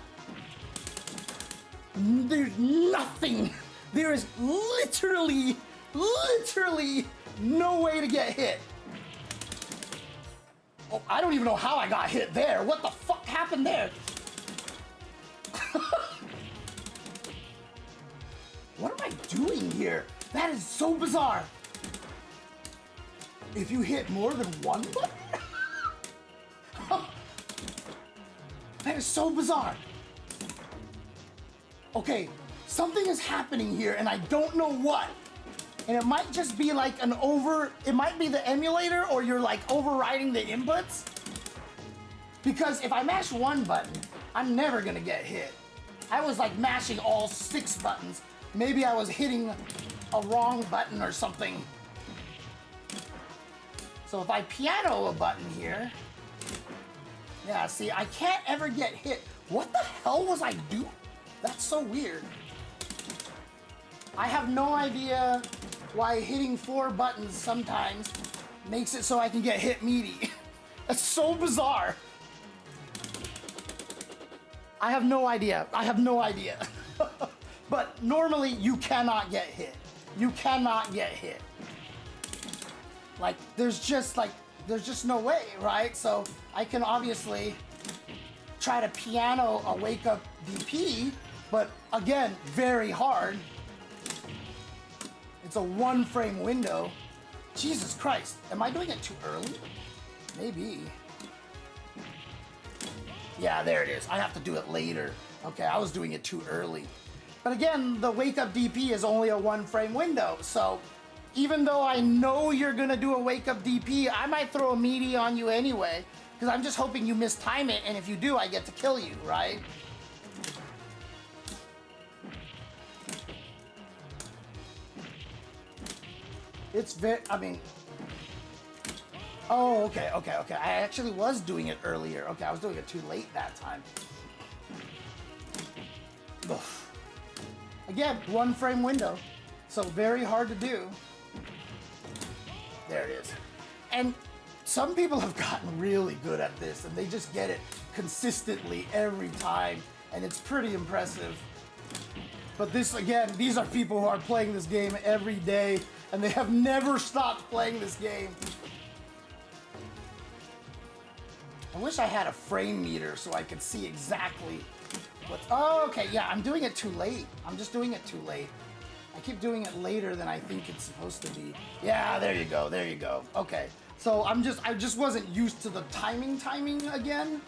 there's nothing. There is literally no way to get hit. Oh, I don't even know how I got hit there. What the fuck happened there? What am I doing here? That is so bizarre. If you hit more than one button? That is so bizarre. Okay, something is happening here and I don't know what. And it might just be like it might be the emulator or you're like overriding the inputs. Because if I mash one button, I'm never gonna get hit. I was like mashing all 6 buttons. Maybe I was hitting a wrong button or something. So if I piano a button here, yeah, see, I can't ever get hit. What the hell was I doing? That's so weird. I have no idea why hitting 4 buttons sometimes makes it so I can get hit meaty. That's so bizarre. I have no idea. But normally you cannot get hit. You cannot get hit. Like there's just no way, right? So I can obviously try to piano a Wake Up DP, but again, very hard. It's a 1 frame window. Jesus Christ, am I doing it too early? Maybe. Yeah, there it is. I have to do it later. Okay, I was doing it too early. But again, the Wake Up DP is only a 1 frame window, so even though I know you're gonna do a Wake Up DP, I might throw a meaty on you anyway, because I'm just hoping you mistime it, and if you do, I get to kill you, right? It's oh, okay. I actually was doing it earlier. Okay, I was doing it too late that time. Ugh. Again, 1 frame window, so very hard to do. There it is. And some people have gotten really good at this, and they just get it consistently every time, and it's pretty impressive. But this, again, these are people who are playing this game every day, and they have never stopped playing this game. I wish I had a frame meter so I could see exactly what. Oh, okay, yeah, I'm doing it too late. I'm just doing it too late. I keep doing it later than I think it's supposed to be. Yeah, there you go, there you go. Okay, so I just wasn't used to the timing again.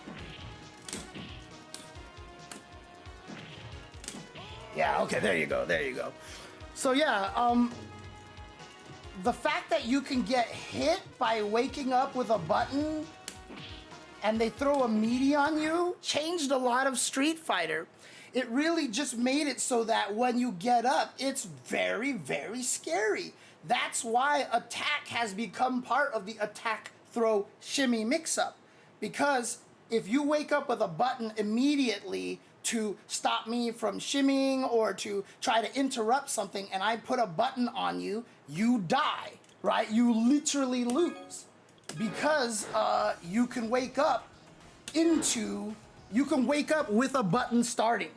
Yeah, okay, there you go, there you go. So yeah, the fact that you can get hit by waking up with a button and they throw a meaty on you changed a lot of Street Fighter. It really just made it so that when you get up, it's very, very scary. That's why attack has become part of the attack, throw, shimmy mix-up. Because if you wake up with a button immediately to stop me from shimmying or to try to interrupt something and I put a button on you, you die, right? You literally lose. Because you can wake up with a button starting.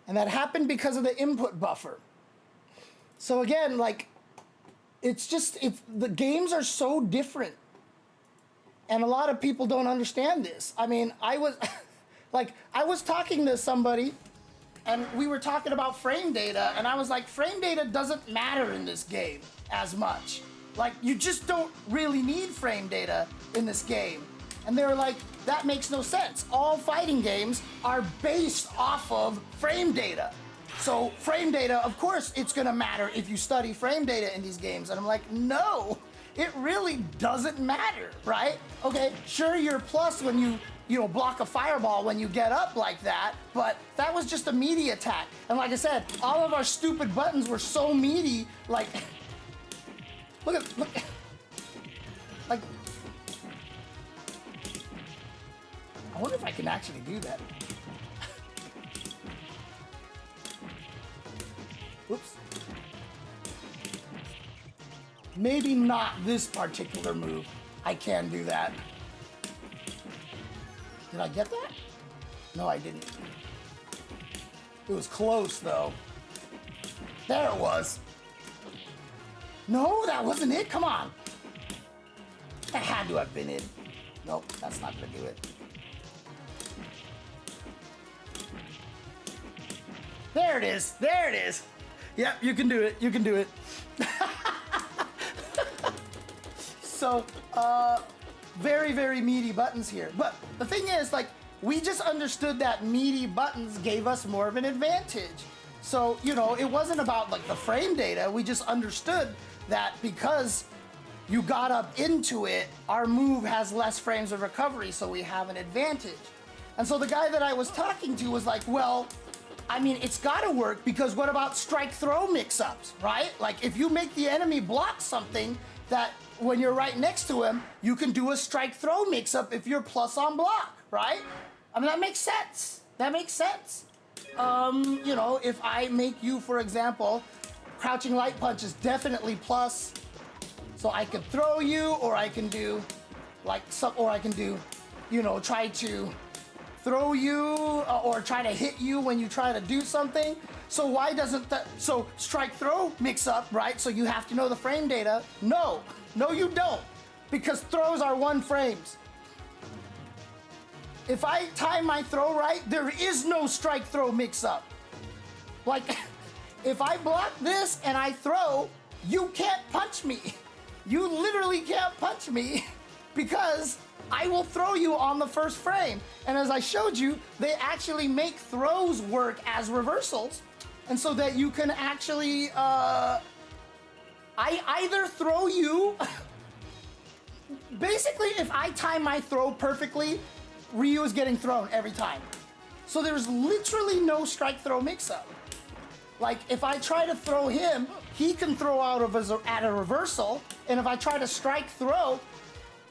And that happened because of the input buffer. So again, like, the games are so different. And a lot of people don't understand this. I mean, I was talking to somebody and we were talking about frame data and I was like, frame data doesn't matter in this game as much. Like, you just don't really need frame data in this game. And they were like, that makes no sense. All fighting games are based off of frame data. So frame data, of course, it's gonna matter if you study frame data in these games. And I'm like, no, it really doesn't matter, right? Okay, sure, you're plus when you block a fireball when you get up like that, but that was just a meaty attack. And like I said, all of our stupid buttons were so meaty, like, look, like, I wonder if I can actually do that. Whoops. Maybe not this particular move. I can do that. Did I get that? No, I didn't. It was close, though. There it was. No, that wasn't it. Come on. That had to have been it. Nope, that's not gonna do it. There it is. There it is. Yep, you can do it. You can do it. So, very, very meaty buttons here. But the thing is, like, we just understood that meaty buttons gave us more of an advantage. So, you know, it wasn't about, like, the frame data. We just understood that because you got up into it, our move has less frames of recovery, so we have an advantage. And so the guy that I was talking to was like, well, I mean, it's gotta work because what about strike throw mix-ups, right? Like, if you make the enemy block something that when you're right next to him, you can do a strike throw mix-up if you're plus on block, right? I mean, that makes sense. That makes sense. You know, if I make you, for example, crouching light punch is definitely plus, so I could throw you, or I can do, like, or I can do, you know, try to throw you, or try to hit you when you try to do something. So why doesn't that, so strike throw mix up, right? So you have to know the frame data. No, you don't, because throws are 1 frames. If I time my throw right, there is no strike throw mix up. Like, if I block this and I throw, you can't punch me. You literally can't punch me because I will throw you on the first frame. And as I showed you, they actually make throws work as reversals. And so that you can actually, I either throw you, basically if I time my throw perfectly, Ryu is getting thrown every time. So there's literally no strike throw mix up. Like, if I try to throw him, he can throw out at a reversal, and if I try to strike throw,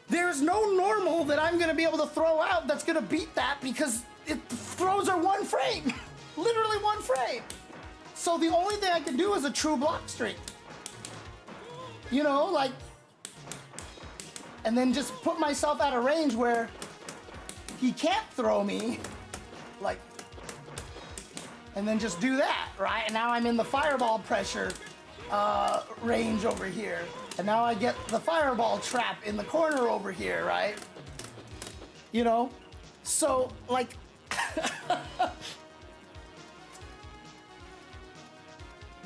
there's no normal that I'm gonna be able to throw out that's gonna beat that because throws are 1 frame. Literally 1 frame. So the only thing I can do is a true block streak. You know, like, and then just put myself at a range where he can't throw me, like, and then just do that, right? And now I'm in the fireball pressure range over here. And now I get the fireball trap in the corner over here, right? You know? So, like,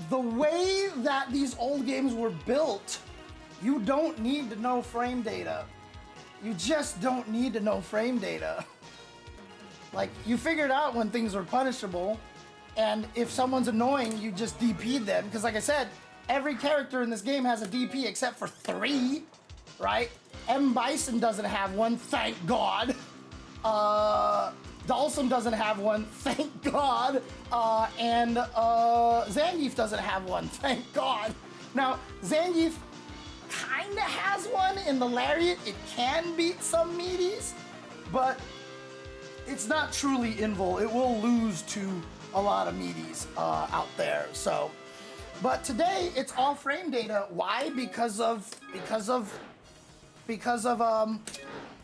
the way that these old games were built, you don't need to know frame data. You just don't need to know frame data. Like, you figured out when things were punishable, and if someone's annoying, you just DP'd them. Because like I said, every character in this game has a DP except for 3, right? M. Bison doesn't have one, thank God. Dalsum doesn't have one, thank God. And Zangief doesn't have one, thank God. Now, Zangief kinda has one in the Lariat. It can beat some meaties, but it's not truly invul. It will lose to a lot of meaties out there, so. But today, it's all frame data. Why? Because of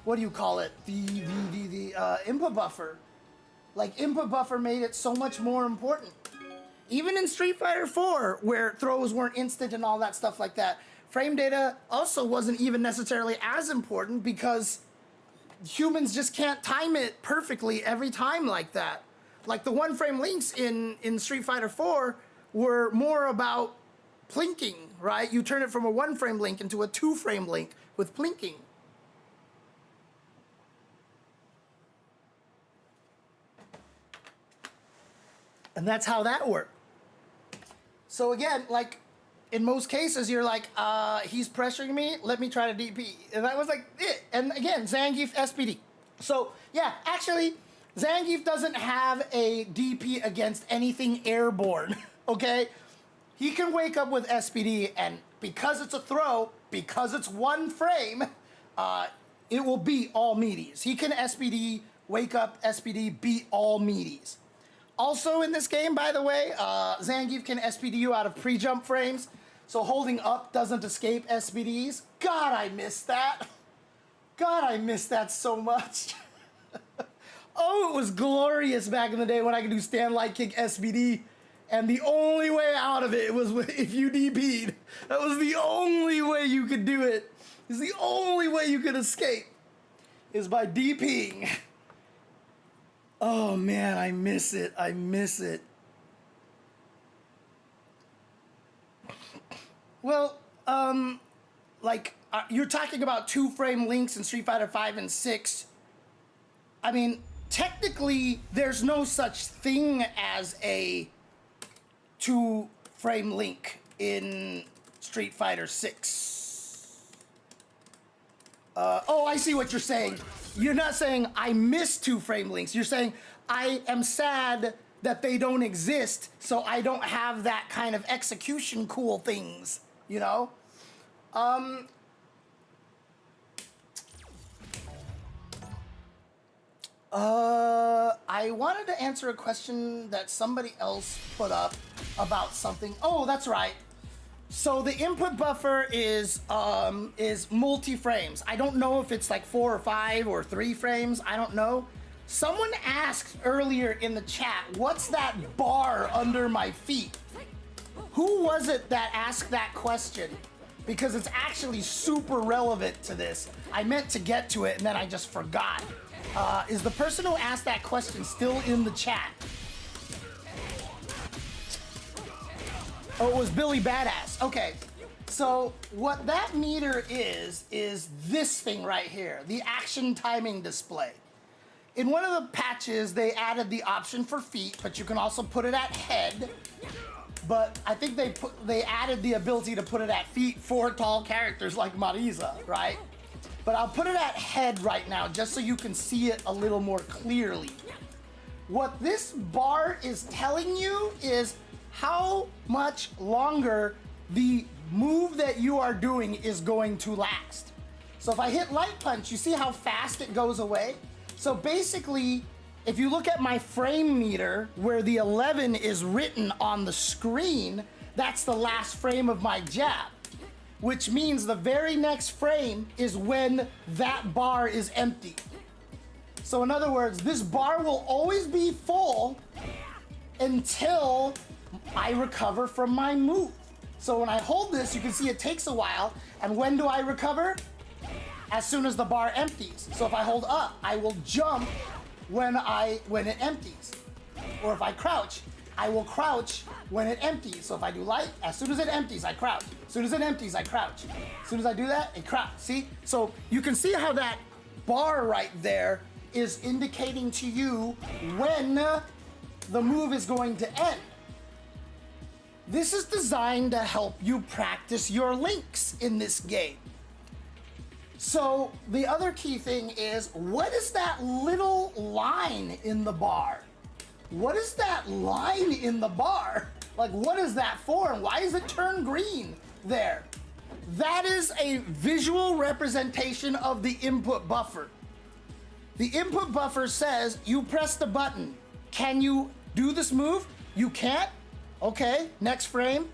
what do you call it? The input buffer. Like, input buffer made it so much more important. Even in Street Fighter 4, where throws weren't instant and all that stuff like that, frame data also wasn't even necessarily as important because humans just can't time it perfectly every time like that. Like, the one-frame links in Street Fighter 4 were more about plinking, right? You turn it from a one-frame link into a two-frame link with plinking. And that's how that worked. So again, like, in most cases, you're like, he's pressuring me, let me try to DP. And that was like it. And again, Zangief SPD. So yeah, actually, Zangief doesn't have a DP against anything airborne, okay? He can wake up with SPD, and because it's a throw, because it's one frame, it will beat all meaties. He can SPD, wake up, SPD, beat all meaties. Also in this game, by the way, Zangief can SPD you out of pre-jump frames, so holding up doesn't escape SPDs. God, I miss that. God, I miss that so much. Oh, it was glorious back in the day when I could do stand light kick SBD, and the only way out of it was if you DP'd. That was the only way you could do it. It's the only way you could escape, is by DPing. Oh man, I miss it. I miss it. Well, you're talking about two-frame links in Street Fighter 5 and 6. I mean, technically, there's no such thing as a two-frame link in Street Fighter 6. Oh, I see what you're saying. You're not saying I miss two-frame links. You're saying I am sad that they don't exist, so I don't have that kind of execution cool things, you know? I wanted to answer a question that somebody else put up about something. Oh, that's right. So the input buffer is multi-frames. I don't know if it's like 4 or 5 or 3 frames. I don't know. Someone asked earlier in the chat, what's that bar under my feet? Who was it that asked that question? Because it's actually super relevant to this. I meant to get to it and then I just forgot. Is the person who asked that question still in the chat? Oh, it was Billy Badass. Okay. So what that meter is this thing right here, the action timing display. In one of the patches, they added the option for feet, but you can also put it at head. But I think they added the ability to put it at feet for tall characters like Marisa, right? But I'll put it at head right now, just so you can see it a little more clearly. What this bar is telling you is how much longer the move that you are doing is going to last. So if I hit light punch, you see how fast it goes away? So basically, if you look at my frame meter, where the 11 is written on the screen, that's the last frame of my jab. which means the very next frame is when that bar is empty. So in other words, this bar will always be full until I recover from my move. So when I hold this, you can see it takes a while. And when do I recover? As soon as the bar empties. So if I hold up, I will jump when it empties. Or if I crouch, I will crouch when it empties. So if I do light, as soon as it empties, I crouch. As soon as it empties, I crouch. As soon as I do that, I crouch. See? So you can see how that bar right there is indicating to you when the move is going to end. This is designed to help you practice your links in this game. So the other key thing is, what is that little line in the bar? What is that line in the bar? Like, what is that for? And why does it turn green there? That is a visual representation of the input buffer. The input buffer says you press the button. Can you do this move? You can't? Okay, next frame.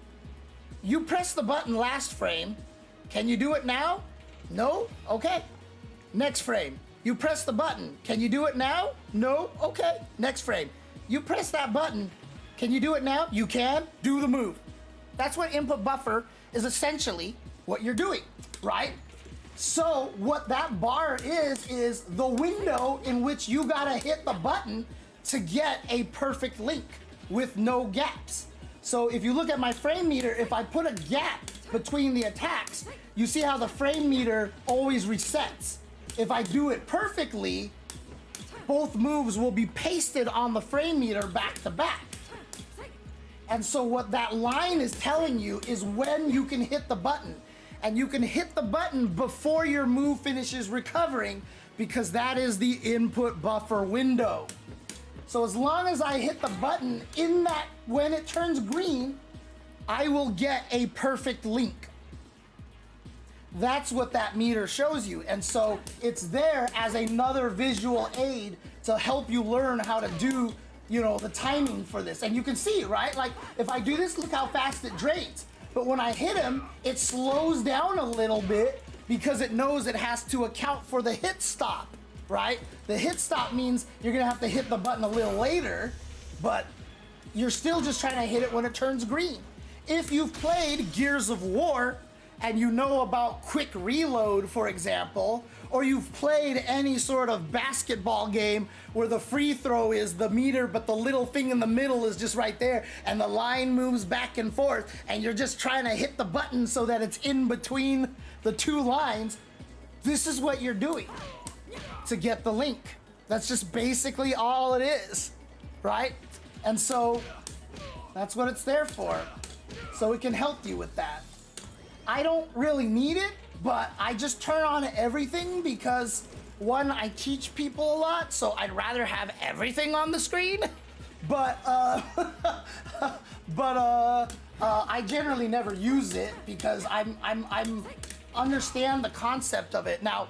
You press the button last frame. Can you do it now? No? Okay. Next frame. You press the button. Can you do it now? No? Okay. Next frame. You press that button. Can you do it now? You can. Do the move. That's what input buffer is essentially what you're doing, right? So what that bar is the window in which you gotta hit the button to get a perfect link with no gaps. So if you look at my frame meter, if I put a gap between the attacks, you see how the frame meter always resets. If I do it perfectly, both moves will be pasted on the frame meter back to back. And so what that line is telling you is when you can hit the button. And you can hit the button before your move finishes recovering, because that is the input buffer window. So as long as I hit the button in that, when it turns green, I will get a perfect link. That's what that meter shows you. And so it's there as another visual aid to help you learn how to do, the timing for this. And you can see, right? Like if I do this, look how fast it drains. But when I hit him, it slows down a little bit because it knows it has to account for the hit stop, right? The hit stop means you're gonna have to hit the button a little later, but you're still just trying to hit it when it turns green. If you've played Gears of War and you know about quick reload, for example, or you've played any sort of basketball game where the free throw is the meter, but the little thing in the middle is just right there, and the line moves back and forth, and you're just trying to hit the button so that it's in between the two lines, this is what you're doing to get the link. That's just basically all it is, right? And so that's what it's there for. So it can help you with that. I don't really need it, but I just turn on everything because, one, I teach people a lot, so I'd rather have everything on the screen. But I generally never use it because I'm understand the concept of it. Now,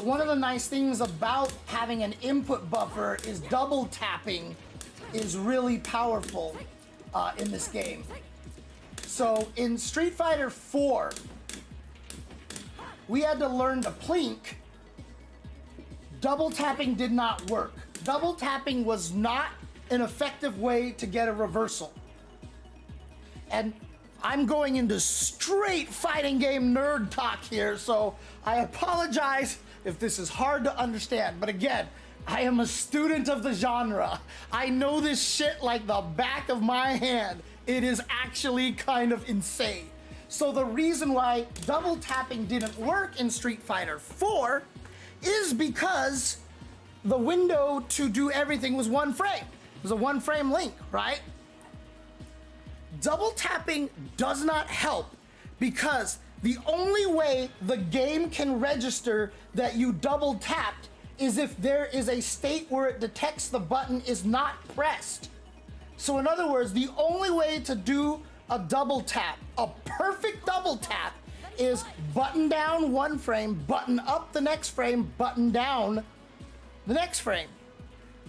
one of the nice things about having an input buffer is double tapping is really powerful in this game. So in Street Fighter 4, we had to learn to plink. Double tapping did not work. Double tapping was not an effective way to get a reversal. And I'm going into straight fighting game nerd talk here, so I apologize if this is hard to understand. But again, I am a student of the genre. I know this shit like the back of my hand. It is actually kind of insane. So the reason why double tapping didn't work in Street Fighter 4 is because the window to do everything was one frame. It was a one frame link, right? Double tapping does not help because the only way the game can register that you double tapped is if there is a state where it detects the button is not pressed. So in other words, the only way to do a double tap, a perfect double tap, is button down one frame, button up the next frame, button down the next frame.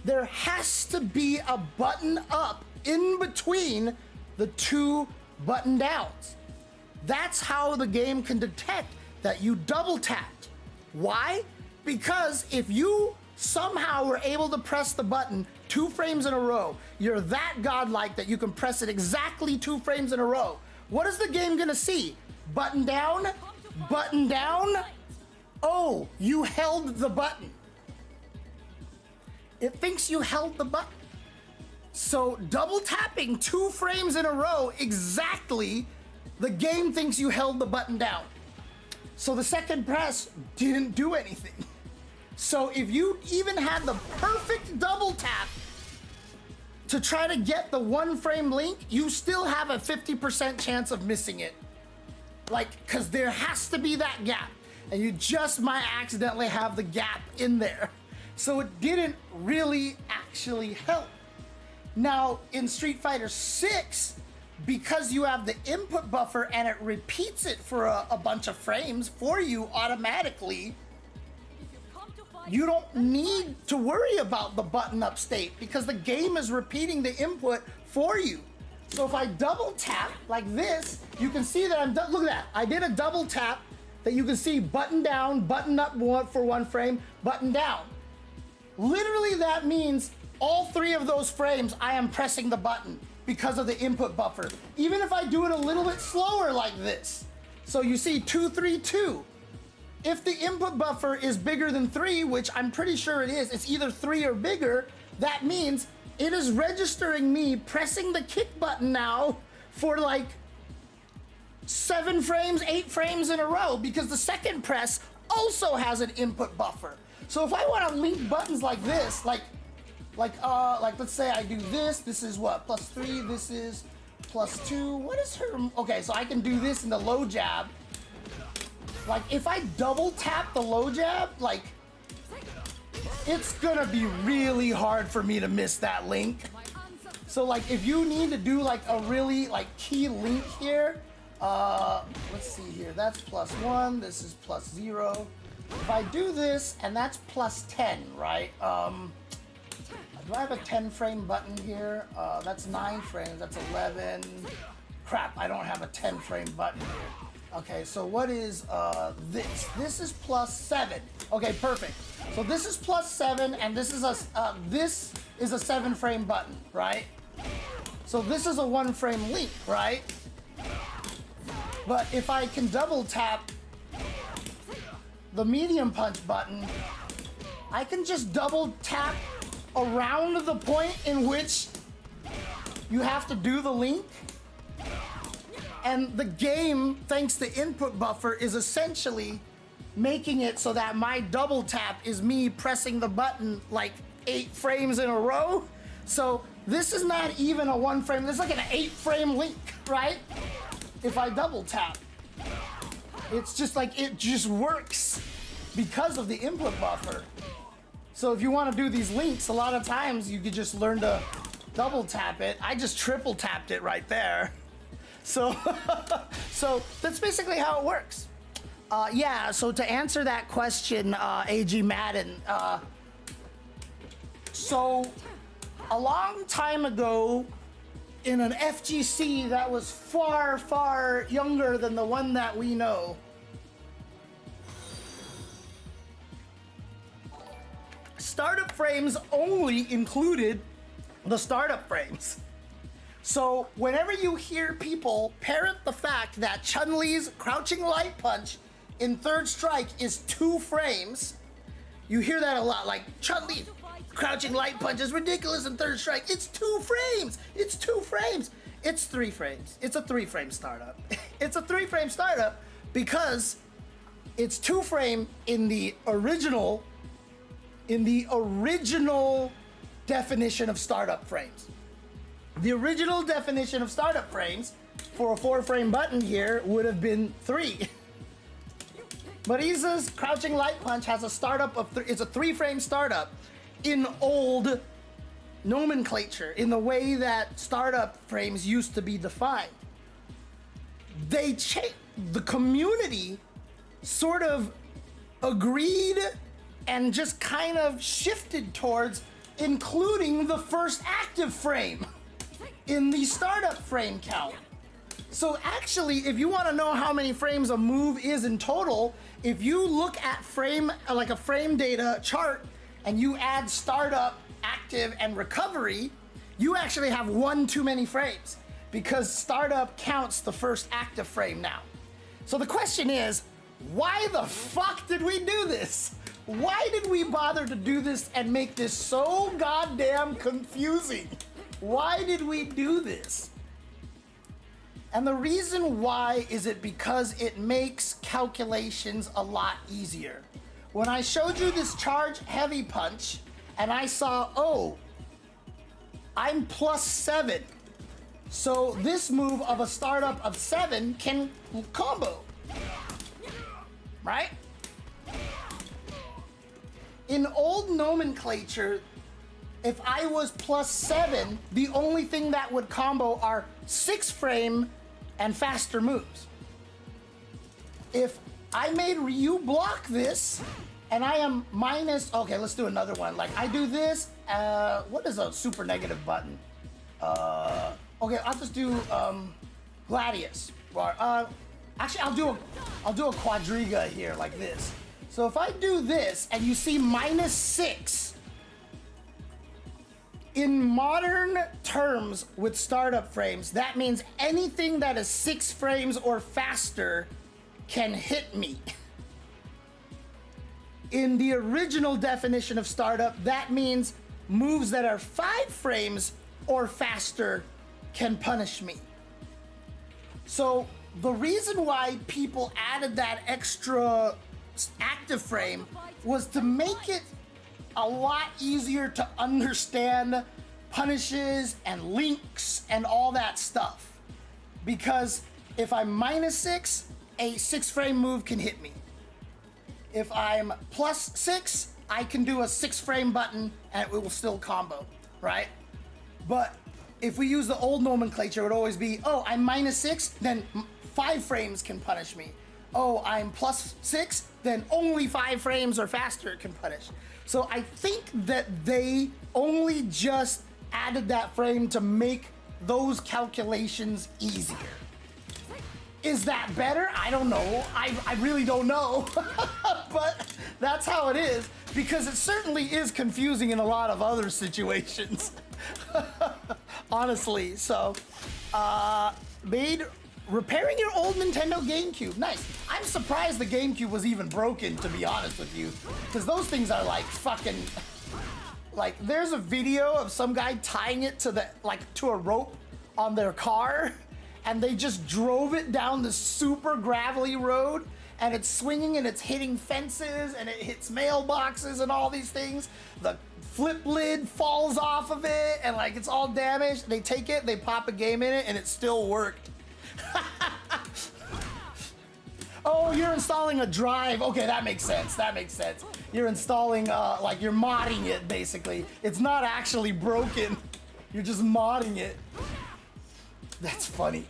There has to be a button up in between the two button downs. That's how the game can detect that you double tapped. Why? Because if you somehow were able to press the button 2 frames in a row, you're that godlike that you can press it exactly 2 frames in a row. What is the game gonna see? Button down, button down. Oh, you held the button. It thinks you held the button. So double tapping 2 frames in a row exactly, the game thinks you held the button down. So the second press didn't do anything. So if you even had the perfect double tap to try to get the 1 frame link, you still have a 50% chance of missing it. Like, cause there has to be that gap, and you just might accidentally have the gap in there. So it didn't really actually help. Now in Street Fighter 6, because you have the input buffer and it repeats it for a bunch of frames for you automatically, you don't need to worry about the button up state because the game is repeating the input for you. So if I double tap like this, you can see that look at that. I did a double tap that you can see button down, button up for 1 frame, button down. Literally that means all 3 of those frames I am pressing the button because of the input buffer. Even if I do it a little bit slower like this. So you see 2, 3, 2. If the input buffer is bigger than 3, which I'm pretty sure it is, it's either 3 or bigger, that means it is registering me pressing the kick button now for like 7 frames, 8 frames in a row because the second press also has an input buffer. So if I want to link buttons like this, like let's say I do this is what, +3, this is +2, what is her, okay, so I can do this in the low jab. Like if I double tap the low jab, like it's gonna be really hard for me to miss that link. So like if you need to do like a really like key link here, let's see here, that's +1, this is +0. If I do this and that's +10, right? Do I have a 10 frame button here? That's 9 frames, that's 11. Crap, I don't have a 10 frame button here. Okay, so what is this? This is +7. Okay, perfect. So this is +7, and this is a 7 frame button, right? So this is a 1 frame link, right? But if I can double tap the medium punch button, I can just double tap around the point in which you have to do the link. And the game, thanks to input buffer, is essentially making it so that my double tap is me pressing the button like 8 frames in a row. So this is not even a 1 frame, this is like an 8 frame link, right? If I double tap. It's just like, it just works because of the input buffer. So if you want to do these links, a lot of times you could just learn to double tap it. I just triple tapped it right there. So, so that's basically how it works. Yeah, so to answer that question, AG Madden, so a long time ago in an FGC that was far, far younger than the one that we know, startup frames only included the startup frames. So whenever you hear people parrot the fact that Chun-Li's crouching light punch in Third Strike is 2 frames, you hear that a lot, like Chun-Li crouching light punch is ridiculous in Third Strike. It's 2 frames. It's 2 frames. It's 3 frames. It's a 3 frame startup. It's a 3 frame startup because it's 2 frame in the original definition of startup frames. The original definition of startup frames for a 4 frame button here would have been 3. Marisa's crouching light punch has a startup of it's a 3 frame startup in old nomenclature, in the way that startup frames used to be defined. The community sort of agreed and just kind of shifted towards including the first active frame in the startup frame count. So actually, if you want to know how many frames a move is in total, if you look at like a frame data chart and you add startup, active, and recovery, you actually have one too many frames because startup counts the first active frame now. So the question is, why the fuck did we do this? Why did we bother to do this and make this so goddamn confusing? Why did we do this? And the reason why is because it makes calculations a lot easier. When I showed you this charge heavy punch and I saw, oh, I'm +7. So this move of a startup of 7 can combo, right? In old nomenclature, if I was +7, the only thing that would combo are 6 frame and faster moves. If I made Ryu block this and I am minus, okay, let's do another one. Like I do this, what is a super negative button? Okay, I'll just do Gladius. Or, actually, I'll do a quadriga here like this. So if I do this and you see -6, in modern terms with startup frames, that means anything that is 6 frames or faster can hit me. In the original definition of startup, that means moves that are 5 frames or faster can punish me. So the reason why people added that extra active frame was to make it a lot easier to understand punishes and links and all that stuff. Because if I'm -6, a 6 frame move can hit me. If I'm +6, I can do a 6 frame button and it will still combo, right? But if we use the old nomenclature, it would always be, oh, I'm -6, then 5 frames can punish me. Oh, I'm +6, then only 5 frames or faster can punish. So I think that they only just added that frame to make those calculations easier. Is that better? I don't know. I really don't know. But that's how it is, because it certainly is confusing in a lot of other situations. Honestly, so repairing your old Nintendo GameCube. Nice. I'm surprised the GameCube was even broken, to be honest with you, because those things are like fucking, like there's a video of some guy tying it to a rope on their car, and they just drove it down the super gravelly road, and it's swinging and it's hitting fences and it hits mailboxes and all these things. The flip lid falls off of it and like it's all damaged. They take it, they pop a game in it, and it still worked. Oh, you're installing a drive. Okay, that makes sense. That makes sense. You're installing, like you're modding it, basically. It's not actually broken. You're just modding it. That's funny.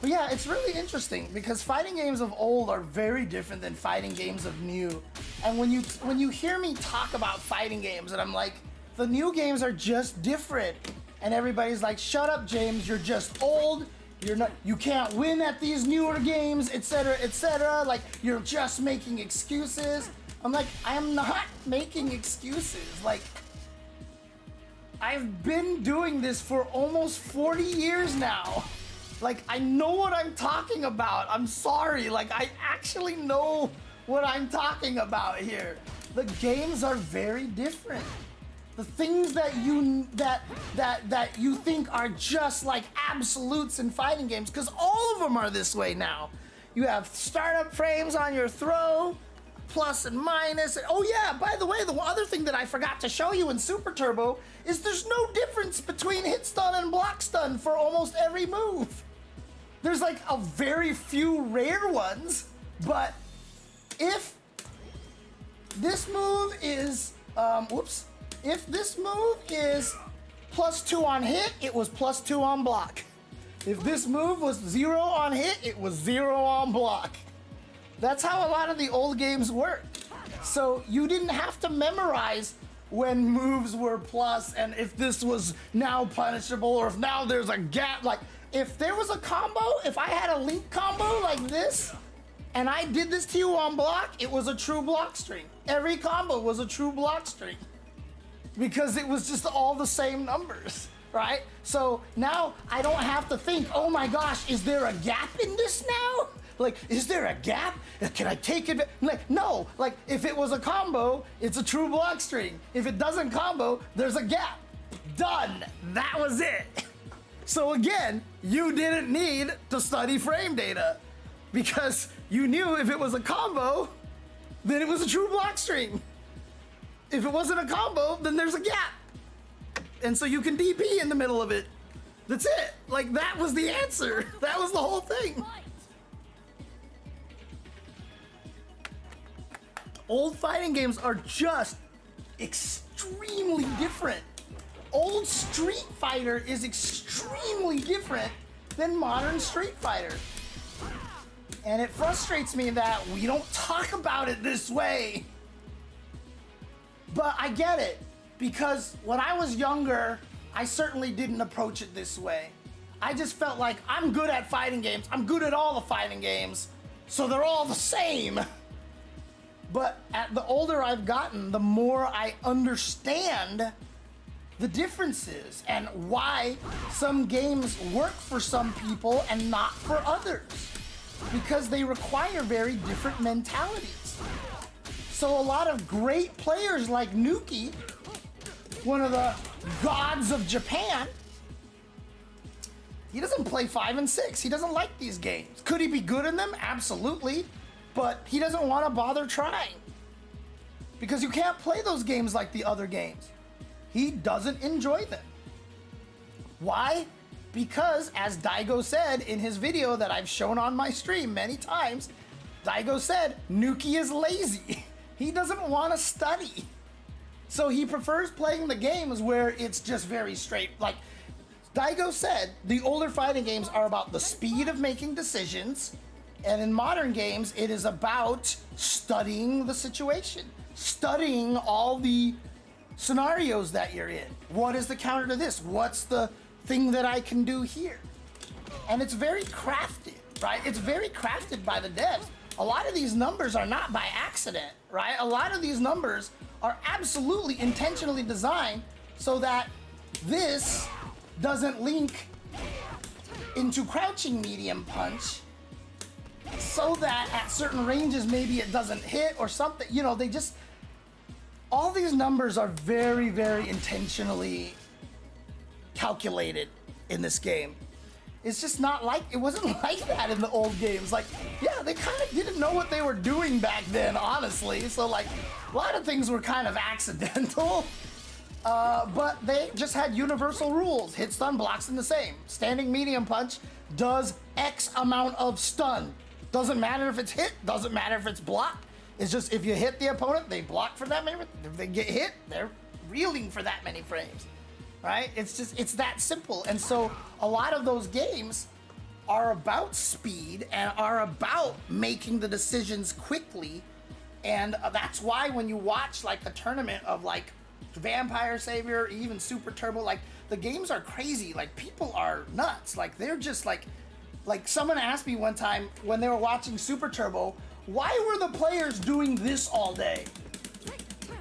But yeah, it's really interesting because fighting games of old are very different than fighting games of new. And when you hear me talk about fighting games, and I'm like, the new games are just different. And everybody's like, shut up, James, you're just old. You can't win at these newer games, etc., etc. Like, you're just making excuses. I'm like, I am not making excuses. Like, I've been doing this for almost 40 years now. Like, I know what I'm talking about. I'm sorry. Like, I actually know what I'm talking about here. The games are very different. The things that you think are just like absolutes in fighting games, because all of them are this way now. You have startup frames on your throw, plus and minus. Oh yeah, by the way, the other thing that I forgot to show you in Super Turbo is there's no difference between hit stun and block stun for almost every move. There's like a very few rare ones, but if this move is, if this move is +2 on hit, it was +2 on block. If this move was 0 on hit, it was 0 on block. That's how a lot of the old games work. So you didn't have to memorize when moves were plus and if this was now punishable or if now there's a gap. Like, if there was a combo, if I had a link combo like this and I did this to you on block, it was a true block string. Every combo was a true block string because it was just all the same numbers, right? So now I don't have to think, oh my gosh, is there a gap in this now? Like, is there a gap? Can I take it? Like, no, like if it was a combo, it's a true block string. If it doesn't combo, there's a gap. Done, that was it. So again, you didn't need to study frame data because you knew if it was a combo, then it was a true block string. If it wasn't a combo, then there's a gap. And so you can DP in the middle of it. That's it. Like, that was the answer. That was the whole thing. Old fighting games are just extremely different. Old Street Fighter is extremely different than modern Street Fighter. And it frustrates me that we don't talk about it this way. But I get it, because when I was younger, I certainly didn't approach it this way. I just felt like I'm good at fighting games. I'm good at all the fighting games, so they're all the same. But the older I've gotten, the more I understand the differences and why some games work for some people and not for others. Because they require very different mentalities. So a lot of great players like Nuki, one of the gods of Japan, he doesn't play 5 and 6. He doesn't like these games. Could he be good in them? Absolutely. But he doesn't want to bother trying. Because you can't play those games like the other games. He doesn't enjoy them. Why? Because, as Daigo said in his video that I've shown on my stream many times, Daigo said, Nuki is lazy. He doesn't want to study. So he prefers playing the games where it's just very straight. Like Daigo said, the older fighting games are about the speed of making decisions, and in modern games, it is about studying the situation, studying all the scenarios that you're in. What is the counter to this? What's the thing that I can do here? And it's very crafted, right? It's very crafted by the devs. A lot of these numbers are not by accident, right? A lot of these numbers are absolutely intentionally designed so that this doesn't link into crouching medium punch, so that at certain ranges maybe it doesn't hit or something. You know, they just, all these numbers are very, very intentionally calculated in this game. It's just not like, it wasn't like that in the old games. Like, yeah, they kind of didn't know what they were doing back then, honestly. So like, a lot of things were kind of accidental, but they just had universal rules. Hit, stun, blocks in the same. Standing medium punch does X amount of stun. Doesn't matter if it's hit, doesn't matter if it's blocked. It's just if you hit the opponent, they block for that many. If they get hit, they're reeling for that many frames, right? It's just, it's that simple. And so a lot of those games are about speed and are about making the decisions quickly. And that's why when you watch like a tournament of like Vampire Savior, even Super Turbo, like the games are crazy. Like people are nuts. Like they're just like someone asked me one time when they were watching Super Turbo, why were the players doing this all day?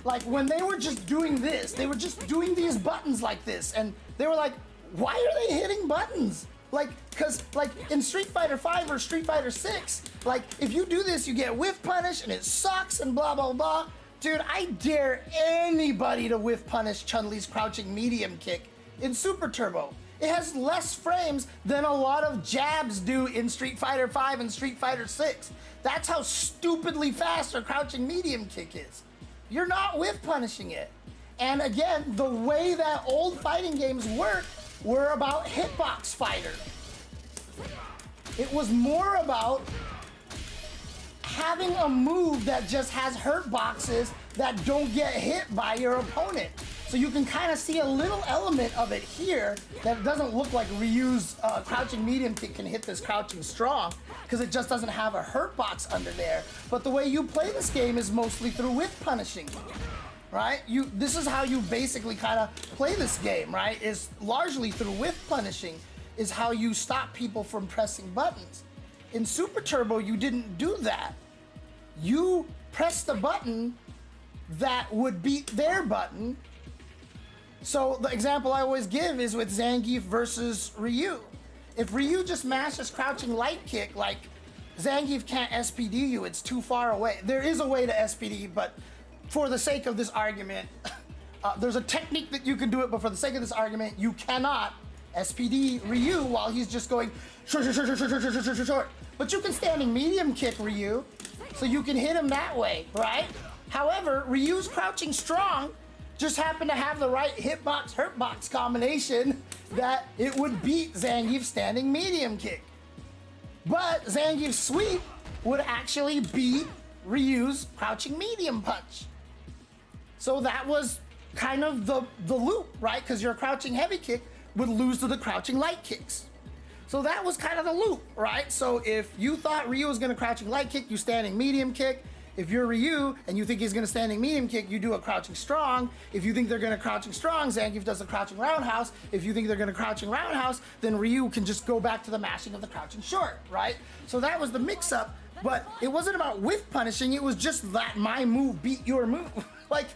Like when they were just doing this, they were just doing these buttons like this, and they were like, why are they hitting buttons? Like, cause like in Street Fighter 5 or Street Fighter 6, like if you do this, you get whiff punish and it sucks and blah, blah, blah. Dude, I dare anybody to whiff punish Chun-Li's crouching medium kick in Super Turbo. It has less frames than a lot of jabs do in Street Fighter 5 and Street Fighter 6. That's how stupidly fast a crouching medium kick is. You're not whiff punishing it. And again, the way that old fighting games were about hitbox fighter. It was more about having a move that just has hurt boxes that don't get hit by your opponent. So you can kind of see a little element of it here that doesn't look like Ryu's crouching medium kick can hit this crouching strong because it just doesn't have a hurt box under there. But the way you play this game is mostly through whiff punishing. right? This is how you basically kind of play this game, right? Is largely through whiff punishing is how you stop people from pressing buttons. In Super Turbo, you didn't do that. You pressed the button that would beat their button. So the example I always give is with Zangief versus Ryu. If Ryu just mashes crouching light kick, like Zangief can't SPD you, it's too far away. There is a way to SPD, but for the sake of this argument, there's a technique that you can do it, but for the sake of this argument, you cannot SPD Ryu while he's just going short, short, short, short, short, short, short, short, short. But you can standing medium kick Ryu, so you can hit him that way, right? However, Ryu's crouching strong just happened to have the right hitbox, hurtbox combination that it would beat Zangief's standing medium kick. But Zangief's sweep would actually beat Ryu's crouching medium punch. So that was kind of the loop, right? Because your crouching heavy kick would lose to the crouching light kicks. So that was kind of the loop, right? So if you thought Ryu was gonna crouching light kick, you standing medium kick. If you're Ryu and you think he's gonna standing medium kick, you do a crouching strong. If you think they're gonna crouching strong, Zangief does a crouching roundhouse. If you think they're gonna crouching roundhouse, then Ryu can just go back to the mashing of the crouching short, right? So that was the mix up, but it wasn't about whiff punishing, it was just that my move beat your move. Like,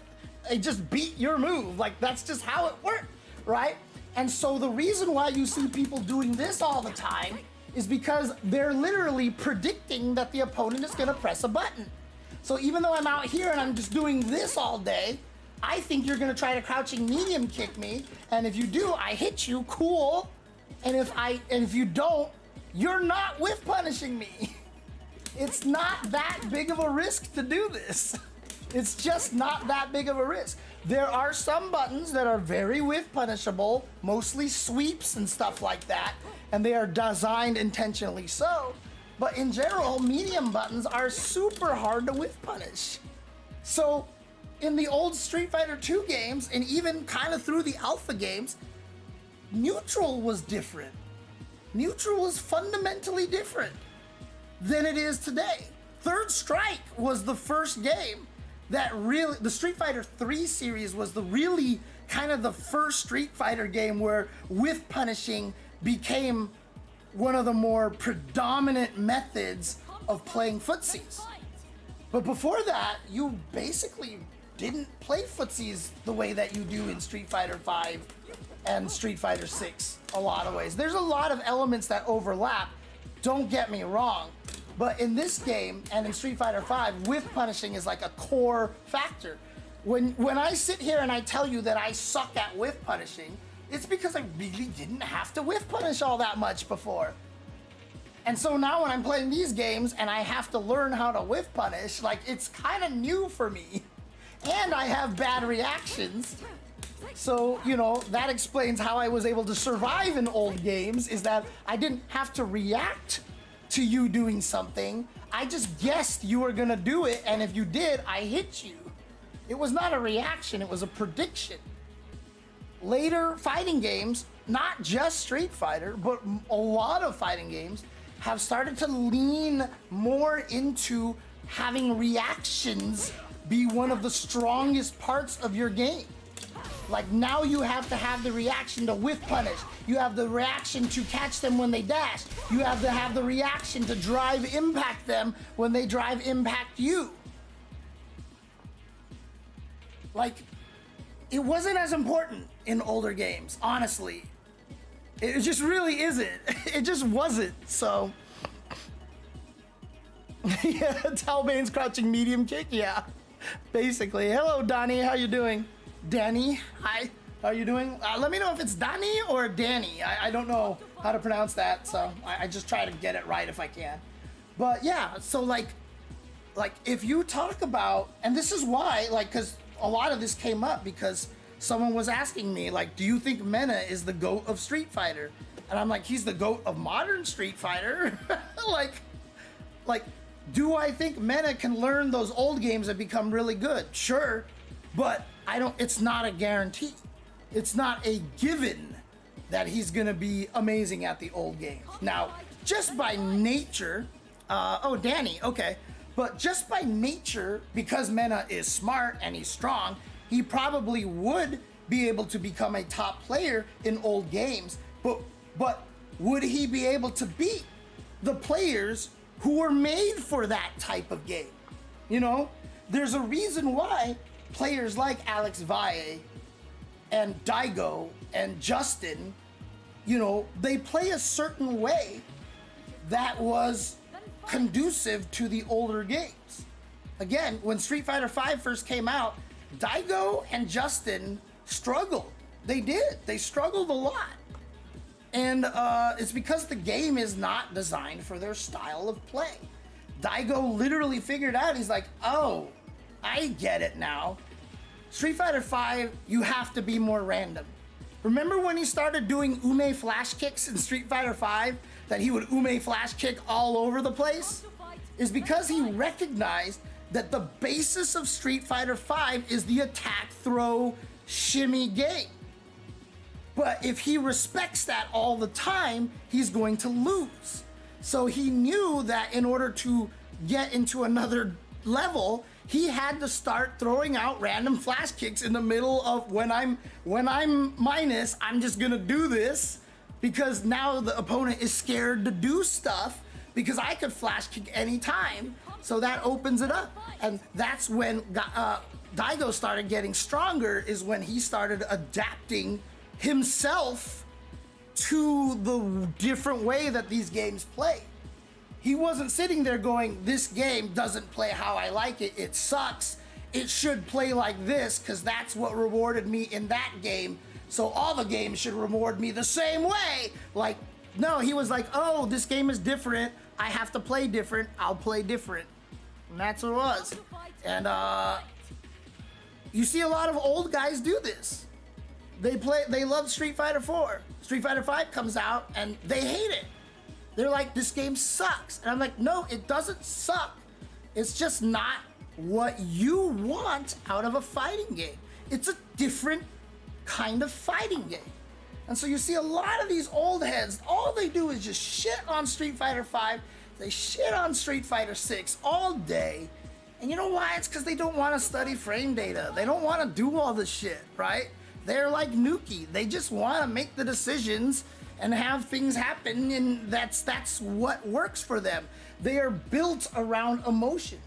it just beat your move. Like, that's just how it worked, right? And so the reason why you see people doing this all the time is because they're literally predicting that the opponent is gonna press a button. So even though I'm out here and I'm just doing this all day, I think you're gonna try to crouching medium kick me, and if you do, I hit you, cool. And if you don't, you're not whiff punishing me. It's not that big of a risk to do this. It's just not that big of a risk. There are some buttons that are very whiff punishable, mostly sweeps and stuff like that, and they are designed intentionally so. But in general, medium buttons are super hard to whiff punish. So in the old Street Fighter 2 games, and even kind of through the alpha games, neutral was different. Neutral was fundamentally different than it is today. Third Strike was the first game that really, the Street Fighter 3 series was really kind of the first Street Fighter game where whiff punishing became one of the more predominant methods of playing footsies. But before that, you basically didn't play footsies the way that you do in Street Fighter 5 and Street Fighter 6 a lot of ways. There's a lot of elements that overlap, don't get me wrong, but in this game and in Street Fighter 5, whiff punishing is like a core factor. When I sit here and I tell you that I suck at whiff punishing, it's because I really didn't have to whiff punish all that much before. And so now when I'm playing these games and I have to learn how to whiff punish, like, it's kind of new for me. And I have bad reactions. So, you know, that explains how I was able to survive in old games, is that I didn't have to react to you doing something. I just guessed you were gonna do it, and if you did, I hit you. It was not a reaction, it was a prediction. Later fighting games, not just Street Fighter, but a lot of fighting games have started to lean more into having reactions be one of the strongest parts of your game. Like, now you have to have the reaction to whiff punish. You have the reaction to catch them when they dash. You have to have the reaction to drive impact them when they drive impact you. Like, it wasn't as important in older games, honestly. It just really isn't. It just wasn't, so. Yeah, Talbane's crouching medium kick, yeah. Basically. Hello, Donnie, how you doing? Danny, hi, how are you doing? Let me know if it's Donnie or Danny. I don't know how to pronounce that, so I just try to get it right if I can. But yeah, so like if you talk about, and this is why, like, because a lot of this came up because someone was asking me, like, do you think Mena is the GOAT of Street Fighter? And I'm like, he's the GOAT of modern Street Fighter? like, do I think Mena can learn those old games and become really good? Sure, but it's not a guarantee. It's not a given that he's gonna be amazing at the old games. Now, just by nature, oh, Danny, okay. But just by nature, because Mena is smart and he's strong, he probably would be able to become a top player in old games, but would he be able to beat the players who were made for that type of game? You know, there's a reason why players like Alex Valle and Daigo and Justin, you know, they play a certain way that was conducive to the older games. Again, when Street Fighter V first came out, Daigo and Justin struggled. They did. They struggled a lot. And it's because the game is not designed for their style of play. Daigo literally figured out, he's like, oh, I get it now. Street Fighter V, you have to be more random. Remember when he started doing ume flash kicks in Street Fighter V, that he would ume flash kick all over the place? Is because he recognized that the basis of Street Fighter V is the attack, throw, shimmy game. But if he respects that all the time, he's going to lose. So he knew that in order to get into another level, he had to start throwing out random flash kicks in the middle of when I'm minus, I'm just gonna do this because now the opponent is scared to do stuff because I could flash kick anytime. So that opens it up. And that's when Daigo started getting stronger, is when he started adapting himself to the different way that these games play. He wasn't sitting there going, this game doesn't play how I like it, it sucks, it should play like this because that's what rewarded me in that game, so all the games should reward me the same way. Like, no, he was like, oh, this game is different, I have to play different, I'll play different. And that's what it was. And you see a lot of old guys do this. They love Street Fighter 4. Street Fighter 5 comes out and they hate it. They're like, this game sucks. And I'm like, no, it doesn't suck. It's just not what you want out of a fighting game. It's a different kind of fighting game. And so you see a lot of these old heads, all they do is just shit on Street Fighter 5. They shit on Street Fighter 6 all day. And you know why? It's because they don't want to study frame data. They don't want to do all this shit, right? They're like Nuki. They just want to make the decisions and have things happen, and that's what works for them. They are built around emotion.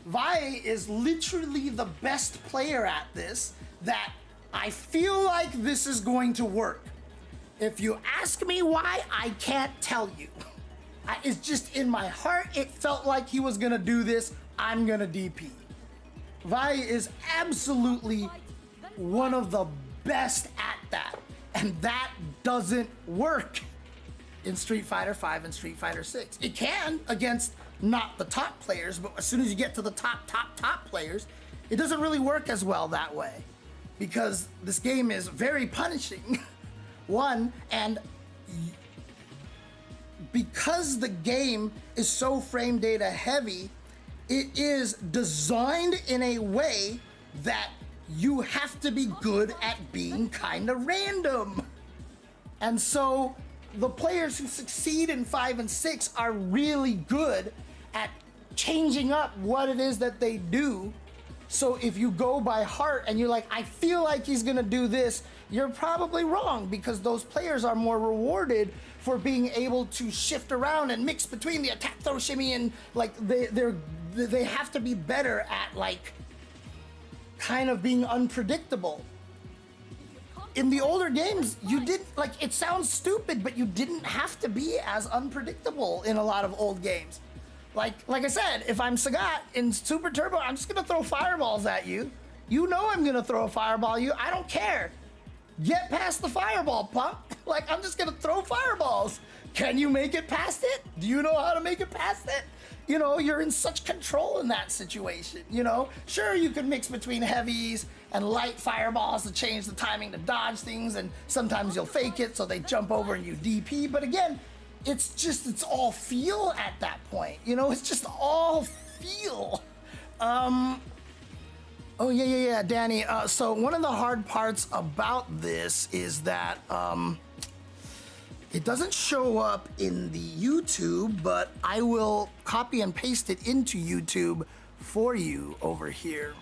Valle is literally the best player at this, that I feel like this is going to work. If you ask me why, I can't tell you. It's just in my heart, it felt like he was gonna do this, I'm gonna DP. Valle is absolutely one of the best at that. And that doesn't work in Street Fighter 5 and Street Fighter 6. It can against not the top players, but as soon as you get to the top players, it doesn't really work as well that way. Because this game is very punishing, one, and because the game is so frame data heavy, it is designed in a way that you have to be good at being kind of random. And so the players who succeed in 5 and 6 are really good at changing up what it is that they do. So if you go by heart and you're like, I feel like he's gonna do this, you're probably wrong, because those players are more rewarded for being able to shift around and mix between the attack, throw, shimmy, and like they have to be better at like kind of being unpredictable. In the older games, you didn't, like, it sounds stupid, but you didn't have to be as unpredictable in a lot of old games. Like I said, if I'm Sagat in Super Turbo, I'm just gonna throw fireballs at you. You know I'm gonna throw a fireball at you, I don't care. Get past the fireball, punk. Like, I'm just gonna throw fireballs. Can you make it past it? Do you know how to make it past it? You know, you're in such control in that situation, you know? Sure, you can mix between heavies and light fireballs to change the timing to dodge things, and sometimes you'll fake it so they jump over and you DP, but again, it's all feel at that point, you know? It's just all feel. Oh, yeah, Danny. So one of the hard parts about this is that it doesn't show up in the YouTube, but I will copy and paste it into YouTube for you over here.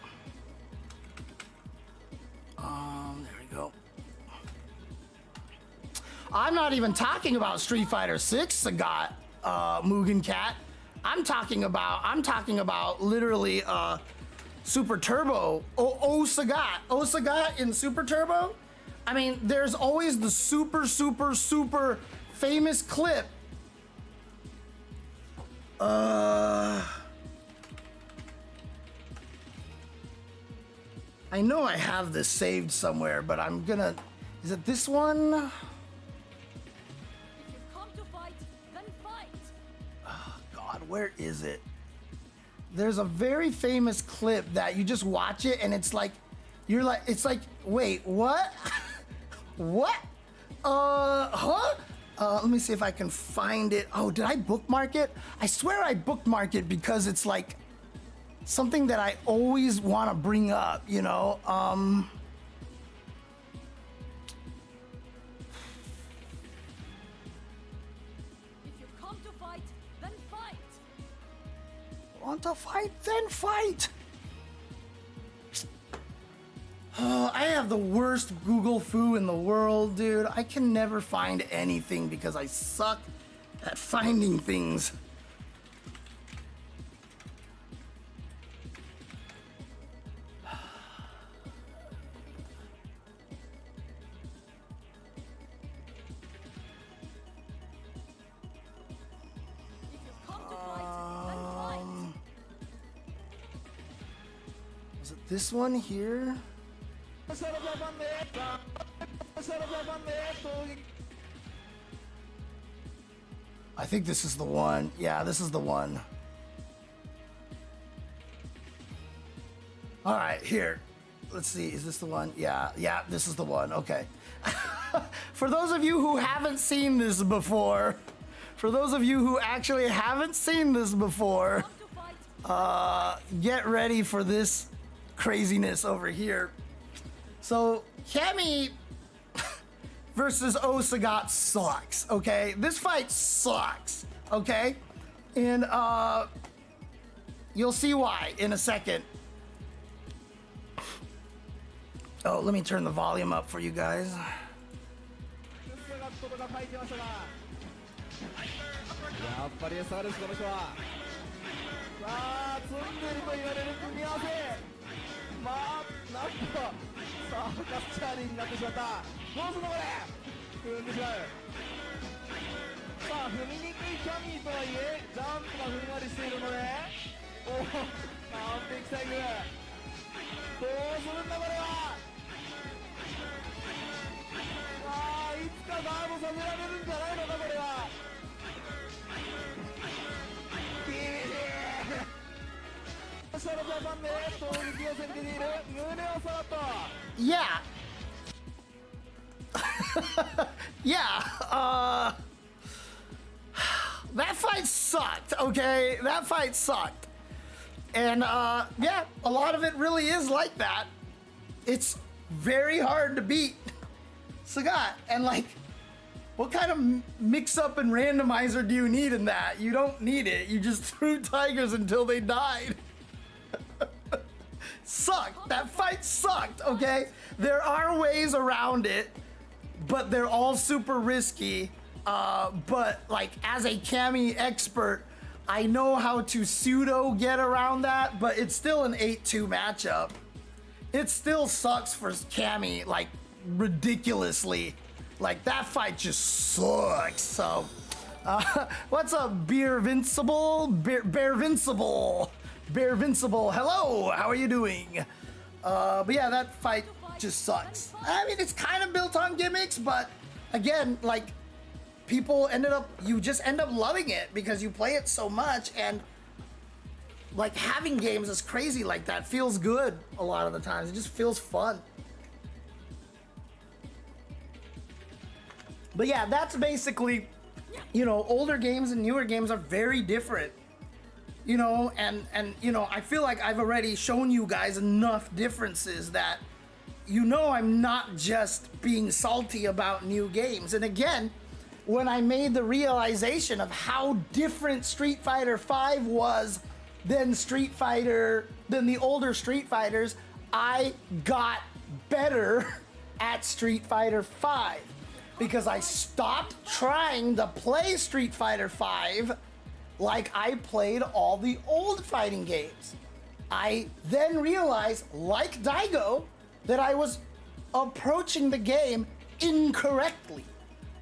I'm not even talking about Street Fighter 6 Sagat, Mugen Cat. I'm talking about literally Super Turbo. Sagat. Sagat in Super Turbo. I mean, there's always the super famous clip. I know I have this saved somewhere, but I'm gonna. Is it this one? If you've come to fight, then fight. God, where is it? There's a very famous clip that you just watch it and it's like, wait, what? What? Huh? Let me see if I can find it. Oh, did I bookmark it? I swear I bookmarked it because it's like something that I always want to bring up, you know? If you've come to fight, then fight. Want to fight? Then fight! I have the worst Google foo in the world, dude. I can never find anything because I suck at finding things. If you've come to fight, then fight. Is it this one here? I think this is the one. Yeah, this is the one. All right, here. Let's see. Is this the one? Yeah, this is the one. Okay. For those of you who haven't seen this before, for those of you who actually haven't seen this before, Come to fight. get ready for this craziness over here. So, Cammy versus Sagat sucks, okay? This fight sucks, okay? And you'll see why in a second. Oh, let me turn the volume up for you guys. やっぱり差ですこの人は。さあ積んでると言われる組み合わせ。まあなんとさあカスチャーリーになってしまった。どうするのこれ。踏んでしまう。さあ踏みにくいキャミーとはいえジャンプがふんわりしているので、おお完璧サイクル。どうするんだこれは。さあいつかガードさせられるんじゃないのかこれは。 Yeah. Yeah. That fight sucked, okay? That fight sucked. And yeah, a lot of it really is like that. It's very hard to beat Sagat. And like, what kind of mix up and randomizer do you need in that? You don't need it. You just threw tigers until they died. Sucked. That fight sucked, okay? There are ways around it, but they're all super risky. But like as a Cammy expert, I know how to pseudo get around that, but it's still an 8-2 matchup. It still sucks for Cammy, like ridiculously. Like that fight just sucks. So, what's up, Beer Vincible? Bear Vincible. Bear Vincible. Hello, how are you doing? But yeah, that fight just sucks. I mean, it's kind of built on gimmicks, but again, like you just end up loving it because you play it so much, and like having games that's crazy like that feels good a lot of the times. It just feels fun. But yeah, that's basically, you know, older games and newer games are very different. You know, and you know, I feel like I've already shown you guys enough differences that, you know, I'm not just being salty about new games. And again, when I made the realization of how different Street Fighter V was than the older Street Fighters, I got better at Street Fighter V. because I stopped trying to play Street Fighter V like I played all the old fighting games. I then realized, like Daigo, that I was approaching the game incorrectly.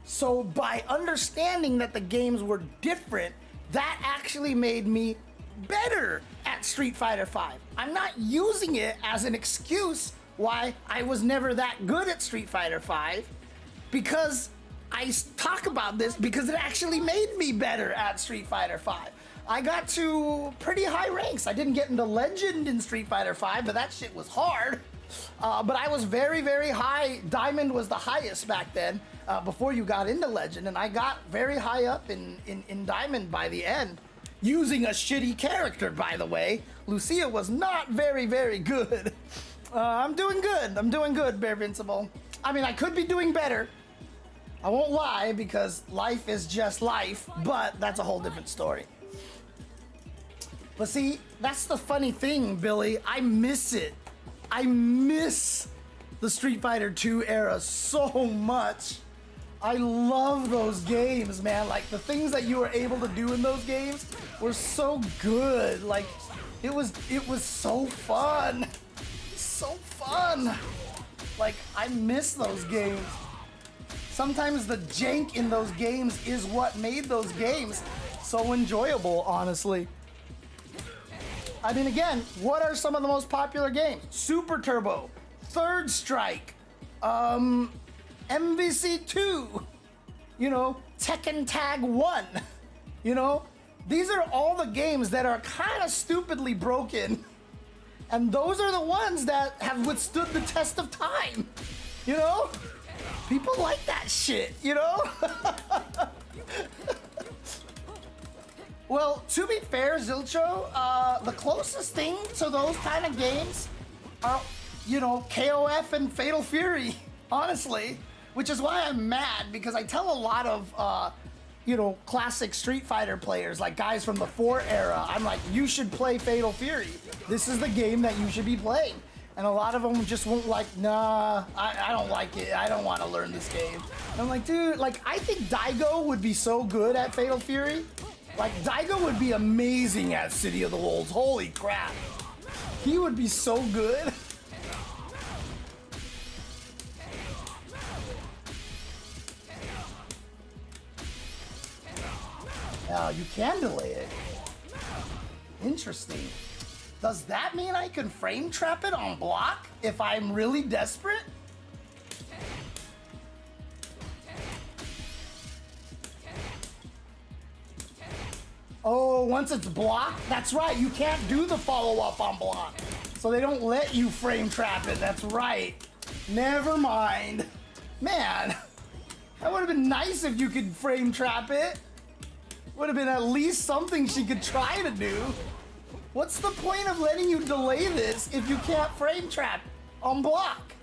So by understanding that the games were different, that actually made me better at Street Fighter V. I'm not using it as an excuse why I was never that good at Street Fighter V, because I talk about this because it actually made me better at Street Fighter V. I got to pretty high ranks. I didn't get into Legend in Street Fighter V, but that shit was hard. But I was very, very high. Diamond was the highest back then, before you got into Legend, and I got very high up in Diamond by the end, using a shitty character, by the way. Lucia was not very, very good. I'm doing good. I'm doing good, Bear Vincible. I mean, I could be doing better. I won't lie, because life is just life, but that's a whole different story. But see, that's the funny thing, Billy. I miss it. I miss the Street Fighter 2 era so much. I love those games, man. Like, the things that you were able to do in those games were so good. Like, it was so fun. So fun. Like, I miss those games. Sometimes the jank in those games is what made those games so enjoyable, honestly. I mean, again, what are some of the most popular games? Super Turbo, Third Strike, MVC2, you know, Tekken Tag 1, you know? These are all the games that are kind of stupidly broken, and those are the ones that have withstood the test of time, you know? People like that shit, you know? Well, to be fair, Zilcho, the closest thing to those kind of games are, you know, KOF and Fatal Fury, honestly. Which is why I'm mad, because I tell a lot of, you know, classic Street Fighter players, like guys from the 4 era, I'm like, you should play Fatal Fury. This is the game that you should be playing. And a lot of them just won't like, nah, I don't like it. I don't want to learn this game. And I'm like, dude, like, I think Daigo would be so good at Fatal Fury. Like, Daigo would be amazing at City of the Wolves. Holy crap. He would be so good. You can delay it. Interesting. Does that mean I can frame trap it on block if I'm really desperate? Oh, once it's blocked? That's right, you can't do the follow-up on block. So they don't let you frame trap it, that's right. Never mind. Man, that would have been nice if you could frame trap it. Would have been at least something she could try to do. What's the point of letting you delay this if you can't frame trap on block?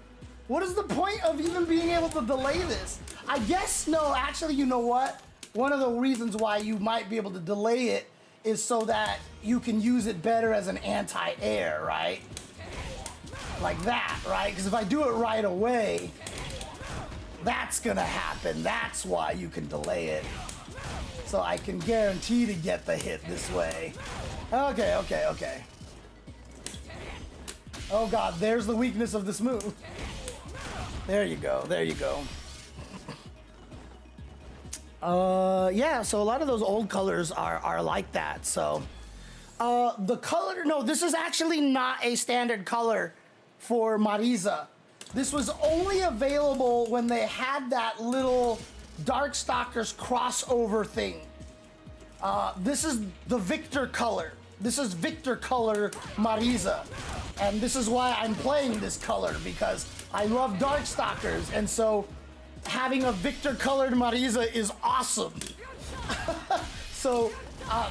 What is the point of even being able to delay this? I guess, no, actually, you know what? One of the reasons why you might be able to delay it is so that you can use it better as an anti-air, right? Like that, right? Because if I do it right away, that's gonna happen. That's why you can delay it. So I can guarantee to get the hit this way. Okay, okay, okay. Oh God, there's the weakness of this move. There you go, there you go. Yeah, so a lot of those old colors are like that, so. The color, no, this is actually not a standard color for Marisa. This was only available when they had that little Darkstalkers crossover thing. This is the Victor color. This is Victor color Marisa. And this is why I'm playing this color, because I love Darkstalkers, and so having a Victor colored Marisa is awesome. So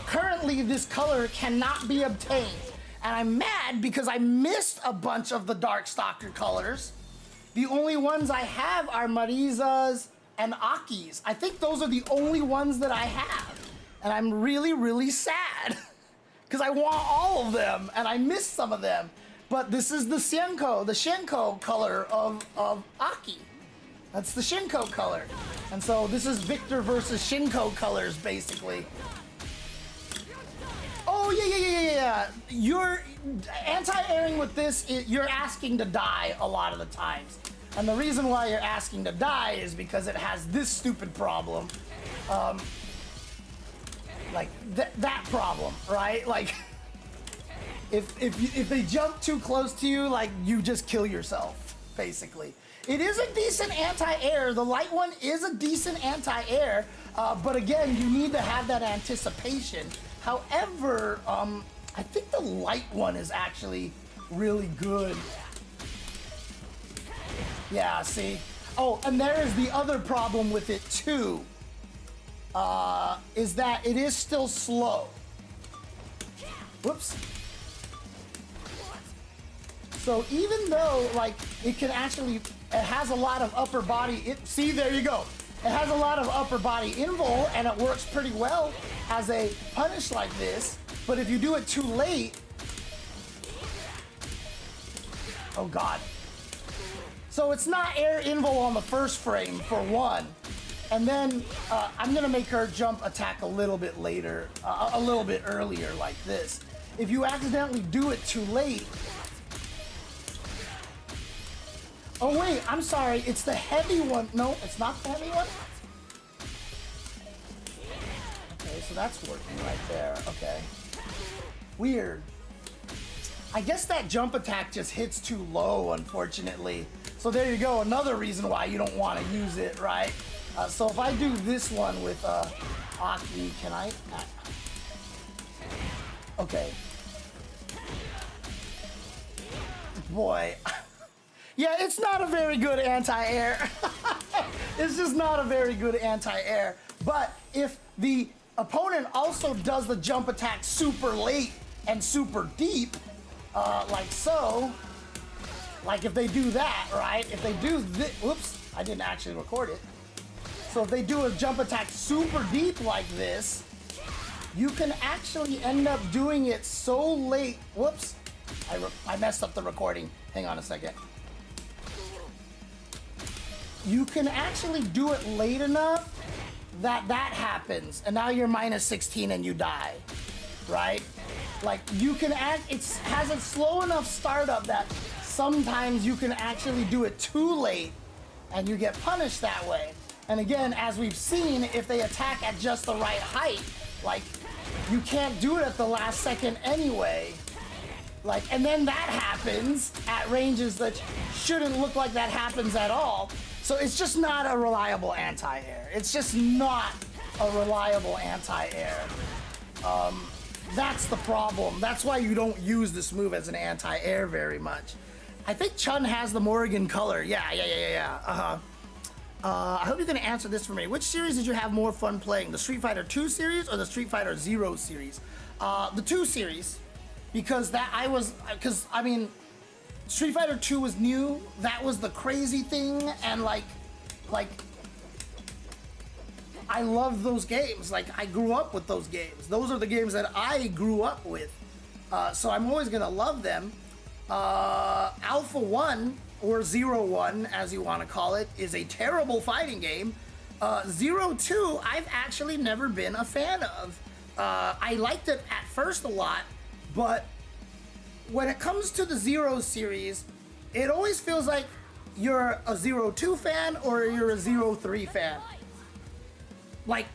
currently this color cannot be obtained. And I'm mad because I missed a bunch of the Darkstalker colors. The only ones I have are Marisas and Aki's. I think those are the only ones that I have. And I'm really, really sad because I want all of them and I missed some of them. But this is the Shenko color of Aki. That's the Shinko color. And so this is Victor versus Shinko colors, basically. Oh, yeah. You're anti-airing with this, you're asking to die a lot of the times. And the reason why you're asking to die is because it has this stupid problem. Like, that problem, right? Like, if they jump too close to you, like, you just kill yourself, basically. It is a decent anti-air. The light one is a decent anti-air, but again, you need to have that anticipation. However, I think the light one is actually really good. Yeah, see? Oh, and there is the other problem with it too, is that it is still slow. Whoops. So even though, like, it can actually, it has a lot of upper body, see, there you go. It has a lot of upper body invul, and it works pretty well as a punish like this, but if you do it too late, oh God. So it's not air invul on the first frame, for one, and then I'm gonna make her jump attack a little bit later, a little bit earlier like this. If you accidentally do it too late, oh wait, I'm sorry, it's the heavy one. No, it's not the heavy one. Okay, so that's working right there, okay. Weird. I guess that jump attack just hits too low, unfortunately. So there you go, another reason why you don't want to use it, right? So if I do this one with Aki, can I? Okay. Boy. Yeah, it's not a very good anti-air. It's just not a very good anti-air. But if the opponent also does the jump attack super late and super deep, like so, like if they do that, right? If they do this, whoops, I didn't actually record it. So if they do a jump attack super deep like this, you can actually end up doing it so late. Whoops, I messed up the recording. Hang on a second. You can actually do it late enough that that happens, and now you're minus 16 and you die, right? Like you can it has a slow enough startup that sometimes you can actually do it too late and you get punished that way. And again, as we've seen, if they attack at just the right height, like you can't do it at the last second anyway. Like, and then that happens at ranges that shouldn't look like that happens at all. So it's just not a reliable anti-air. It's just not a reliable anti-air. That's the problem. That's why you don't use this move as an anti-air very much. I think Chun has the Morrigan color. Yeah. I hope you're gonna answer this for me. Which series did you have more fun playing? The Street Fighter 2 series or the Street Fighter 0 series? The 2 series, because I mean, Street Fighter 2 was new. That was the crazy thing, and like, I love those games. Like, I grew up with those games. Those are the games that I grew up with. So I'm always gonna love them. Alpha 1, or 01, as you want to call it, is a terrible fighting game. 02, I've actually never been a fan of. I liked it at first a lot, but when it comes to the 0 series, it always feels like you're a 02 fan or you're a 03 fan. Like,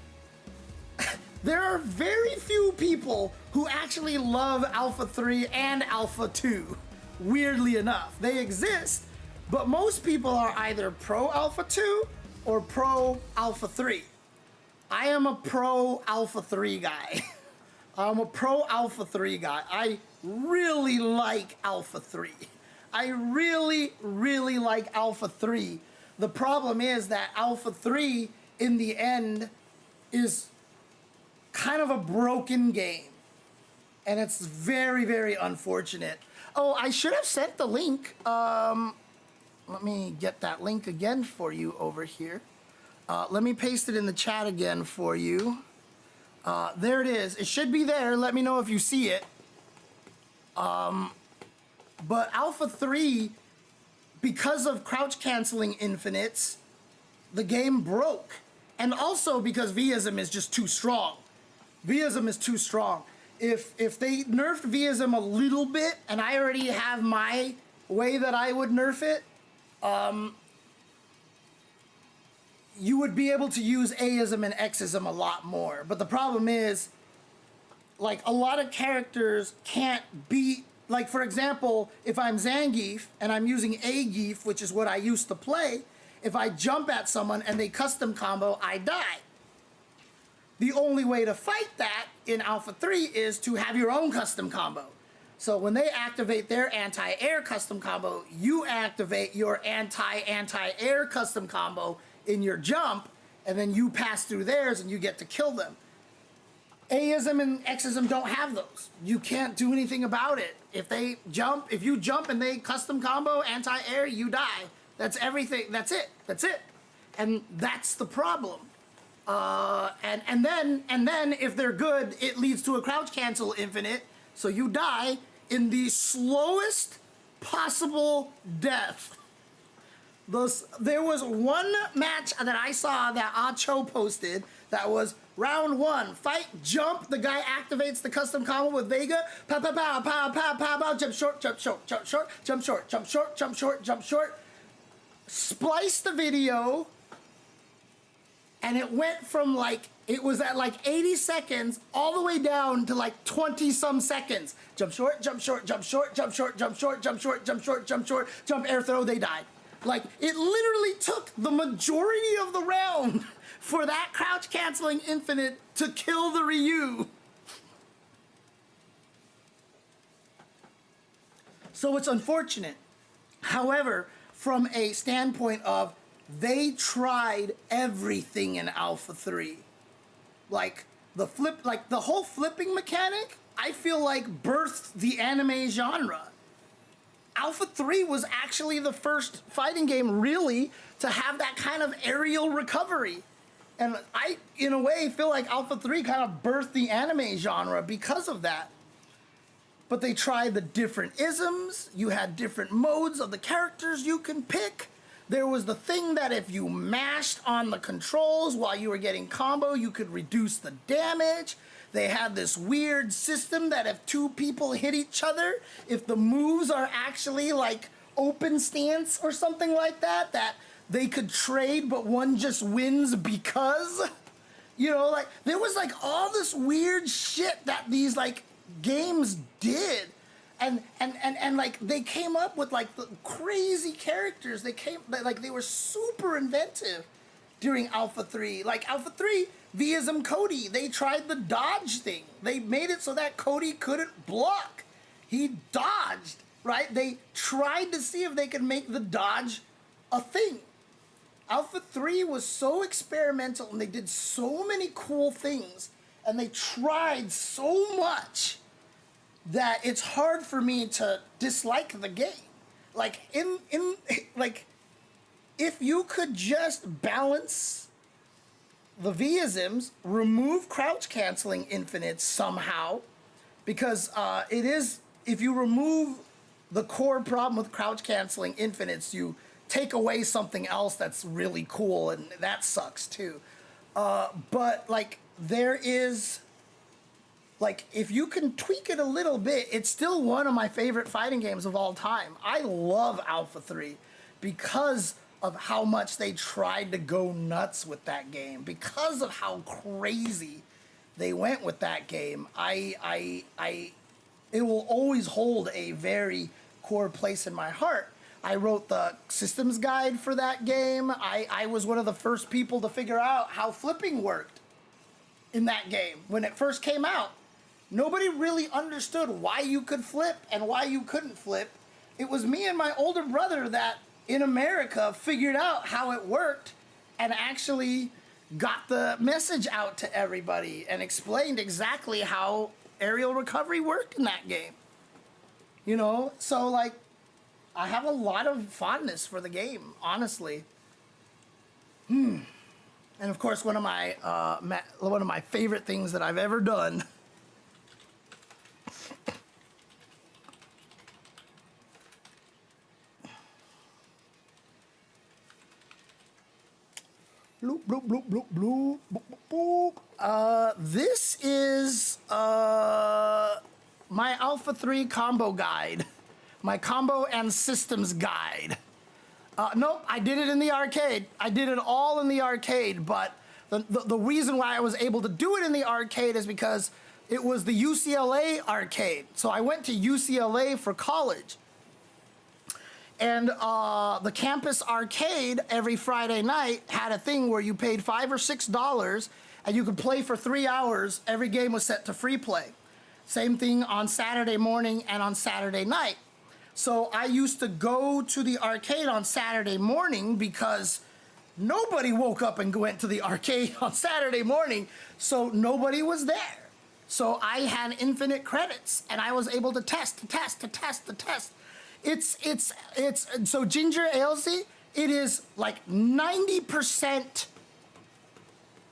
there are very few people who actually love Alpha 3 and Alpha 2, weirdly enough. They exist, but most people are either pro Alpha 2 or pro Alpha 3. I am a pro Alpha 3 guy. I'm a pro Alpha 3 guy. I really like Alpha 3. I really, really like Alpha 3. The problem is that Alpha 3, in the end, is kind of a broken game. And it's very, very unfortunate. Oh, I should have sent the link. Let me get that link again for you over here. Let me paste it in the chat again for you. There it is. It should be there. Let me know if you see it. But Alpha 3, because of crouch canceling infinites, the game broke. And also because Vism is just too strong. Vism is too strong. If they nerfed Vism a little bit, and I already have my way that I would nerf it, you would be able to use Aism and Xism a lot more. But the problem is, like, a lot of characters can't beat, like, for example, if I'm Zangief and I'm using A-Geef, which is what I used to play, if I jump at someone and they custom combo, I die. The only way to fight that in Alpha 3 is to have your own custom combo. So when they activate their anti-air custom combo, you activate your anti-air custom combo in your jump, and then you pass through theirs and you get to kill them. Aism and Xism don't have those. You can't do anything about it. If you jump and they custom combo anti-air, you die. That's everything. That's it. That's it. And that's the problem. And then if they're good, it leads to a crouch cancel infinite, so you die in the slowest possible death. There was one match that I saw that Acho posted that was round 1, fight, jump, the guy activates the custom combo with Vega, pow, pow, pow, pow, pow, pow, pow, jump short, jump short, jump short, jump short, jump short, jump short, jump short, splice the video, and it went from like, it was at like 80 seconds all the way down to like 20 some seconds. Jump short, jump short, jump short, jump short, jump short, jump short, jump short, jump short, jump air throw, they died. Like, it literally took the majority of the round for that crouch canceling infinite to kill the Ryu. So it's unfortunate. However, from a standpoint of, they tried everything in Alpha 3. Like, the whole flipping mechanic, I feel like birthed the anime genre. Alpha 3 was actually the first fighting game, really, to have that kind of aerial recovery. And I, in a way, feel like Alpha 3 kind of birthed the anime genre because of that. But they tried the different isms. You had different modes of the characters you can pick. There was the thing that if you mashed on the controls while you were getting combo, you could reduce the damage. They had this weird system that if two people hit each other, if the moves are actually like open stance or something like that, that they could trade, but one just wins because, you know, like, there was like all this weird shit that these like games did. And like, they came up with like the crazy characters. They were super inventive during Alpha 3. Like, Alpha 3, Vism Cody, they tried the dodge thing. They made it so that Cody couldn't block. He dodged, right? They tried to see if they could make the dodge a thing. Alpha 3 was so experimental, and they did so many cool things, and they tried so much that it's hard for me to dislike the game. Like, if you could just balance the Visms, remove crouch canceling infinites somehow, because it is, if you remove the core problem with crouch canceling infinites, you take away something else that's really cool, and that sucks too. But like, there is, like, if you can tweak it a little bit, it's still one of my favorite fighting games of all time. I love Alpha 3 because of how much they tried to go nuts with that game, because of how crazy they went with that game. It will always hold a very core place in my heart. I wrote the systems guide for that game. I was one of the first people to figure out how flipping worked in that game when it first came out. Nobody really understood why you could flip and why you couldn't flip. It was me and my older brother that, in America, figured out how it worked and actually got the message out to everybody and explained exactly how aerial recovery worked in that game. You know, so like, I have a lot of fondness for the game, honestly. And of course, one of my favorite things that I've ever done Bloop, bloop, bloop, bloop, bloop, boop, boop, boop. This is my Alpha 3 combo guide. My combo and systems guide. Nope, I did it in the arcade. I did it all in the arcade, but the reason why I was able to do it in the arcade is because it was the UCLA arcade. So I went to UCLA for college. And the campus arcade every Friday night had a thing where you paid $5 or $6 and you could play for 3 hours. Every game was set to free play. Same thing on Saturday morning and on Saturday night. So I used to go to the arcade on Saturday morning because nobody woke up and went to the arcade on Saturday morning, so nobody was there. So I had infinite credits and I was able to test. It's so Ginger Ailsey, it is like 90%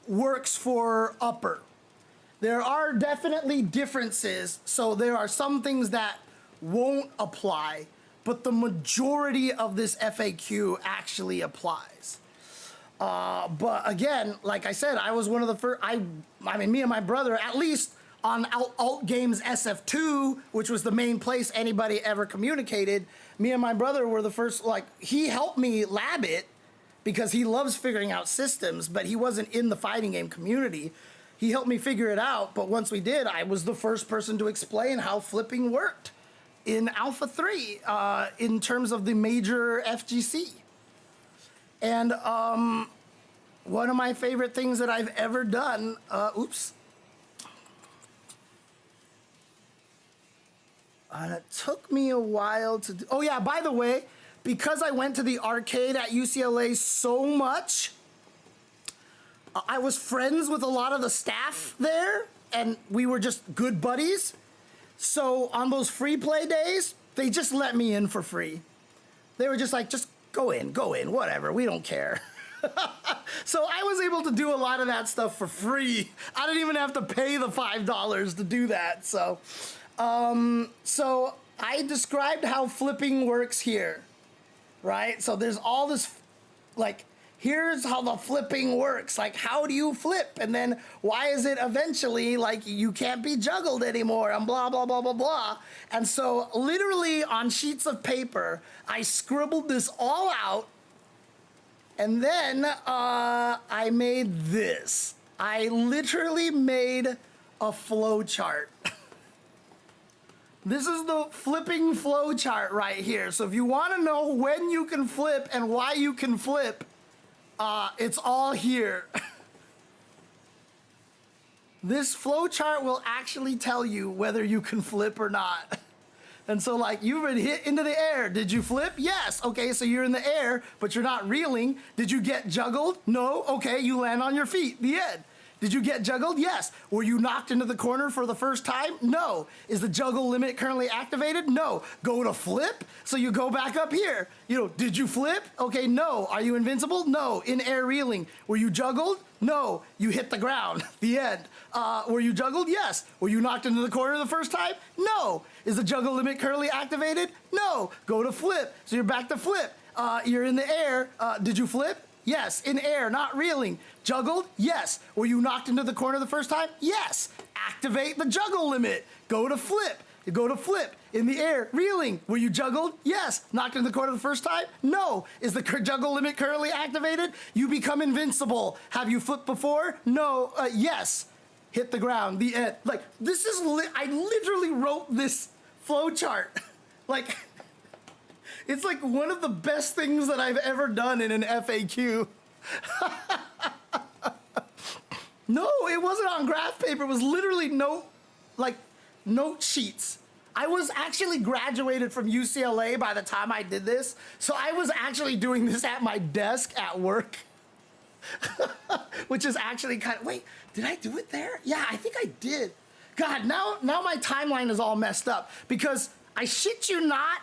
works for upper. There are definitely differences, so there are some things that won't apply, but the majority of this FAQ actually applies. But again, like I said, I was one of the first, I mean, me and my brother, at least on Alt Games SF2, which was the main place anybody ever communicated, me and my brother were the first, like, he helped me lab it because he loves figuring out systems, but he wasn't in the fighting game community. He helped me figure it out, but once we did, I was the first person to explain how flipping worked in Alpha 3 in terms of the major FGC. And one of my favorite things that I've ever done, it took me a while to do. Oh yeah, by the way, because I went to the arcade at UCLA so much, I was friends with a lot of the staff there, and we were just good buddies. So on those free play days, they just let me in for free. They were just like, just go in, whatever, we don't care. So I was able to do a lot of that stuff for free. I didn't even have to pay the $5 to do that. So I described how flipping works here, right? So there's all this, like, here's how the flipping works. Like, how do you flip? And then why is it eventually like you can't be juggled anymore and blah, blah, blah, blah, blah. And so literally on sheets of paper, I scribbled this all out. And then I made this. I literally made a flow chart. This is the flipping flow chart right here. So if you want to know when you can flip and why you can flip, it's all here. This flow chart will actually tell you whether you can flip or not. And so, like, you've been hit into the air. Did you flip? Yes. Okay, so you're in the air, but you're not reeling. Did you get juggled? No. Okay, you land on your feet. The end. Did you get juggled? Yes. Were you knocked into the corner for the first time? No. Is the juggle limit currently activated? No. Go to flip? So you go back up here. You know, did you flip? Okay, no. Are you invincible? No. In air reeling. Were you juggled? No. You hit the ground. The end. Were you juggled? Yes. Were you knocked into the corner the first time? No. Is the juggle limit currently activated? No. Go to flip. So you're back to flip. You're in the air. Did you flip? Yes. In air, not reeling. Juggled? Yes. Were you knocked into the corner the first time? Yes. Activate the juggle limit. Go to flip. You go to flip. In the air, reeling. Were you juggled? Yes. Knocked into the corner the first time? No. Is the juggle limit currently activated? You become invincible. Have you flipped before? No. Yes. Hit the ground. The end. Like, this is, I literally wrote this flow chart. Like, it's like one of the best things that I've ever done in an FAQ. No, it wasn't on graph paper. It was literally note sheets. I was actually graduated from UCLA by the time I did this. So I was actually doing this at my desk at work. Which is actually kind of, wait, did I do it there? Yeah, I think I did. God, now my timeline is all messed up because I shit you not,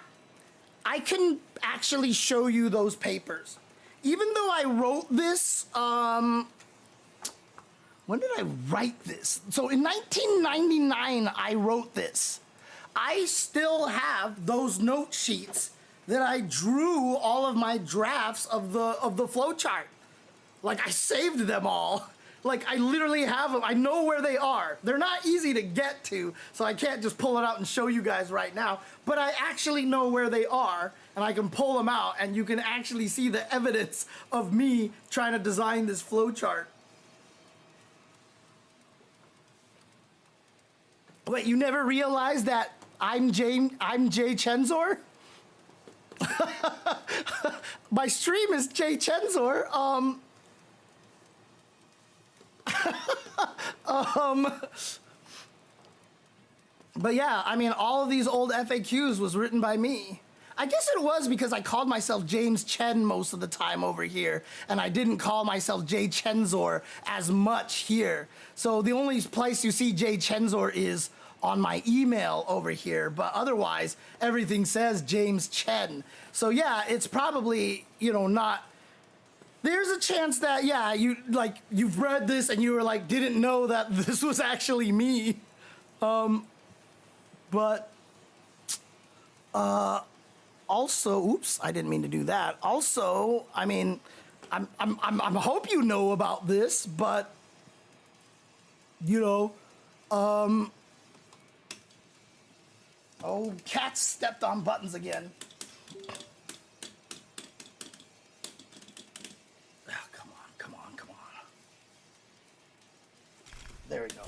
I can actually show you those papers. Even though I wrote this, when did I write this? So in 1999, I wrote this. I still have those note sheets that I drew all of my drafts of the flow chart. Like, I saved them all. Like, I literally have them. I know where they are. They're not easy to get to, so I can't just pull it out and show you guys right now. But I actually know where they are, and I can pull them out, and you can actually see the evidence of me trying to design this flowchart. Wait, you never realized that I'm Jay Chenzor? My stream is Jay Chenzor. But yeah, I mean, all of these old FAQs was written by me. I guess it was because I called myself James Chen most of the time over here, and I didn't call myself Jay Chenzor as much here. So the only place you see Jay Chenzor is on my email over here, but otherwise everything says James Chen. So yeah, it's probably, you know, not. There's a chance that, yeah, you've read this and you were like, didn't know that this was actually me. But also, oops, I didn't mean to do that. Also, I mean, I hope you know about this, but you know, oh, cats stepped on buttons again. There we go.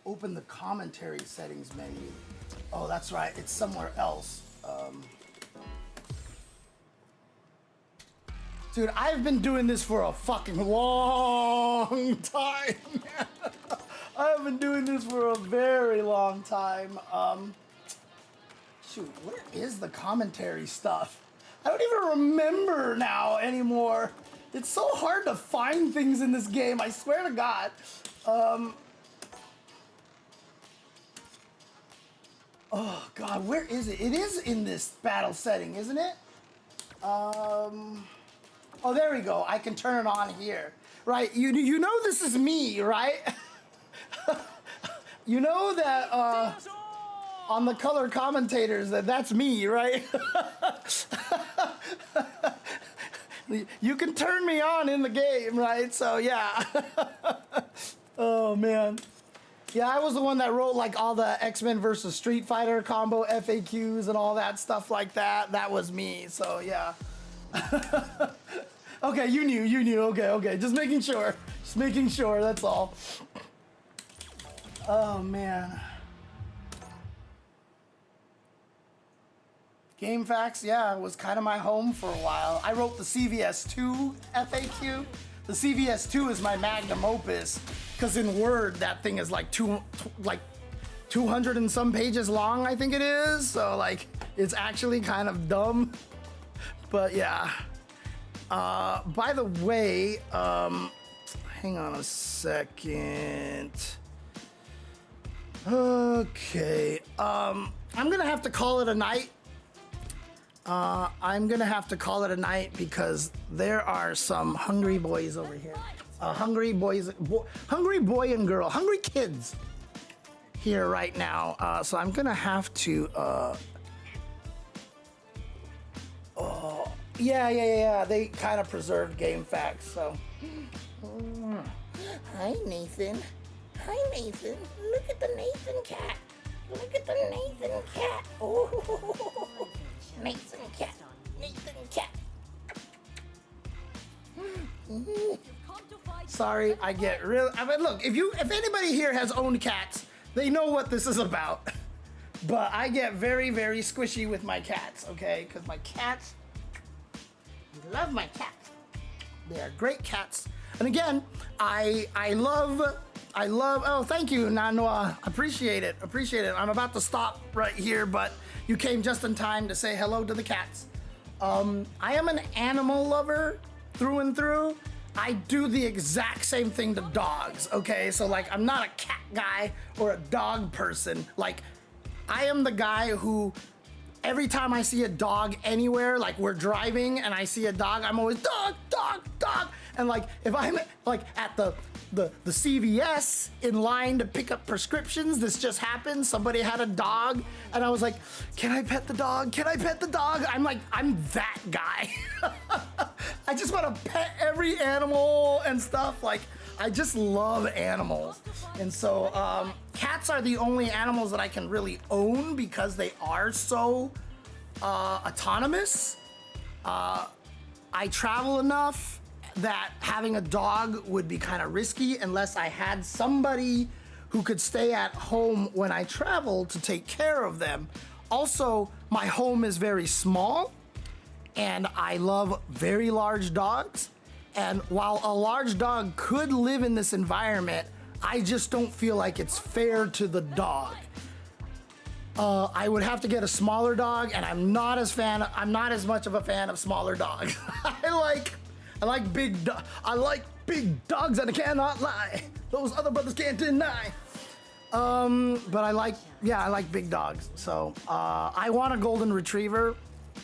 Open the commentary settings menu. Oh, that's right. It's somewhere else. Dude, I've been doing this for a fucking long time. I've been doing this for a very long time. Shoot, where is the commentary stuff? I don't even remember now anymore. It's so hard to find things in this game, I swear to God. Oh God, where is it? It is in this battle setting, isn't it? Oh, there we go. I can turn it on here. Right, you know this is me, right? You know that on the color commentators that's me, right? You can turn me on in the game, right? So yeah. Oh man. Yeah, I was the one that wrote like all the X-Men versus Street Fighter combo FAQs and all that stuff like that. That was me, so yeah. Okay, you knew. Okay. Just making sure, that's all. Oh man. GameFAQs, yeah, was kind of my home for a while. I wrote the CVS2 FAQ. The CVS2 is my magnum opus, because in Word, that thing is like 200 and some pages long, I think it is. So like, it's actually kind of dumb, but yeah. By the way, hang on a second. Okay, I'm gonna have to call it a night. Because there are some hungry boys over here. Hungry boy and girl, hungry kids here right now. So I'm gonna have to, yeah, they kind of preserved GameFAQs, so. Hi, Nathan. Look at the Nathan cat. Oh, Nathan cat. Sorry, I get real. I mean, look, if anybody here has owned cats, they know what this is about. But I get very, very squishy with my cats, okay? Because my cats, I love my cats. They are great cats. And again, I love, oh, thank you, Nanua. Appreciate it. I'm about to stop right here, but you came just in time to say hello to the cats. I am an animal lover through and through. I do the exact same thing to dogs, okay? So like, I'm not a cat guy or a dog person. Like, I am the guy who, every time I see a dog anywhere, like we're driving and I see a dog, I'm always dog. And like, if I'm like at the the CVS in line to pick up prescriptions. This just happened. Somebody had a dog, and I was like, "Can I pet the dog? Can I pet the dog?" I'm that guy. I just want to pet every animal and stuff. Like, I just love animals, and so cats are the only animals that I can really own because they are so autonomous. I travel enough that having a dog would be kind of risky unless I had somebody who could stay at home when I travel to take care of them. Also, my home is very small, and I love very large dogs. And while a large dog could live in this environment, I just don't feel like it's fair to the dog. I would have to get a smaller dog, and I'm not as much of a fan of smaller dogs. I like big dogs, and I cannot lie. Those other brothers can't deny. But I like big dogs. So I want a golden retriever.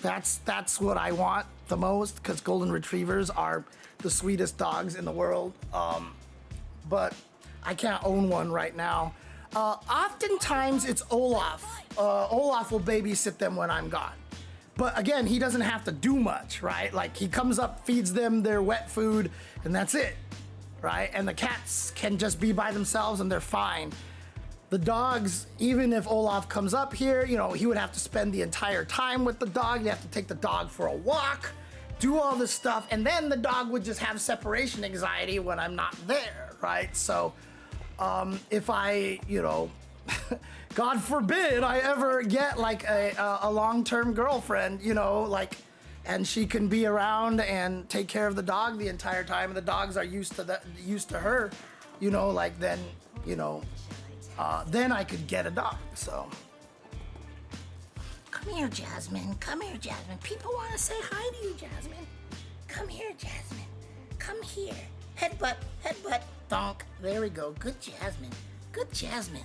That's what I want the most, because golden retrievers are the sweetest dogs in the world. But I can't own one right now. Oftentimes it's Olaf. Olaf will babysit them when I'm gone. But again, he doesn't have to do much, right? Like, he comes up, feeds them their wet food, and that's it, right? And the cats can just be by themselves and they're fine. The dogs, even if Olaf comes up here, you know, he would have to spend the entire time with the dog. You have to take the dog for a walk, do all this stuff, and then the dog would just have separation anxiety when I'm not there, right? So if I, you know, God forbid I ever get like a long-term girlfriend, you know, like, and she can be around and take care of the dog the entire time, and the dogs are used to her, you know, like, then, you know, then I could get a dog. So Come here, Jasmine. Come here, Jasmine. People want to say hi to you, Jasmine. Come here, Jasmine. Come here. Headbutt, headbutt, donk. There we go. Good Jasmine. Good Jasmine.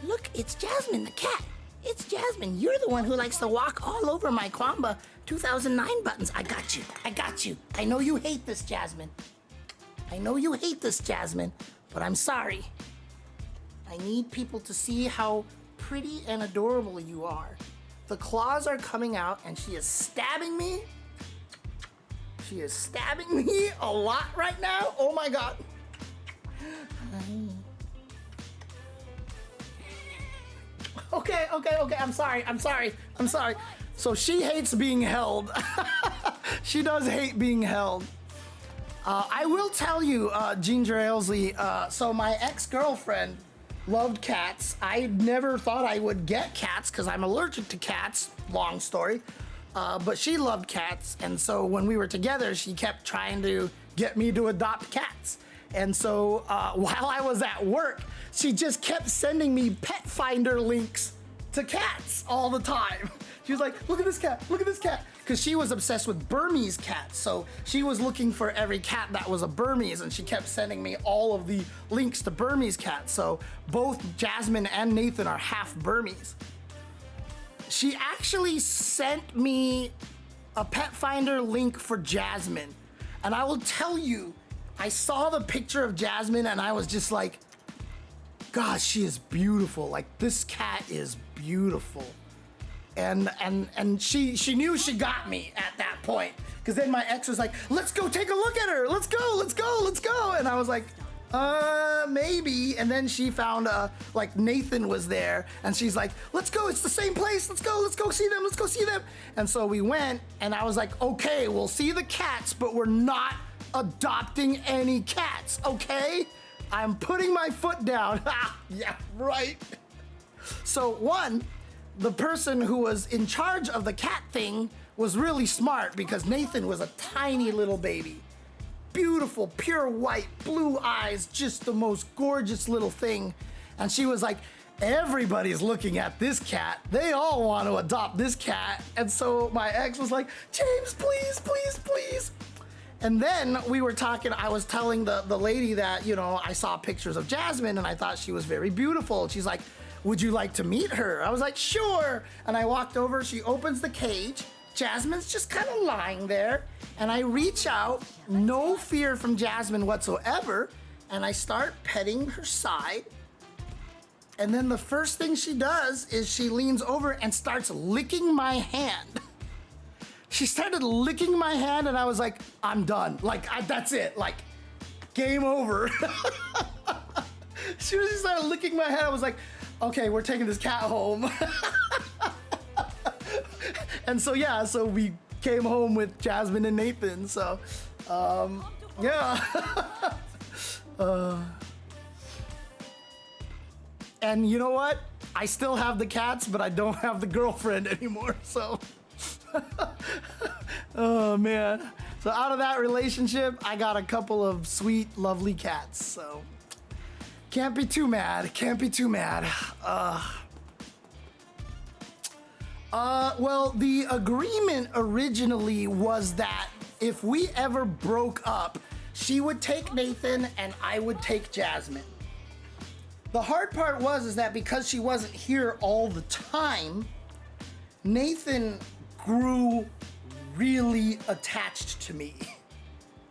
Look, it's Jasmine the cat. It's Jasmine. You're the one who likes to walk all over my Kwamba 2009 buttons. I got you. I got you. I know you hate this, Jasmine. I know you hate this, Jasmine, but I'm sorry. I need people to see how pretty and adorable you are. The claws are coming out and she is stabbing me. She is stabbing me a lot right now. Oh my God. Okay. I'm sorry. So she hates being held. She does hate being held. I will tell you, Ginger Ailsley, so my ex-girlfriend loved cats. I never thought I would get cats because I'm allergic to cats, long story. But she loved cats, and so when we were together, she kept trying to get me to adopt cats. And so while I was at work, she just kept sending me pet finder links to cats all the time. She was like, look at this cat, look at this cat. Because she was obsessed with Burmese cats. So she was looking for every cat that was a Burmese, and she kept sending me all of the links to Burmese cats. So both Jasmine and Nathan are half Burmese. She actually sent me a pet finder link for Jasmine. And I will tell you, I saw the picture of Jasmine and I was just like, gosh, she is beautiful. Like, this cat is beautiful. And she knew she got me at that point. Because then my ex was like, let's go take a look at her. Let's go. And I was like, maybe. And then she found, like, Nathan was there. And she's like, let's go. It's the same place. Let's go see them. And so we went, and I was like, okay, we'll see the cats, but we're not adopting any cats, okay? I'm putting my foot down. Yeah, right. So one, the person who was in charge of the cat thing was really smart because Nathan was a tiny little baby. Beautiful, pure white, blue eyes, just the most gorgeous little thing. And she was like, everybody's looking at this cat. They all want to adopt this cat. And so my ex was like, James, please. And then we were talking, I was telling the lady that, you know, I saw pictures of Jasmine and I thought she was very beautiful. She's like, would you like to meet her? I was like, sure. And I walked over, she opens the cage. Jasmine's just kind of lying there. And I reach out, no fear from Jasmine whatsoever. and I start petting her side. And then the first thing she does is she leans over and starts licking my hand. She started licking my hand, and I was like, I'm done. Like, that's it. Like, game over. She just started licking my hand. I was like, okay, we're taking this cat home. And so, yeah, so we came home with Jasmine and Nathan. So, yeah. And you know what? I still have the cats, but I don't have the girlfriend anymore, so. Oh, man. So out of that relationship, I got a couple of sweet, lovely cats, so. Can't be too mad, can't be too mad. Well, the agreement originally was that if we ever broke up, she would take Nathan and I would take Jasmine. The hard part is that because she wasn't here all the time, Nathan grew really attached to me.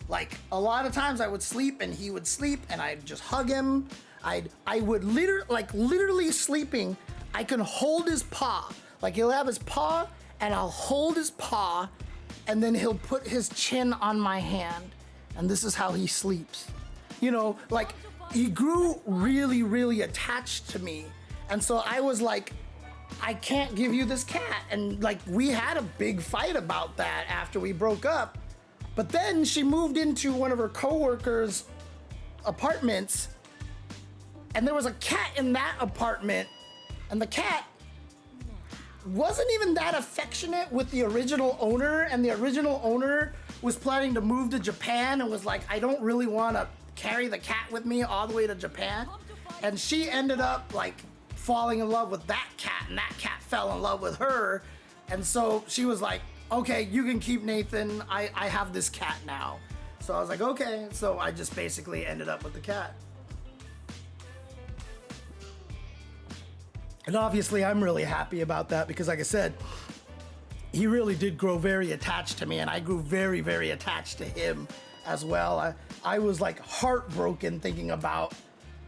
Like, a lot of times I would sleep and he would sleep and I'd just hug him. I would literally sleeping, I can hold his paw. Like, he'll have his paw and I'll hold his paw and then he'll put his chin on my hand, and this is how he sleeps. You know, like, he grew really, really attached to me. And so I was like, I can't give you this cat. And like, we had a big fight about that after we broke up. But then she moved into one of her coworkers' apartments, and there was a cat in that apartment, and the cat wasn't even that affectionate with the original owner, and the original owner was planning to move to Japan and was like, I don't really want to carry the cat with me all the way to Japan. And she ended up like falling in love with that cat, and that cat fell in love with her. And so she was like, okay, you can keep Nathan. I have this cat now. So I was like, okay. So I just basically ended up with the cat. And obviously I'm really happy about that because, like I said, he really did grow very attached to me, and I grew very, very attached to him as well. I was like heartbroken thinking about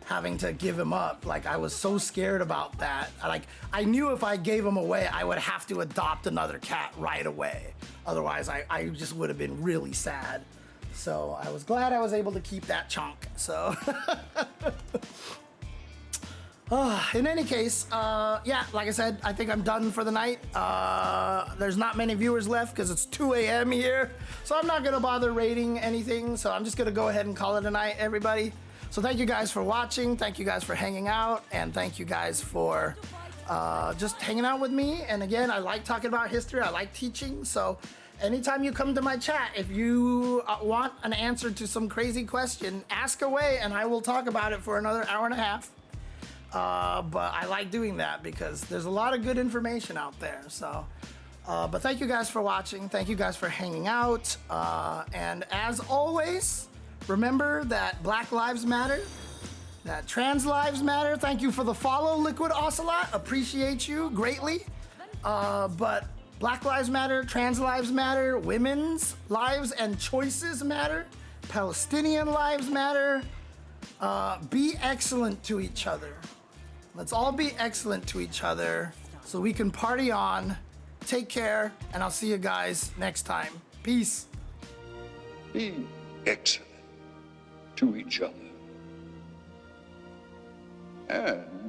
having to give him up. Like, I was so scared about that. Like, I knew if I gave him away, I would have to adopt another cat right away. Otherwise, I just would have been really sad. So I was glad I was able to keep that chunk. So, in any case, yeah, like I said, I think I'm done for the night. There's not many viewers left because it's 2 a.m. here. So I'm not gonna bother rating anything. So I'm just gonna go ahead and call it a night, everybody. So thank you guys for watching. Thank you guys for hanging out. And thank you guys for just hanging out with me. And again, I like talking about history. I like teaching. So anytime you come to my chat, if you want an answer to some crazy question, ask away and I will talk about it for another hour and a half. But I like doing that because there's a lot of good information out there. So, but thank you guys for watching. Thank you guys for hanging out. And as always, remember that Black Lives Matter, that trans lives matter. Thank you for the follow, Liquid Ocelot. Appreciate you greatly. But Black Lives Matter, trans lives matter, women's lives and choices matter, Palestinian lives matter. Be excellent to each other. Let's all be excellent to each other so we can party on. Take care, and I'll see you guys next time. Peace. Be excellent to each other. And